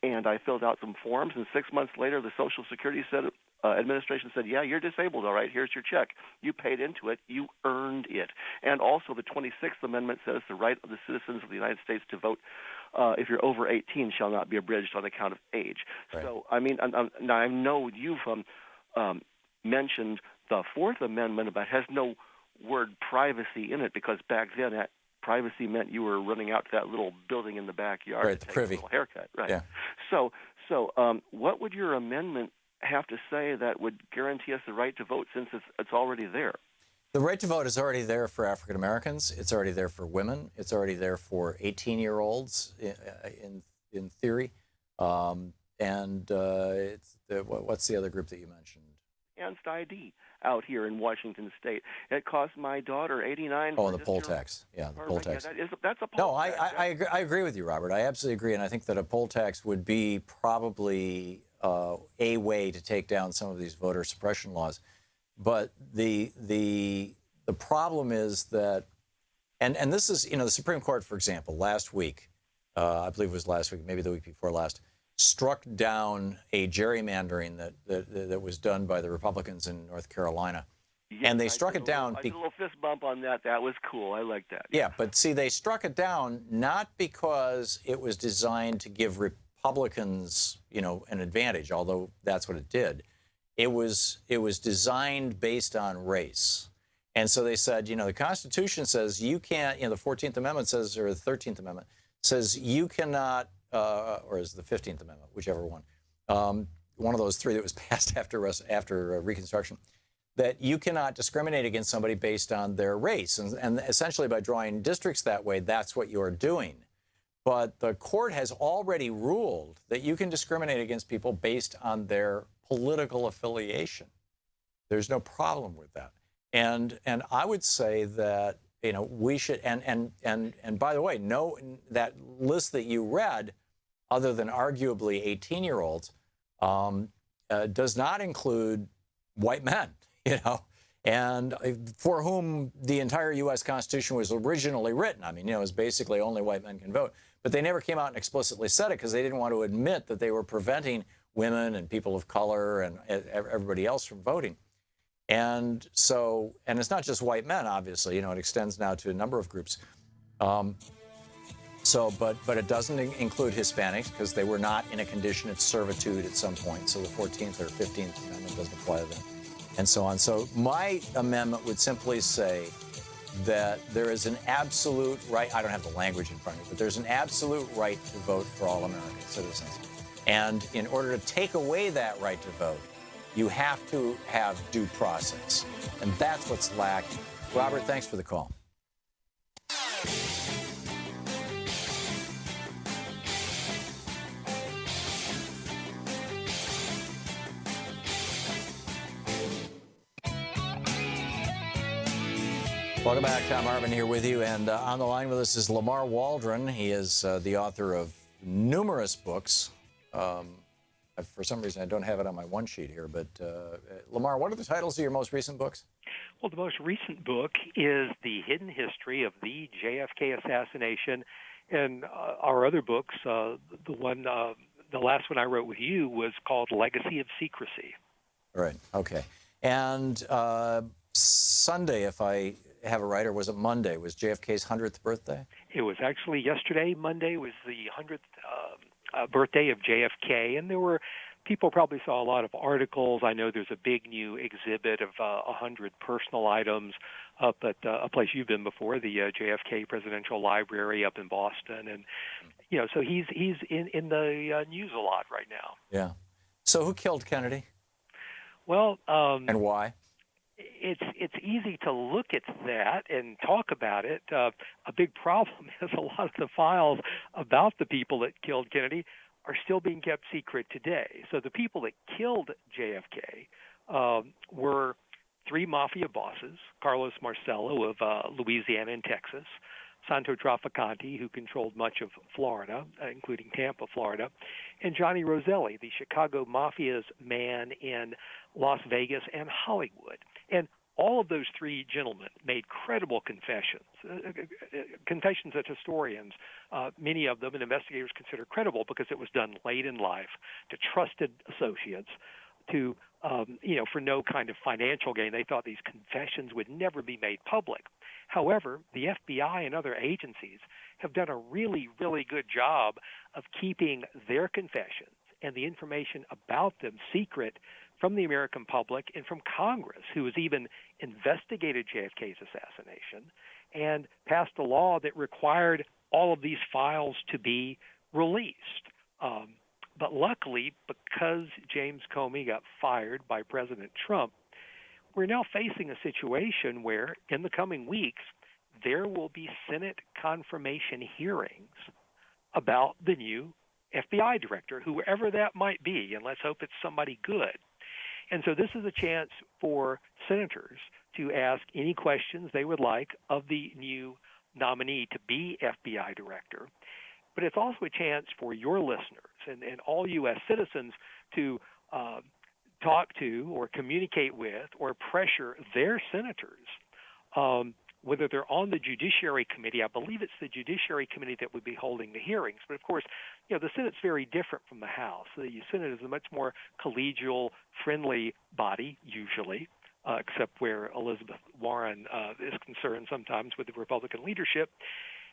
and I filled out some forms. And 6 months later, the Social Security said administration said, yeah, you're disabled, all right, here's your check. You paid into it. You earned it. And also the 26th Amendment says the right of the citizens of the United States to vote if you're over 18 shall not be abridged on account of age. Right. So, I mean, now I know you've mentioned the Fourth Amendment, but has no word privacy in it, because back then privacy meant you were running out to that little building in the backyard right, to take privy. a little haircut. Right. Yeah. So what would your amendment have to say that would guarantee us the right to vote, since it's already there? The right to vote is already there for African Americans. It's already there for women. It's already there for 18-year-olds in theory. What's the other group that you mentioned? Enhanced ID out here in Washington State. It cost my daughter $89. Oh, the poll tax. Yeah, the poll tax. That's a poll tax. No, I agree with you, Robert. I absolutely agree, and I think that a poll tax would be probably a way to take down some of these voter suppression laws. But the problem is that, and this is, the Supreme Court, for example, last week, I believe it was last week, maybe the week before last, struck down a gerrymandering that was done by the Republicans in North Carolina. Yes, and they struck it down. I did a little fist bump on that. That was cool. I like that. Yeah, but see, they struck it down not because it was designed to give Republicans, an advantage, although that's what it did. It was designed based on race. And so they said, the Constitution says you can't, the 14th Amendment says, or the 13th Amendment says you cannot, or is the 15th Amendment, whichever one of those three that was passed after Reconstruction, that you cannot discriminate against somebody based on their race. And essentially by drawing districts that way, that's what you're doing. But the court has already ruled that you can discriminate against people based on their political affiliation. There's no problem with that. And I would say that, we should, and by the way, that list that you read, other than arguably 18-year-olds, does not include white men, and for whom the entire U.S. Constitution was originally written. I mean, it was basically only white men can vote. But they never came out and explicitly said it because they didn't want to admit that they were preventing women and people of color and everybody else from voting. And so, and it's not just white men, obviously, it extends now to a number of groups. But it doesn't include Hispanics because they were not in a condition of servitude at some point. So the 14th or 15th Amendment doesn't apply to them, and so on. So my amendment would simply say that there is an absolute right, I don't have the language in front of me, but there's an absolute right to vote for all American citizens. And in order to take away that right to vote, you have to have due process. And that's what's lacking. Robert, thanks for the call. Welcome back. Thom Hartmann here with you. And on the line with us is Lamar Waldron. He is the author of numerous books. For some reason, I don't have it on my one sheet here. But Lamar, what are the titles of your most recent books? Well, the most recent book is The Hidden History of the JFK Assassination. And our other books, the last one I wrote with you was called Legacy of Secrecy. Right. Okay. And Sunday, if I have it right, or was it Monday, was JFK's 100th birthday? It was actually yesterday. Monday was the 100th birthday of JFK, and there were people probably saw a lot of articles. I know there's a big new exhibit of 100 personal items up at a place you've been before, the JFK Presidential Library up in Boston, and so he's in the news a lot right now. Yeah. So who killed Kennedy? Well, and why? It's easy to look at that and talk about it. A big problem is a lot of the files about the people that killed Kennedy are still being kept secret today. So the people that killed JFK were three mafia bosses: Carlos Marcello of Louisiana and Texas, Santo Trafficante, who controlled much of Florida, including Tampa, Florida, and Johnny Roselli, the Chicago Mafia's man in Las Vegas and Hollywood. And all of those three gentlemen made credible confessions that historians, many of them and investigators consider credible because it was done late in life to trusted associates to for no kind of financial gain. They thought these confessions would never be made public. However, the FBI and other agencies have done a really, really good job of keeping their confessions and the information about them secret from the American public and from Congress, who has even investigated JFK's assassination and passed a law that required all of these files to be released. But luckily, because James Comey got fired by President Trump, we're now facing a situation where in the coming weeks, there will be Senate confirmation hearings about the new FBI director, whoever that might be, and let's hope it's somebody good. And so this is a chance for senators to ask any questions they would like of the new nominee to be FBI director. But it's also a chance for your listeners and all U.S. citizens to talk to or communicate with or pressure their senators, whether they're on the Judiciary Committee. I believe it's the Judiciary Committee that would be holding the hearings. But, of course, the Senate's very different from the House. The Senate is a much more collegial, friendly body, usually, except where Elizabeth Warren is concerned sometimes with the Republican leadership.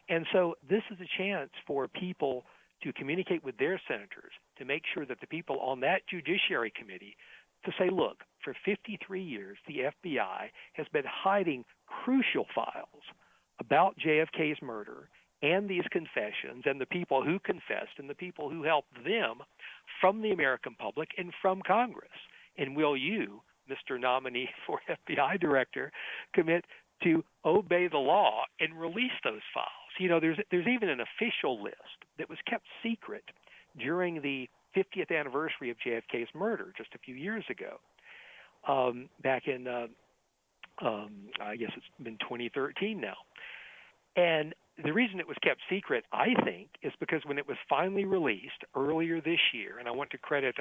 And so this is a chance for people to communicate with their senators to make sure that the people on that Judiciary Committee to say, look, for 53 years, the FBI has been hiding crucial files about JFK's murder and these confessions and the people who confessed and the people who helped them from the American public and from Congress. And will you, Mr. Nominee for FBI Director, commit to obey the law and release those files? There's even an official list that was kept secret during the 50th anniversary of JFK's murder just a few years ago, back in, I guess it's been 2013 now. And the reason it was kept secret, I think, is because when it was finally released earlier this year, and I want to credit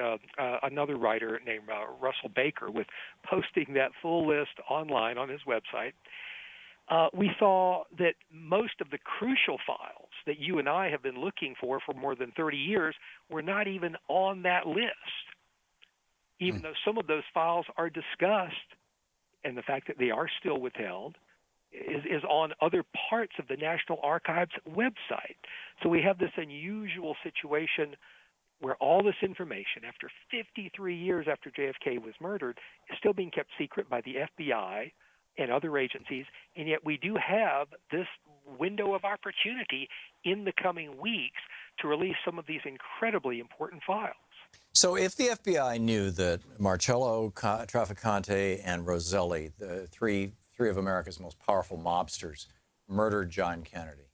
another writer named Russell Baker with posting that full list online on his website, we saw that most of the crucial files that you and I have been looking for more than 30 years were not even on that list, even though some of those files are discussed, and the fact that they are still withheld is on other parts of the National Archives website. So we have this unusual situation where all this information, after 53 years after JFK was murdered, is still being kept secret by the FBI and other agencies, and yet we do have this window of opportunity in the coming weeks to release some of these incredibly important files. So if the FBI knew that Marcello Trafficante and Roselli, the three of America's most powerful mobsters, murdered John Kennedy,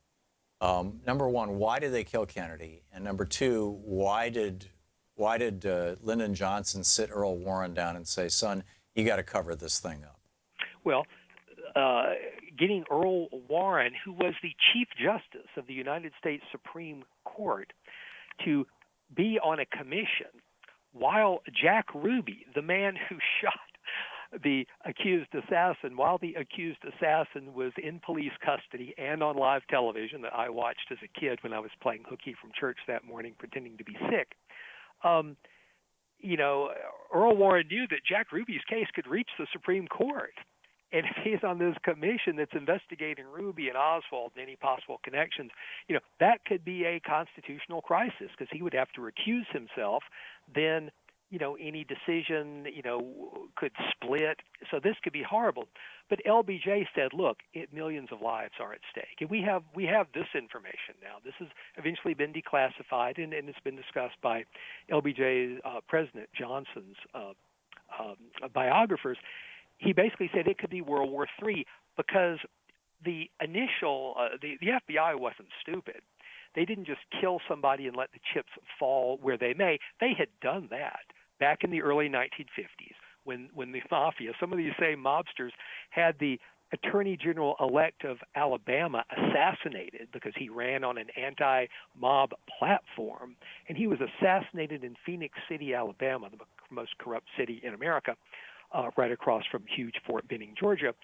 number one, why did they kill Kennedy? And number two, why did Lyndon Johnson sit Earl Warren down and say, son, you got to cover this thing up? Well, getting Earl Warren, who was the Chief Justice of the United States Supreme Court, to be on a commission while Jack Ruby, the man who shot the accused assassin, while the accused assassin was in police custody and on live television that I watched as a kid when I was playing hooky from church that morning pretending to be sick. Earl Warren knew that Jack Ruby's case could reach the Supreme Court. And if he's on this commission that's investigating Ruby and Oswald and any possible connections, that could be a constitutional crisis because he would have to recuse himself. Then, any decision, could split. So this could be horrible. But LBJ said, look, millions of lives are at stake. And we have this information now. This has eventually been declassified, and it's been discussed by LBJ President Johnson's biographers. He basically said it could be World War III because the initial, the FBI wasn't stupid. They didn't just kill somebody and let the chips fall where they may. They had done that back in the early 1950s when the mafia, some of these same mobsters, had the Attorney General-elect of Alabama assassinated because he ran on an anti-mob platform, and he was assassinated in Phoenix City, Alabama, the most corrupt city in America. Right across from huge Fort Benning, Georgia.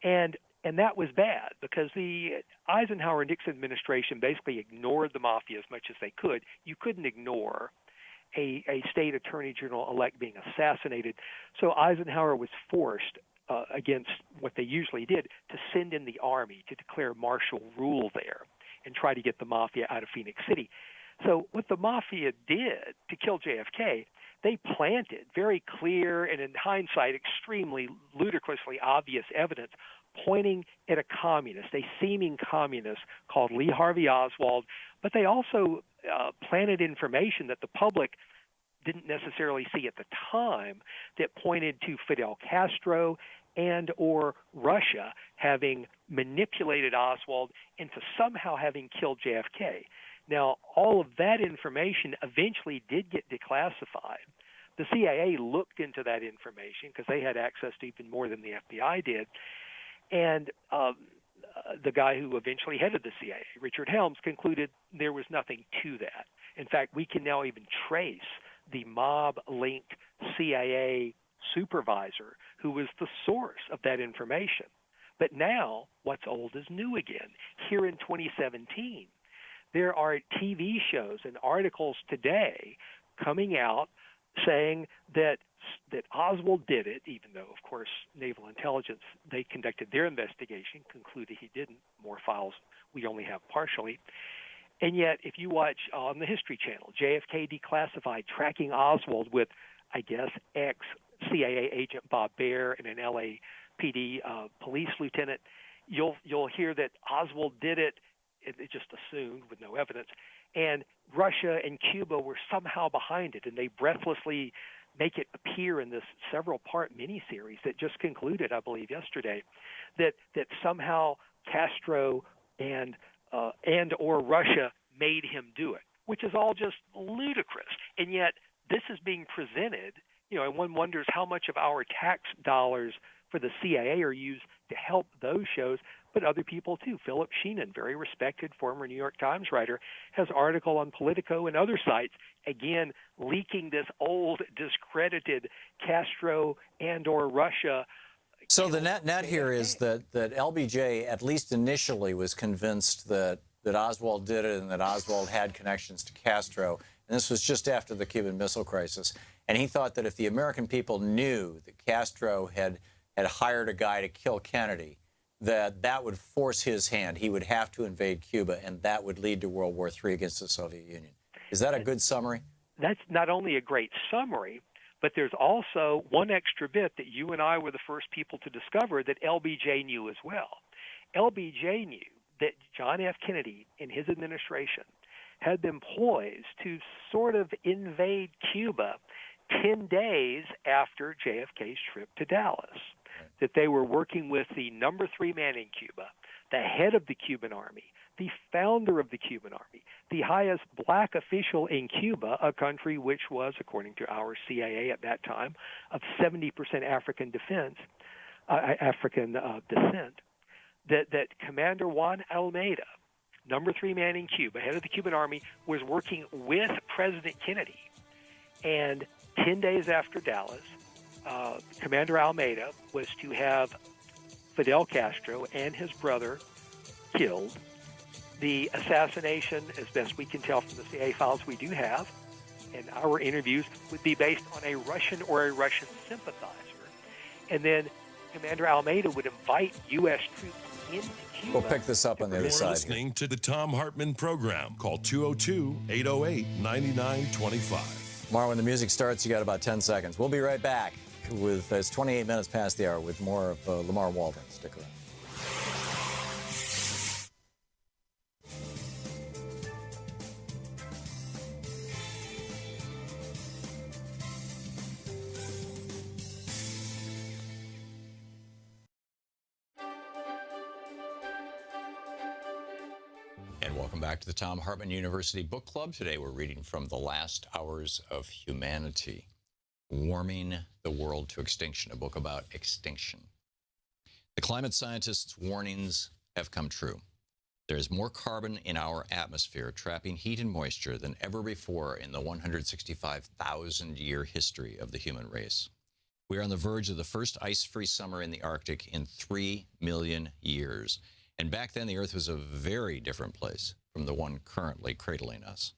And that was bad because the Eisenhower and Nixon administration basically ignored the mafia as much as they could. You couldn't ignore a state attorney general-elect being assassinated. So Eisenhower was forced, against what they usually did, to send in the army to declare martial rule there and try to get the mafia out of Phoenix City. So what the mafia did to kill JFK, they planted very clear and, in hindsight, extremely ludicrously obvious evidence pointing at a communist, a seeming communist called Lee Harvey Oswald, but they also planted information that the public didn't necessarily see at the time that pointed to Fidel Castro and or Russia having manipulated Oswald into somehow having killed JFK. Now, all of that information eventually did get declassified. The CIA looked into that information because they had access to even more than the FBI did. And the guy who eventually headed the CIA, Richard Helms, concluded there was nothing to that. In fact, we can now even trace the mob-linked CIA supervisor who was the source of that information. But now, what's old is new again. Here in 2017, there are TV shows and articles today coming out saying that Oswald did it, even though, of course, Naval Intelligence, they conducted their investigation, concluded he didn't. More files we only have partially. And yet, if you watch on the History Channel, JFK Declassified, tracking Oswald with, I guess, ex-CIA agent Bob Baer and an LAPD police lieutenant, you'll hear that Oswald did it. It just assumed with no evidence. And Russia and Cuba were somehow behind it, and they breathlessly make it appear in this several-part miniseries that just concluded, I believe, yesterday, that somehow Castro and or Russia made him do it, which is all just ludicrous. And yet this is being presented, and one wonders how much of our tax dollars for the CIA are used to help those shows, but other people too. Philip Sheenan, very respected former New York Times writer, has an article on Politico and other sites, again, leaking this old, discredited Castro and or Russia. So the net here is that LBJ, at least initially, was convinced that Oswald did it and that Oswald had connections to Castro. And this was just after the Cuban Missile Crisis. And he thought that if the American people knew that Castro had hired a guy to kill Kennedy, that would force his hand. He would have to invade Cuba, and that would lead to World War III against the Soviet Union. Is that a good summary? That's not only a great summary, but there's also one extra bit that you and I were the first people to discover that LBJ knew as well. LBJ knew that John F. Kennedy and his administration had been poised to sort of invade Cuba 10 days after JFK's trip to Dallas, that they were working with the number 3 man in Cuba, the head of the Cuban army, the founder of the Cuban army, the highest black official in Cuba, a country which was, according to our CIA at that time, of 70% African descent, that Commander Juan Almeida, number 3 man in Cuba, head of the Cuban army, was working with President Kennedy. And 10 days after Dallas, Commander Almeida was to have Fidel Castro and his brother killed. The assassination, as best we can tell from the CIA files we do have, and our interviews, would be based on a Russian or a Russian sympathizer. And then Commander Almeida would invite U.S. troops into Cuba. We'll pick this up on the other side. You're listening to the Thom Hartmann Program. Call 202-808-9925. Tomorrow when the music starts, you got about 10 seconds. We'll be right back with, it's 28 minutes past the hour, with more of Lamar Waldron. Stick around. And welcome back to the Thom Hartmann University Book Club. Today we're reading from The Last Hours of Humanity, Warming the World to Extinction, a book about extinction. The climate scientists' warnings have come true. There is more carbon in our atmosphere, trapping heat and moisture, than ever before in the 165,000-year history of the human race. We are on the verge of the first ice-free summer in the Arctic in 3 million years. And back then, the Earth was a very different place from the one currently cradling us.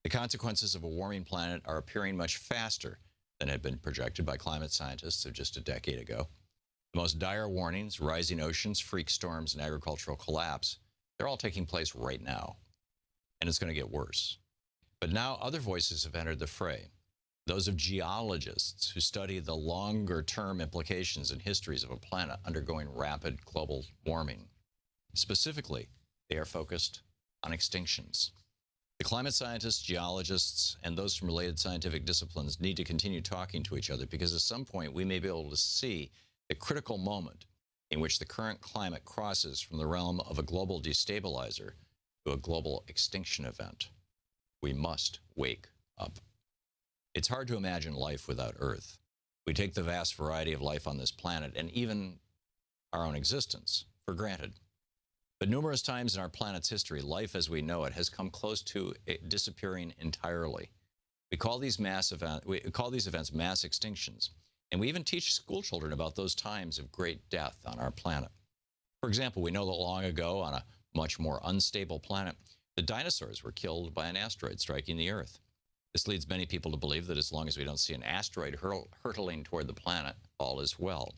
The consequences of a warming planet are appearing much faster than had been projected by climate scientists of just a decade ago. The most dire warnings, rising oceans, freak storms, and agricultural collapse, they're all taking place right now. And it's going to get worse. But now other voices have entered the fray. Those of geologists who study the longer-term implications and histories of a planet undergoing rapid global warming. Specifically, they are focused on extinctions. The climate scientists, geologists, and those from related scientific disciplines need to continue talking to each other because at some point we may be able to see the critical moment in which the current climate crosses from the realm of a global destabilizer to a global extinction event. We must wake up. It's hard to imagine life without Earth. We take the vast variety of life on this planet and even our own existence for granted. But numerous times in our planet's history, life as we know it has come close to disappearing entirely. We call these events mass extinctions, and we even teach school children about those times of great death on our planet. For example, we know that long ago on a much more unstable planet, the dinosaurs were killed by an asteroid striking the Earth. This leads many people to believe that as long as we don't see an asteroid hurtling toward the planet, all is well.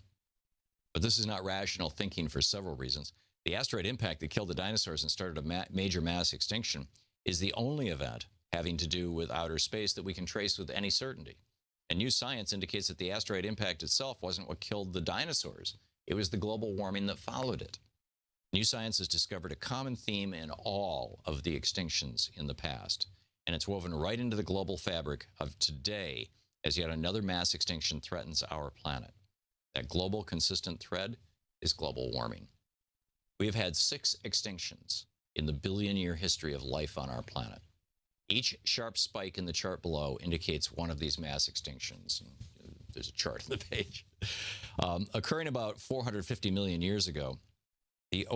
But this is not rational thinking for several reasons. The asteroid impact that killed the dinosaurs and started a major mass extinction is the only event having to do with outer space that we can trace with any certainty. And new science indicates that the asteroid impact itself wasn't what killed the dinosaurs. It was the global warming that followed it. New science has discovered a common theme in all of the extinctions in the past, and it's woven right into the global fabric of today as yet another mass extinction threatens our planet. That global consistent thread is global warming. We have had 6 extinctions in the billion-year history of life on our planet. Each sharp spike in the chart below indicates one of these mass extinctions. There's a chart on the page. Occurring about 450 million years ago, the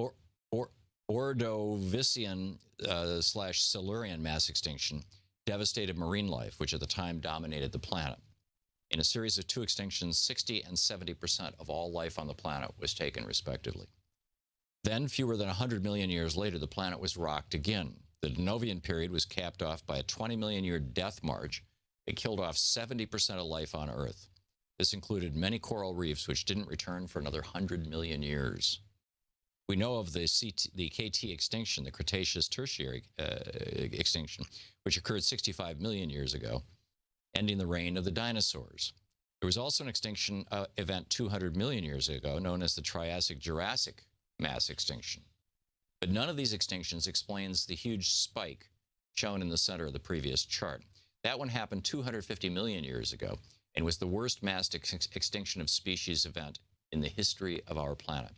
Ordovician / Silurian mass extinction devastated marine life, which at the time dominated the planet. In a series of 2 extinctions, 60 and 70% of all life on the planet was taken, respectively. Then, fewer than 100 million years later, the planet was rocked again. The Denovian period was capped off by a 20 million year death march. It killed off 70% of life on Earth. This included many coral reefs, which didn't return for another 100 million years. We know of the KT extinction, the Cretaceous Tertiary extinction, which occurred 65 million years ago, ending the reign of the dinosaurs. There was also an extinction event 200 million years ago, known as the Triassic-Jurassic mass extinction. But none of these extinctions explains the huge spike shown in the center of the previous chart. That one happened 250 million years ago and was the worst mass extinction of species event in the history of our planet.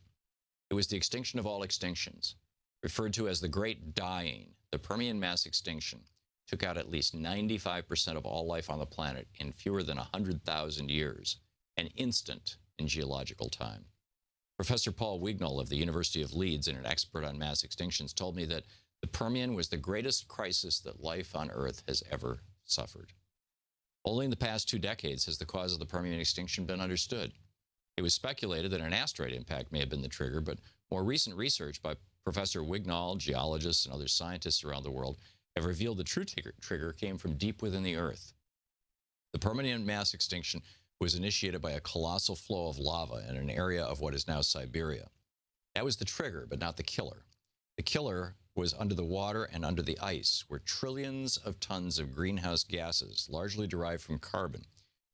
It was the extinction of all extinctions, referred to as the Great Dying. The Permian mass extinction took out at least 95% of all life on the planet in fewer than 100,000 years, an instant in geological time. Professor Paul Wignall of the University of Leeds and an expert on mass extinctions told me that the Permian was the greatest crisis that life on Earth has ever suffered. Only in the past 2 decades has the cause of the Permian extinction been understood. It was speculated that an asteroid impact may have been the trigger, but more recent research by Professor Wignall, geologists, and other scientists around the world have revealed the true trigger came from deep within the Earth. The Permian mass extinction was initiated by a colossal flow of lava in an area of what is now Siberia. That was the trigger, but not the killer. The killer was under the water and under the ice, where trillions of tons of greenhouse gases, largely derived from carbon,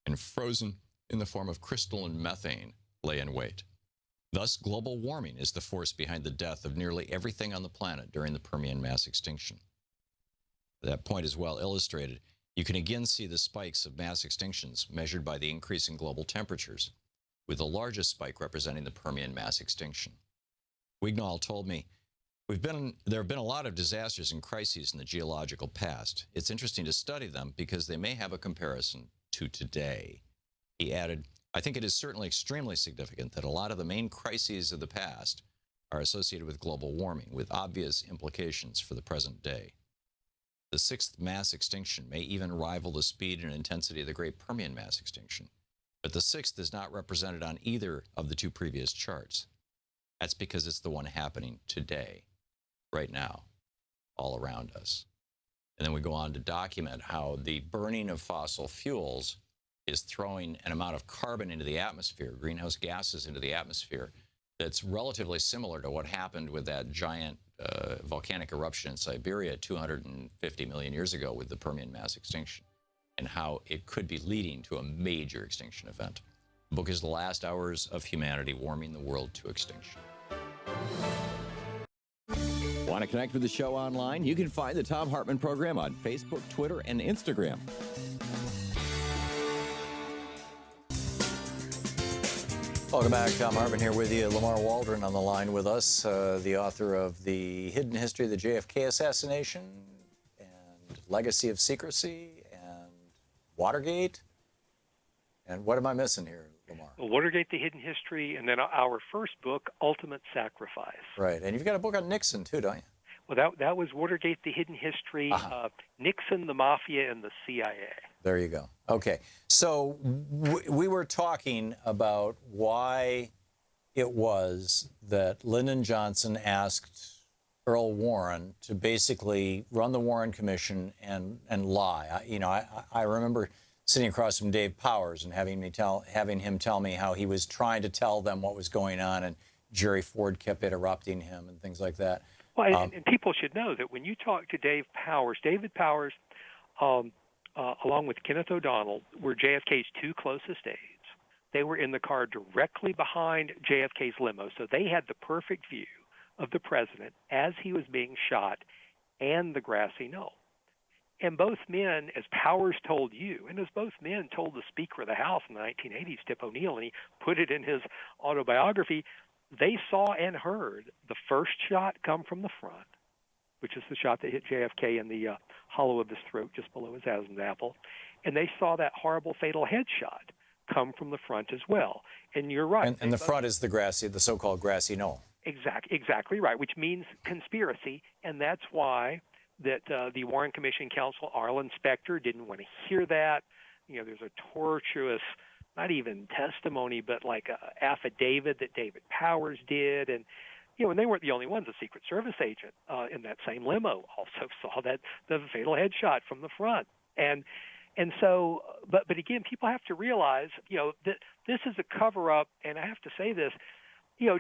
and frozen in the form of crystalline methane, lay in wait. Thus, global warming is the force behind the death of nearly everything on the planet during the Permian mass extinction. That point is well illustrated. You can again see the spikes of mass extinctions measured by the increase in global temperatures, with the largest spike representing the Permian mass extinction. Wignall told me, there have been a lot of disasters and crises in the geological past. It's interesting to study them because they may have a comparison to today. He added, I think it is certainly extremely significant that a lot of the main crises of the past are associated with global warming, with obvious implications for the present day. The 6th mass extinction may even rival the speed and intensity of the Great Permian mass extinction, but the 6th is not represented on either of the 2 previous charts. That's because it's the one happening today, right now, all around us. And then we go on to document how the burning of fossil fuels is throwing an amount of carbon into the atmosphere, greenhouse gases into the atmosphere, that's relatively similar to what happened with that giant volcanic eruption in Siberia 250 million years ago with the Permian mass extinction, and how it could be leading to a major extinction event. The book is The Last Hours of Humanity, Warming the World to Extinction. Want to connect with the show online? You can find the Thom Hartmann Program on Facebook, Twitter, and Instagram. Welcome back. Thom Hartmann here with you. Lamar Waldron on the line with us, the author of The Hidden History of the JFK Assassination and Legacy of Secrecy and Watergate. And what am I missing here, Lamar? Watergate, The Hidden History, and then our first book, Ultimate Sacrifice. Right. And you've got a book on Nixon, too, don't you? Well, that was Watergate, The Hidden History, Nixon, the Mafia, and the CIA. There you go. Okay. So we were talking about why it was that Lyndon Johnson asked Earl Warren to basically run the Warren Commission and lie. I remember sitting across from Dave Powers and having him tell me how he was trying to tell them what was going on, and Jerry Ford kept interrupting him and things like that. Well, and people should know that when you talk to David Powers, along with Kenneth O'Donnell, were JFK's two closest aides. They were in the car directly behind JFK's limo, so they had the perfect view of the president as he was being shot and the grassy knoll. And both men, as Powers told you, and as both men told the Speaker of the House in the 1980s, Tip O'Neill, and he put it in his autobiography, they saw and heard the first shot come from the front, which is the shot that hit JFK in the hollow of his throat just below his Adam's apple. And they saw that horrible fatal headshot come from the front as well. And you're right. And the front is the so-called grassy knoll. Exactly right, which means conspiracy. And that's why that the Warren Commission counsel, Arlen Specter, didn't want to hear that. There's a tortuous, not even testimony, but like an affidavit that David Powers did. And and they weren't the only ones. A Secret Service agent in that same limo also saw the fatal headshot from the front. And so, but again, people have to realize, that this is a cover-up, and I have to say this,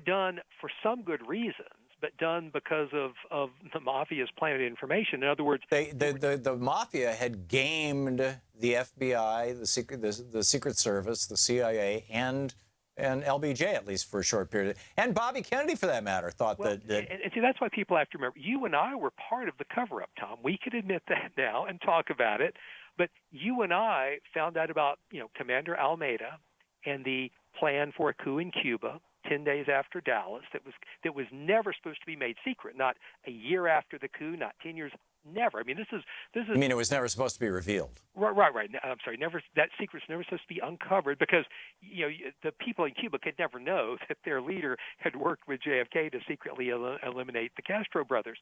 done for some good reasons, but done because of the mafia's planted information. In other words, the mafia had gamed the FBI, the Secret Service, the CIA, and LBJ, at least for a short period, and Bobby Kennedy, for that matter, thought that. And see, that's why people have to remember. You and I were part of the cover-up, Tom. We can admit that now and talk about it. But you and I found out about Commander Almeida and the plan for a coup in Cuba 10 days after Dallas that was never supposed to be made secret. Not a year after the coup, not 10 years. Never. I mean, this is. You mean it was never supposed to be revealed? Right. I'm sorry. Never. That secret's never supposed to be uncovered because the people in Cuba could never know that their leader had worked with JFK to secretly eliminate the Castro brothers,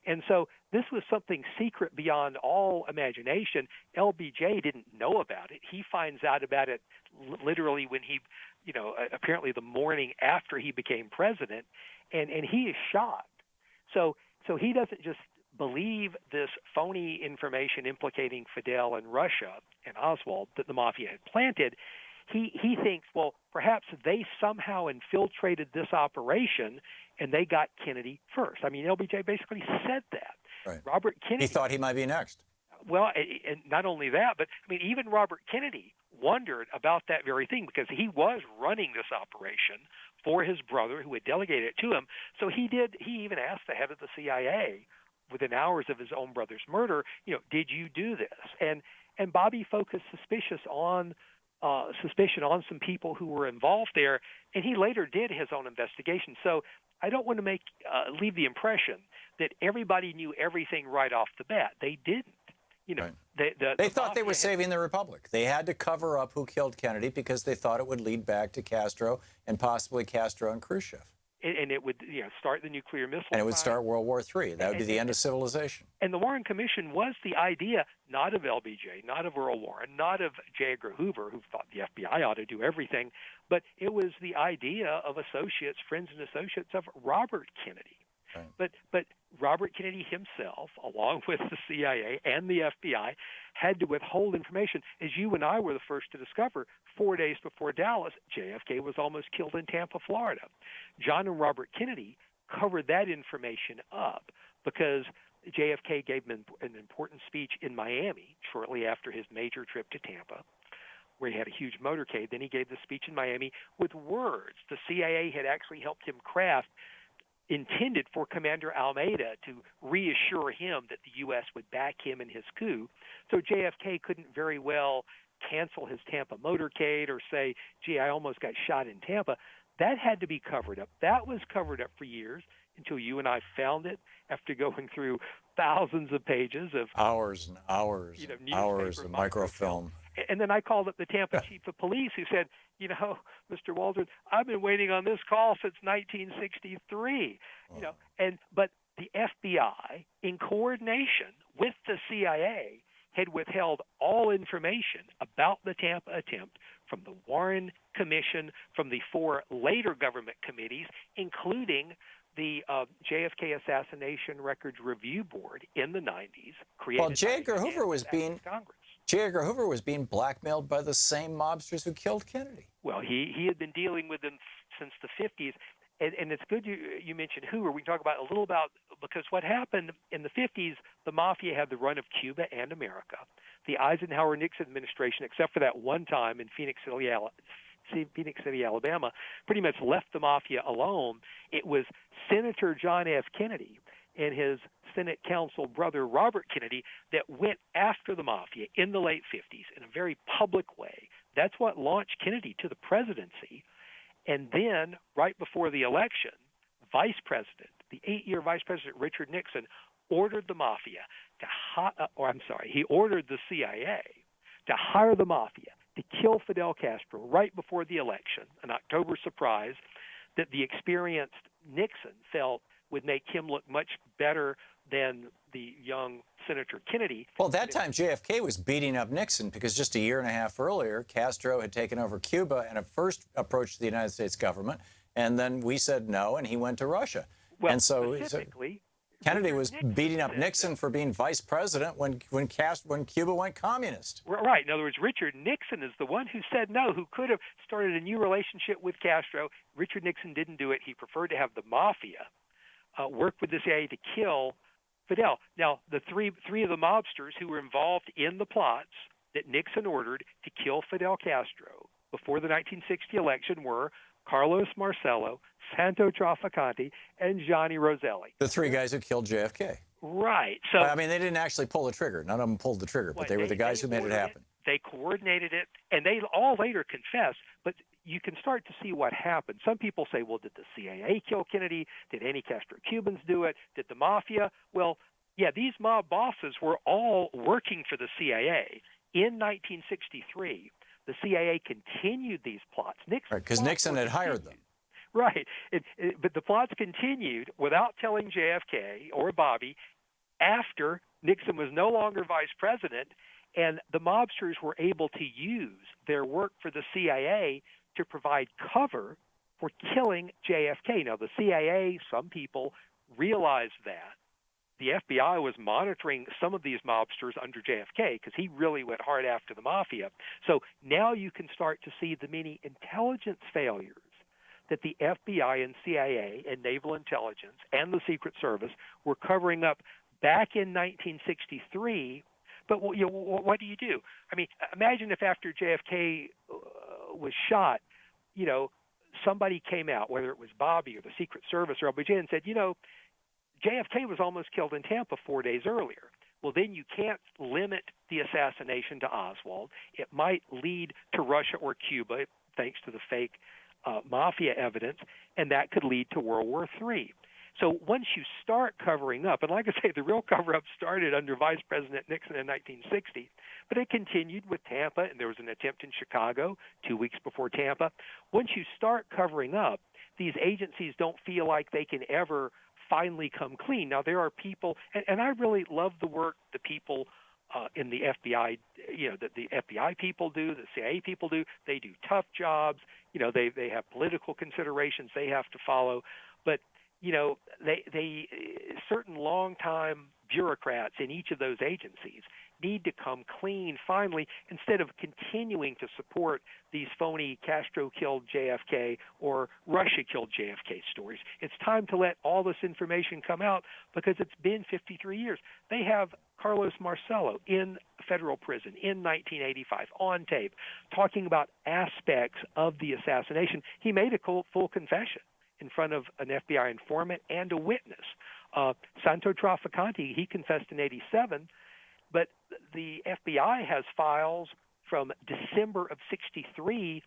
and so this was something secret beyond all imagination. LBJ didn't know about it. He finds out about it literally when he, apparently the morning after he became president, and he is shocked. So he doesn't just believe this phony information implicating Fidel and Russia and Oswald that the mafia had planted. He thinks, well, perhaps they somehow infiltrated this operation and they got Kennedy first. I mean, LBJ basically said that. Right. Robert Kennedy. He thought he might be next. Well, and not only that, but I mean, even Robert Kennedy wondered about that very thing because he was running this operation for his brother who had delegated it to him. So he even asked the head of the CIA within hours of his own brother's murder, did you do this? And Bobby focused suspicion on some people who were involved there, and he later did his own investigation. So I don't want to leave the impression that everybody knew everything right off the bat. They didn't. Right. They thought they were saving the republic. They had to cover up who killed Kennedy because they thought it would lead back to Castro and possibly Castro and Khrushchev. And it would start the nuclear missile. And it would start World War III. That would be the end of civilization. And the Warren Commission was the idea not of LBJ, not of Earl Warren, not of J. Edgar Hoover, who thought the FBI ought to do everything, but it was the idea of friends and associates of Robert Kennedy. But Robert Kennedy himself, along with the CIA and the FBI, had to withhold information. As you and I were the first to discover, 4 days before Dallas, JFK was almost killed in Tampa, Florida. John and Robert Kennedy covered that information up because JFK gave him an important speech in Miami shortly after his major trip to Tampa, where he had a huge motorcade. Then he gave the speech in Miami with words the CIA had actually helped him craft, intended for Commander Almeida to reassure him that the U.S. would back him in his coup. So JFK couldn't very well cancel his Tampa motorcade or say, gee, I almost got shot in Tampa. That had to be covered up. That was covered up for years until you and I found it after going through thousands of pages of hours and hours, hours of microfilm. And then I called up the Tampa chief of police who said, Mr. Waldron, I've been waiting on this call since 1963. But the FBI, in coordination with the CIA, had withheld all information about the Tampa attempt from the Warren Commission, from the 4 later government committees, including the JFK Assassination Records Review Board in the 90s. Well, J. Edgar Hoover was being blackmailed by the same mobsters who killed Kennedy. Well, he had been dealing with them since the 50s. And it's good you mentioned Hoover. We can talk about a little about, because what happened in the 50s, the mafia had the run of Cuba and America. The Eisenhower-Nixon administration, except for that one time in Phoenix City, Alabama, pretty much left the mafia alone. It was Senator John F. Kennedy and his Senate counsel brother Robert Kennedy that went after the mafia in the late 50s in a very public way. That's what launched Kennedy to the presidency. And then, right before the election, the 8-year vice president Richard Nixon ordered the mafia he ordered the CIA to hire the mafia to kill Fidel Castro right before the election, an October surprise that the experienced Nixon felt would make him look much better than the young Senator Kennedy. Well, that time JFK was beating up Nixon because just a year and a half earlier, Castro had taken over Cuba and at first approached the United States government, and then we said no, and he went to Russia. Well, and so Kennedy was Nixon beating up Nixon for being vice president when Cuba went communist. Right. In other words, Richard Nixon is the one who said no, who could have started a new relationship with Castro. Richard Nixon didn't do it. He preferred to have the mafia work with the CIA to kill Fidel. Now, the three of the mobsters who were involved in the plots that Nixon ordered to kill Fidel Castro before the 1960 election were Carlos Marcello, Santo Trafficante, and Johnny Roselli. The 3 guys who killed JFK. Right. So I mean, they didn't actually pull the trigger. None of them pulled the trigger, but they were the guys who made it happen. They coordinated it, and they all later confessed, but you can start to see what happened. Some people say, well, did the CIA kill Kennedy? Did any Castro-Cubans do it? Did the mafia? Well, yeah, these mob bosses were all working for the CIA. In 1963, the CIA continued these plots. Because Nixon had hired them. Right. But the plots continued without telling JFK or Bobby after Nixon was no longer vice president, and the mobsters were able to use their work for the CIA to provide cover for killing JFK. Now, the CIA, some people realized that. The FBI was monitoring some of these mobsters under JFK because he really went hard after the mafia. So now you can start to see the many intelligence failures that the FBI and CIA and Naval Intelligence and the Secret Service were covering up back in 1963. But what do you do? I mean, imagine if after JFK was shot, somebody came out, whether it was Bobby or the Secret Service or LBJ, and said, JFK was almost killed in Tampa 4 days earlier. Well, then you can't limit the assassination to Oswald. It might lead to Russia or Cuba, thanks to the fake mafia evidence, and that could lead to World War III. So once you start covering up, and like I say, the real cover-up started under Vice President Nixon in 1960, but it continued with Tampa, and there was an attempt in Chicago 2 weeks before Tampa. Once you start covering up, these agencies don't feel like they can ever finally come clean. Now, there are people, and I really love the work the people in the FBI, that the FBI people do, the CIA people do. They do tough jobs. They have political considerations they have to follow. But they certain longtime bureaucrats in each of those agencies need to come clean finally, instead of continuing to support these phony Castro killed JFK or Russia killed JFK stories. It's time to let all this information come out, because it's been 53 years. They have Carlos Marcello in federal prison in 1985 on tape talking about aspects of the assassination. He made a full confession in front of an FBI informant and a witness. Santo Traficante, he confessed in 87, but the FBI has files from December of 63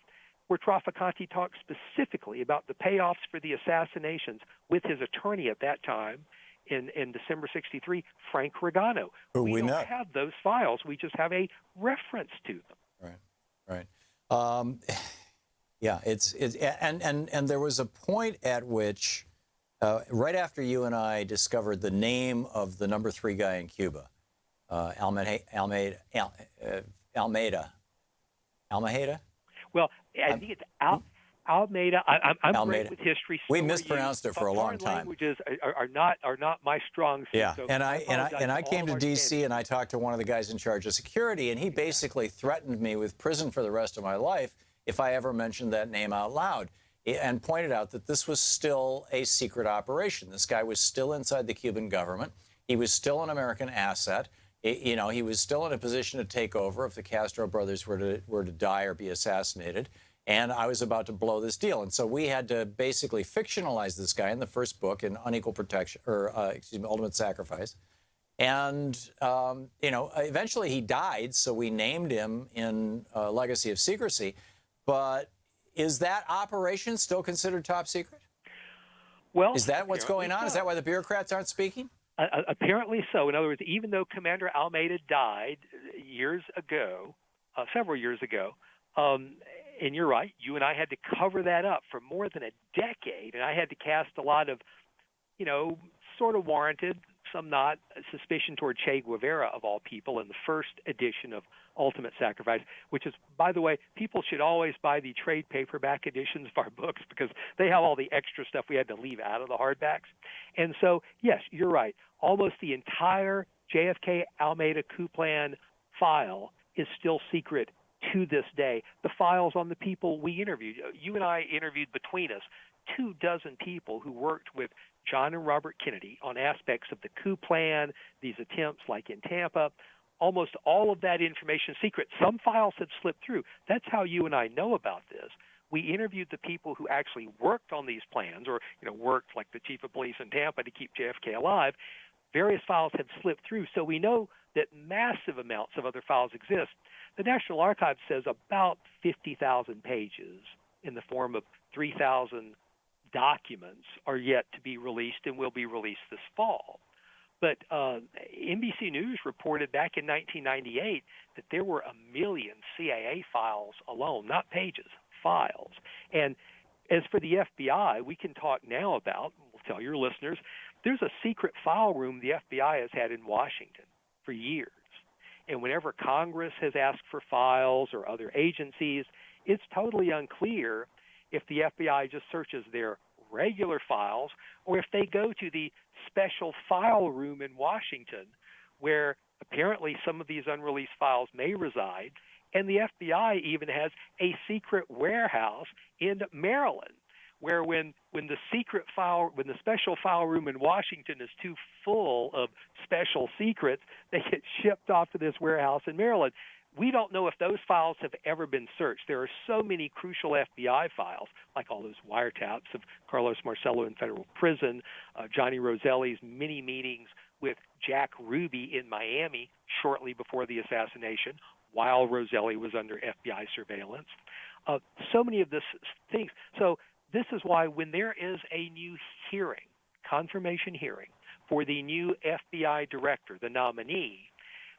where Traficante talks specifically about the payoffs for the assassinations with his attorney at that time in December 63, Frank Regano. We don't have those files. We just have a reference to them. Right. Yeah, and there was a point at which, right after you and I discovered the name of the number 3 guy in Cuba, Almeida. Well, I think it's Almeida. I'm Almeida. great with history. We mispronounced it for a long time. Languages are not my strong suit. Yeah, so and I came to D.C. and I talked to one of the guys in charge of security, and he basically threatened me with prison for the rest of my life if I ever mentioned that name out loud, and pointed out that this was still a secret operation. This guy was still inside the Cuban government. He was still an American asset. He was still in a position to take over if the Castro brothers were to die or be assassinated. And I was about to blow this deal. And so we had to basically fictionalize this guy in the first book in Unequal Protection, Ultimate Sacrifice. And, eventually he died, so we named him in Legacy of Secrecy. But is that operation still considered top secret? Well, is that what's going on? So. Is that why the bureaucrats aren't speaking? Apparently so. In other words, even though Commander Almeida died several years ago, and you're right, you and I had to cover that up for more than a decade, and I had to cast a lot of, sort of warranted, some not, suspicion toward Che Guevara, of all people, in the first edition of Ultimate Sacrifice, which is, by the way, people should always buy the trade paperback editions of our books, because they have all the extra stuff we had to leave out of the hardbacks. And so, yes, you're right. Almost the entire JFK Almeida coup plan file is still secret to this day. The files on the people we interviewed, you and I interviewed between us 24 people who worked with John and Robert Kennedy on aspects of the coup plan, these attempts like in Tampa. Almost all of that information is secret. Some files have slipped through. That's how you and I know about this. We interviewed the people who actually worked on these plans, or worked like the chief of police in Tampa to keep JFK alive. Various files have slipped through, so we know that massive amounts of other files exist. The National Archives says about 50,000 pages in the form of 3,000 documents are yet to be released and will be released this fall. But NBC News reported back in 1998 that there were 1 million CIA files alone, not pages, files. And as for the FBI, we can talk now about, we'll tell your listeners, there's a secret file room the FBI has had in Washington for years. And whenever Congress has asked for files or other agencies, it's totally unclear if the FBI just searches their regular files or if they go to the special file room in Washington, where apparently some of these unreleased files may reside. And the FBI even has a secret warehouse in Maryland, where when the special file room in Washington is too full of special secrets, they get shipped off to this warehouse in Maryland. We don't know if those files have ever been searched. There are so many crucial FBI files, like all those wiretaps of Carlos Marcello in federal prison, Johnny Roselli's many meetings with Jack Ruby in Miami shortly before the assassination, while Roselli was under FBI surveillance. So many of these things. So this is why when there is a new hearing, confirmation hearing, for the new FBI director, the nominee,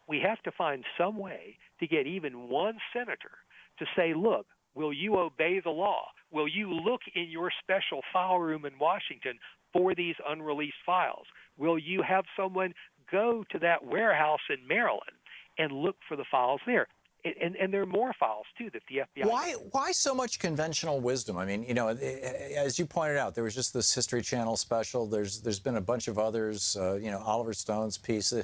we have to find some way to get even one senator to say, look, will you obey the law? Will you look in your special file room in Washington for these unreleased files? Will you have someone go to that warehouse in Maryland and look for the files there? And there are more files, too, that the FBI... Why so much conventional wisdom? I mean, as you pointed out, there was just this History Channel special. There's been a bunch of others, Oliver Stone's piece,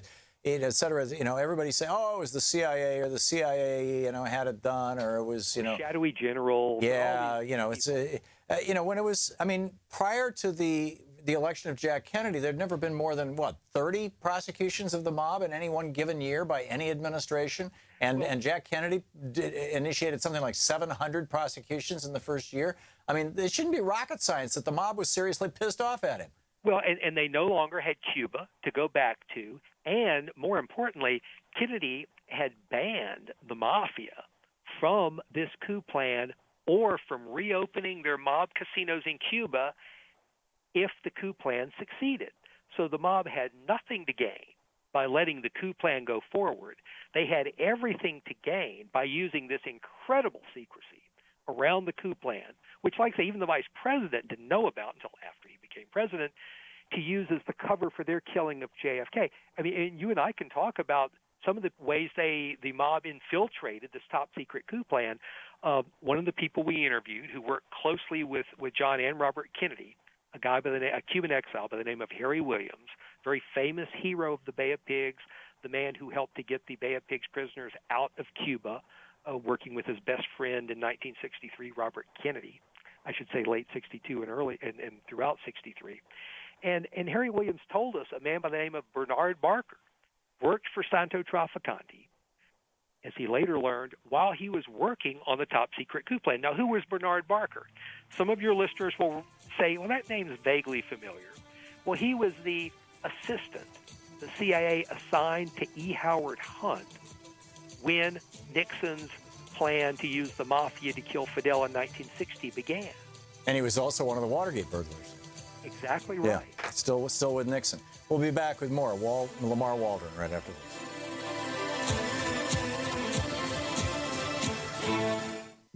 et cetera. Everybody say, oh, it was the CIA, or the CIA, had it done, or it was, shadowy general. Yeah, it's when it was, prior to the election of Jack Kennedy, there'd never been more than, 30 prosecutions of the mob in any one given year by any administration? And Jack Kennedy initiated something like 700 prosecutions in the first year. It shouldn't be rocket science that the mob was seriously pissed off at him. Well, and they no longer had Cuba to go back to. And more importantly, Kennedy had banned the mafia from this coup plan or from reopening their mob casinos in Cuba if the coup plan succeeded. So the mob had nothing to gain by letting the coup plan go forward. They had everything to gain by using this incredible secrecy around the coup plan, which, like I say, even the vice president didn't know about until after he became president, to use as the cover for their killing of JFK. And you and I can talk about some of the ways the mob infiltrated this top-secret coup plan. One of the people we interviewed who worked closely with John and Robert Kennedy, a Cuban exile by the name of Harry Williams, very famous hero of the Bay of Pigs, the man who helped to get the Bay of Pigs prisoners out of Cuba, working with his best friend in 1963, Robert Kennedy. I should say late 62 and early and throughout 63. And Harry Williams told us a man by the name of Bernard Barker worked for Santo Trafficante, as he later learned, while he was working on the top-secret coup plan. Now, who was Bernard Barker? Some of your listeners will say, well, that name is vaguely familiar. Well, he was the assistant the CIA assigned to E. Howard Hunt when Nixon's plan to use the mafia to kill Fidel in 1960 began. And he was also one of the Watergate burglars. Exactly right. Yeah, still with Nixon. We'll be back with more Lamar Waldron right after this.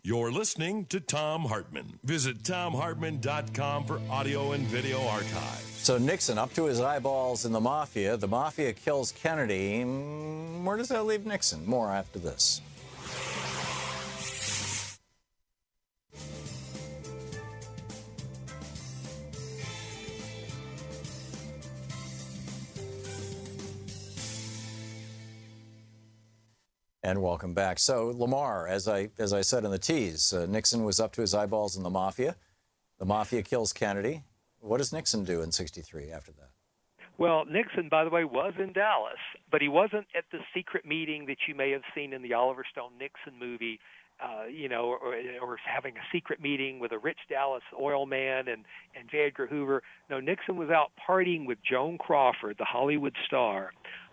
You're listening to Thom Hartmann. Visit thomhartmann.com for audio and video archives. So Nixon up to his eyeballs in the mafia. The mafia kills Kennedy. Where does that leave Nixon? More after this. And welcome back. So, Lamar, as I said in the tease, Nixon was up to his eyeballs in the mafia. The mafia kills Kennedy. What does Nixon do in '63 after that? Well, Nixon, by the way, was in Dallas, but he wasn't at the secret meeting that you may have seen in the Oliver Stone Nixon movie, or having a secret meeting with a rich Dallas oil man and J. Edgar Hoover. No, Nixon was out partying with Joan Crawford, the Hollywood star,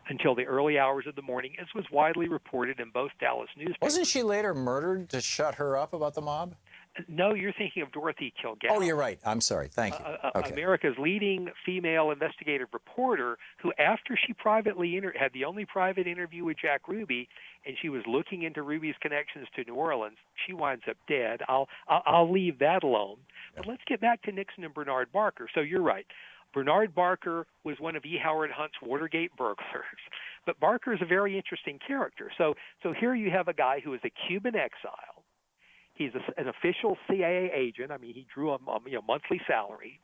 until the early hours of the morning, as was widely reported in both Dallas newspapers. Wasn't she later murdered to shut her up about the mob? No, you're thinking of Dorothy Kilgallen. Oh, you're right. I'm sorry. Thank you. Okay. America's leading female investigative reporter who, after she privately had the only private interview with Jack Ruby, and she was looking into Ruby's connections to New Orleans, she winds up dead. I'll leave that alone. But let's get back to Nixon and Bernard Barker. So you're right. Bernard Barker was one of E. Howard Hunt's Watergate burglars. But Barker is a very interesting character. So here you have a guy who is a Cuban exile. He's an official CIA agent. I mean, he drew a monthly salary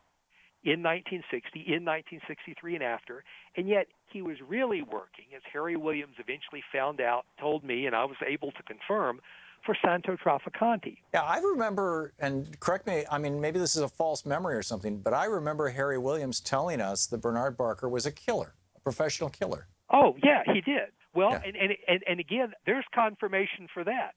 in 1960, in 1963 and after. And yet he was really working, as Harry Williams eventually found out, told me, and I was able to confirm, for Santo Trafficante. Yeah, I remember, and correct me, I mean, maybe this is a false memory or something, but I remember Harry Williams telling us that Bernard Barker was a killer, a professional killer. Oh, yeah, he did. Well, yeah. And again, there's confirmation for that.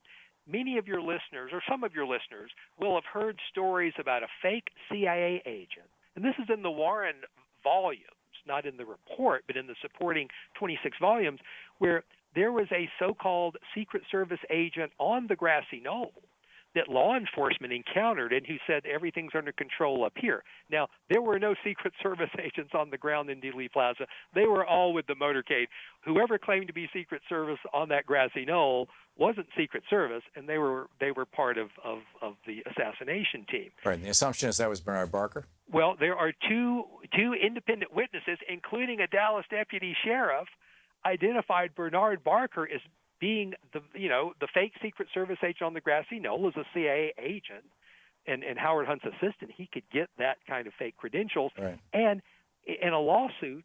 Many of your listeners, or some of your listeners, will have heard stories about a fake CIA agent. And this is in the Warren volumes, not in the report, but in the supporting 26 volumes, where there was a so-called Secret Service agent on the grassy knoll that law enforcement encountered and who said everything's under control up here. Now, there were no Secret Service agents on the ground in Dealey Plaza. They were all with the motorcade. Whoever claimed to be Secret Service on that grassy knoll wasn't Secret Service, and they were part of the assassination team. Right, and the assumption is that was Bernard Barker? Well, there are two independent witnesses, including a Dallas deputy sheriff, identified Bernard Barker as being the fake Secret Service agent on the grassy knoll is a CIA agent, and Howard Hunt's assistant. He could get that kind of fake credentials. Right. And in a lawsuit,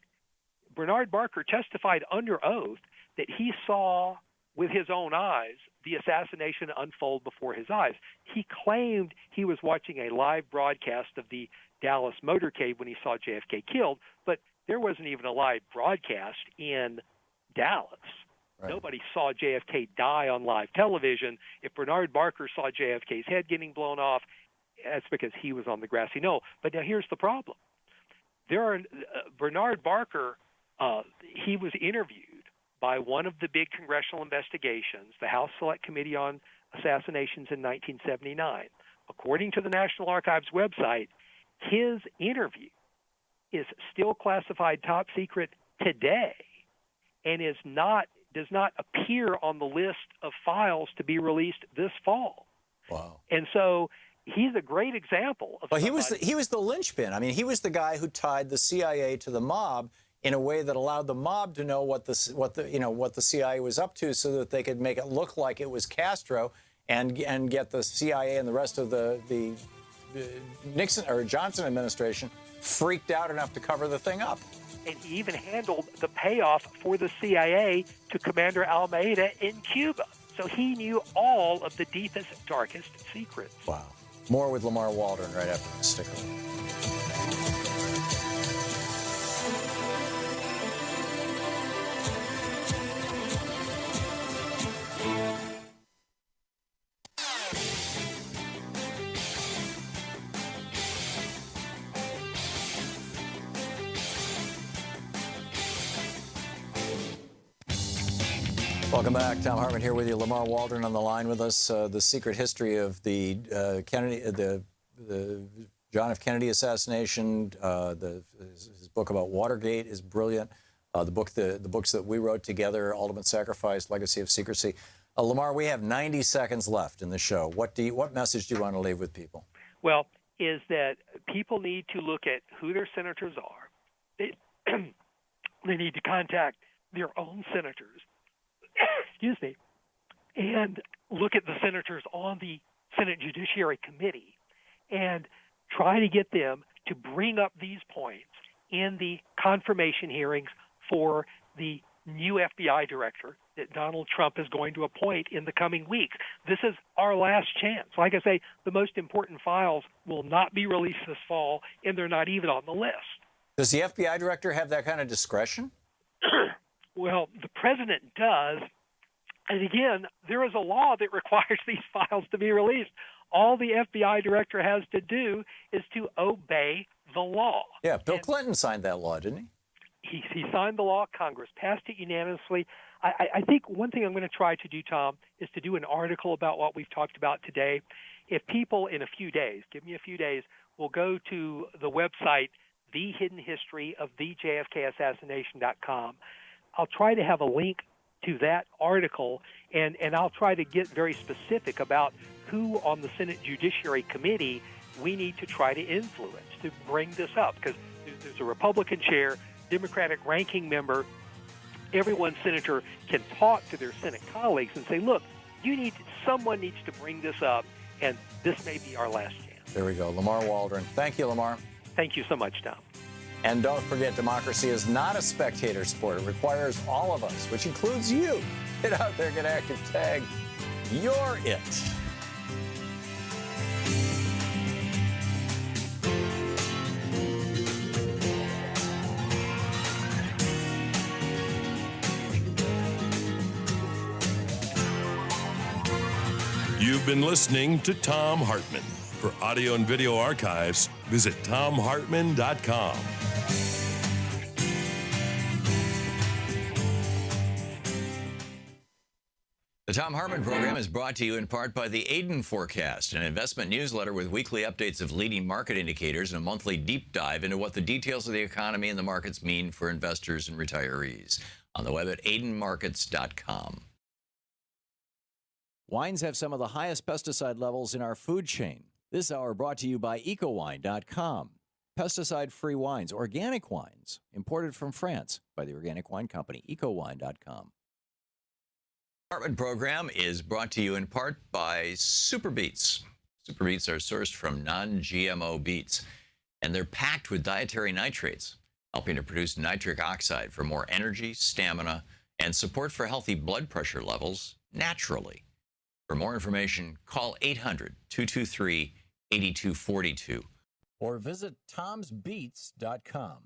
Bernard Barker testified under oath that he saw with his own eyes the assassination unfold before his eyes. He claimed he was watching a live broadcast of the Dallas motorcade when he saw JFK killed, but there wasn't even a live broadcast in Dallas. Right. Nobody saw JFK die on live television. If Bernard Barker saw JFK's head getting blown off, that's because he was on the grassy knoll. But now here's the problem. Bernard Barker, he was interviewed by one of the big congressional investigations, the House Select Committee on Assassinations in 1979. According to the National Archives website, his interview is still classified top secret today and does not appear on the list of files to be released this fall. Wow. And so he's a great example of. Well, he was the linchpin. I mean, he was the guy who tied the CIA to the mob in a way that allowed the mob to know what the CIA was up to, so that they could make it look like it was Castro, and get the CIA and the rest of the Nixon or Johnson administration freaked out enough to cover the thing up. And he even handled the payoff for the CIA to Commander Almeida in Cuba. So he knew all of the deepest, darkest secrets. Wow. More with Lamar Waldron right after this. Stick around. Welcome back. Thom Hartmann here with you. Lamar Waldron on the line with us. The secret history of the Kennedy, the John F. Kennedy assassination. His book about Watergate is brilliant. The books that we wrote together, Ultimate Sacrifice, Legacy of Secrecy. Lamar, we have 90 seconds left in the show. What message do you want to leave with people? Well, is that people need to look at who their senators are. They need to contact their own senators. Excuse me, and look at the senators on the Senate Judiciary Committee and try to get them to bring up these points in the confirmation hearings for the new FBI director that Donald Trump is going to appoint in the coming weeks. This is our last chance. Like I say, the most important files will not be released this fall, and they're not even on the list. Does the FBI director have that kind of discretion? Well, the president does. And again, there is a law that requires these files to be released. All the FBI director has to do is to obey the law. Yeah, Bill Clinton signed that law, didn't he? He signed the law. Congress passed it unanimously. I think one thing I'm going to try to do, Tom, is to do an article about what we've talked about today. If people in a few days, give me a few days, will go to the website, The Hidden History of the JFKAssassination.com, I'll try to have a link to that article, and I'll try to get very specific about who on the Senate Judiciary Committee we need to try to influence to bring this up, because there's a Republican chair, Democratic ranking member. Every senator can talk to their Senate colleagues and say, look, someone needs to bring this up, and this may be our last chance. There we go. Lamar Waldron. Thank you, Lamar. Thank you so much, Tom. And don't forget, democracy is not a spectator sport. It requires all of us, which includes you. Get out there, get active, tag. You're it. You've been listening to Thom Hartmann. For audio and video archives, visit thomhartmann.com. The Thom Hartmann Program is brought to you in part by the Aiden Forecast, an investment newsletter with weekly updates of leading market indicators and a monthly deep dive into what the details of the economy and the markets mean for investors and retirees. On the web at aidenmarkets.com. Wines have some of the highest pesticide levels in our food chain. This hour brought to you by ecowine.com. Pesticide-free wines, organic wines, imported from France by the Organic Wine Company, ecowine.com. Hartmann Program is brought to you in part by Super Beets. Super Beets are sourced from non-GMO beets, and they're packed with dietary nitrates, helping to produce nitric oxide for more energy, stamina, and support for healthy blood pressure levels naturally. For more information, call 800-223-8242 or visit tomsbeets.com.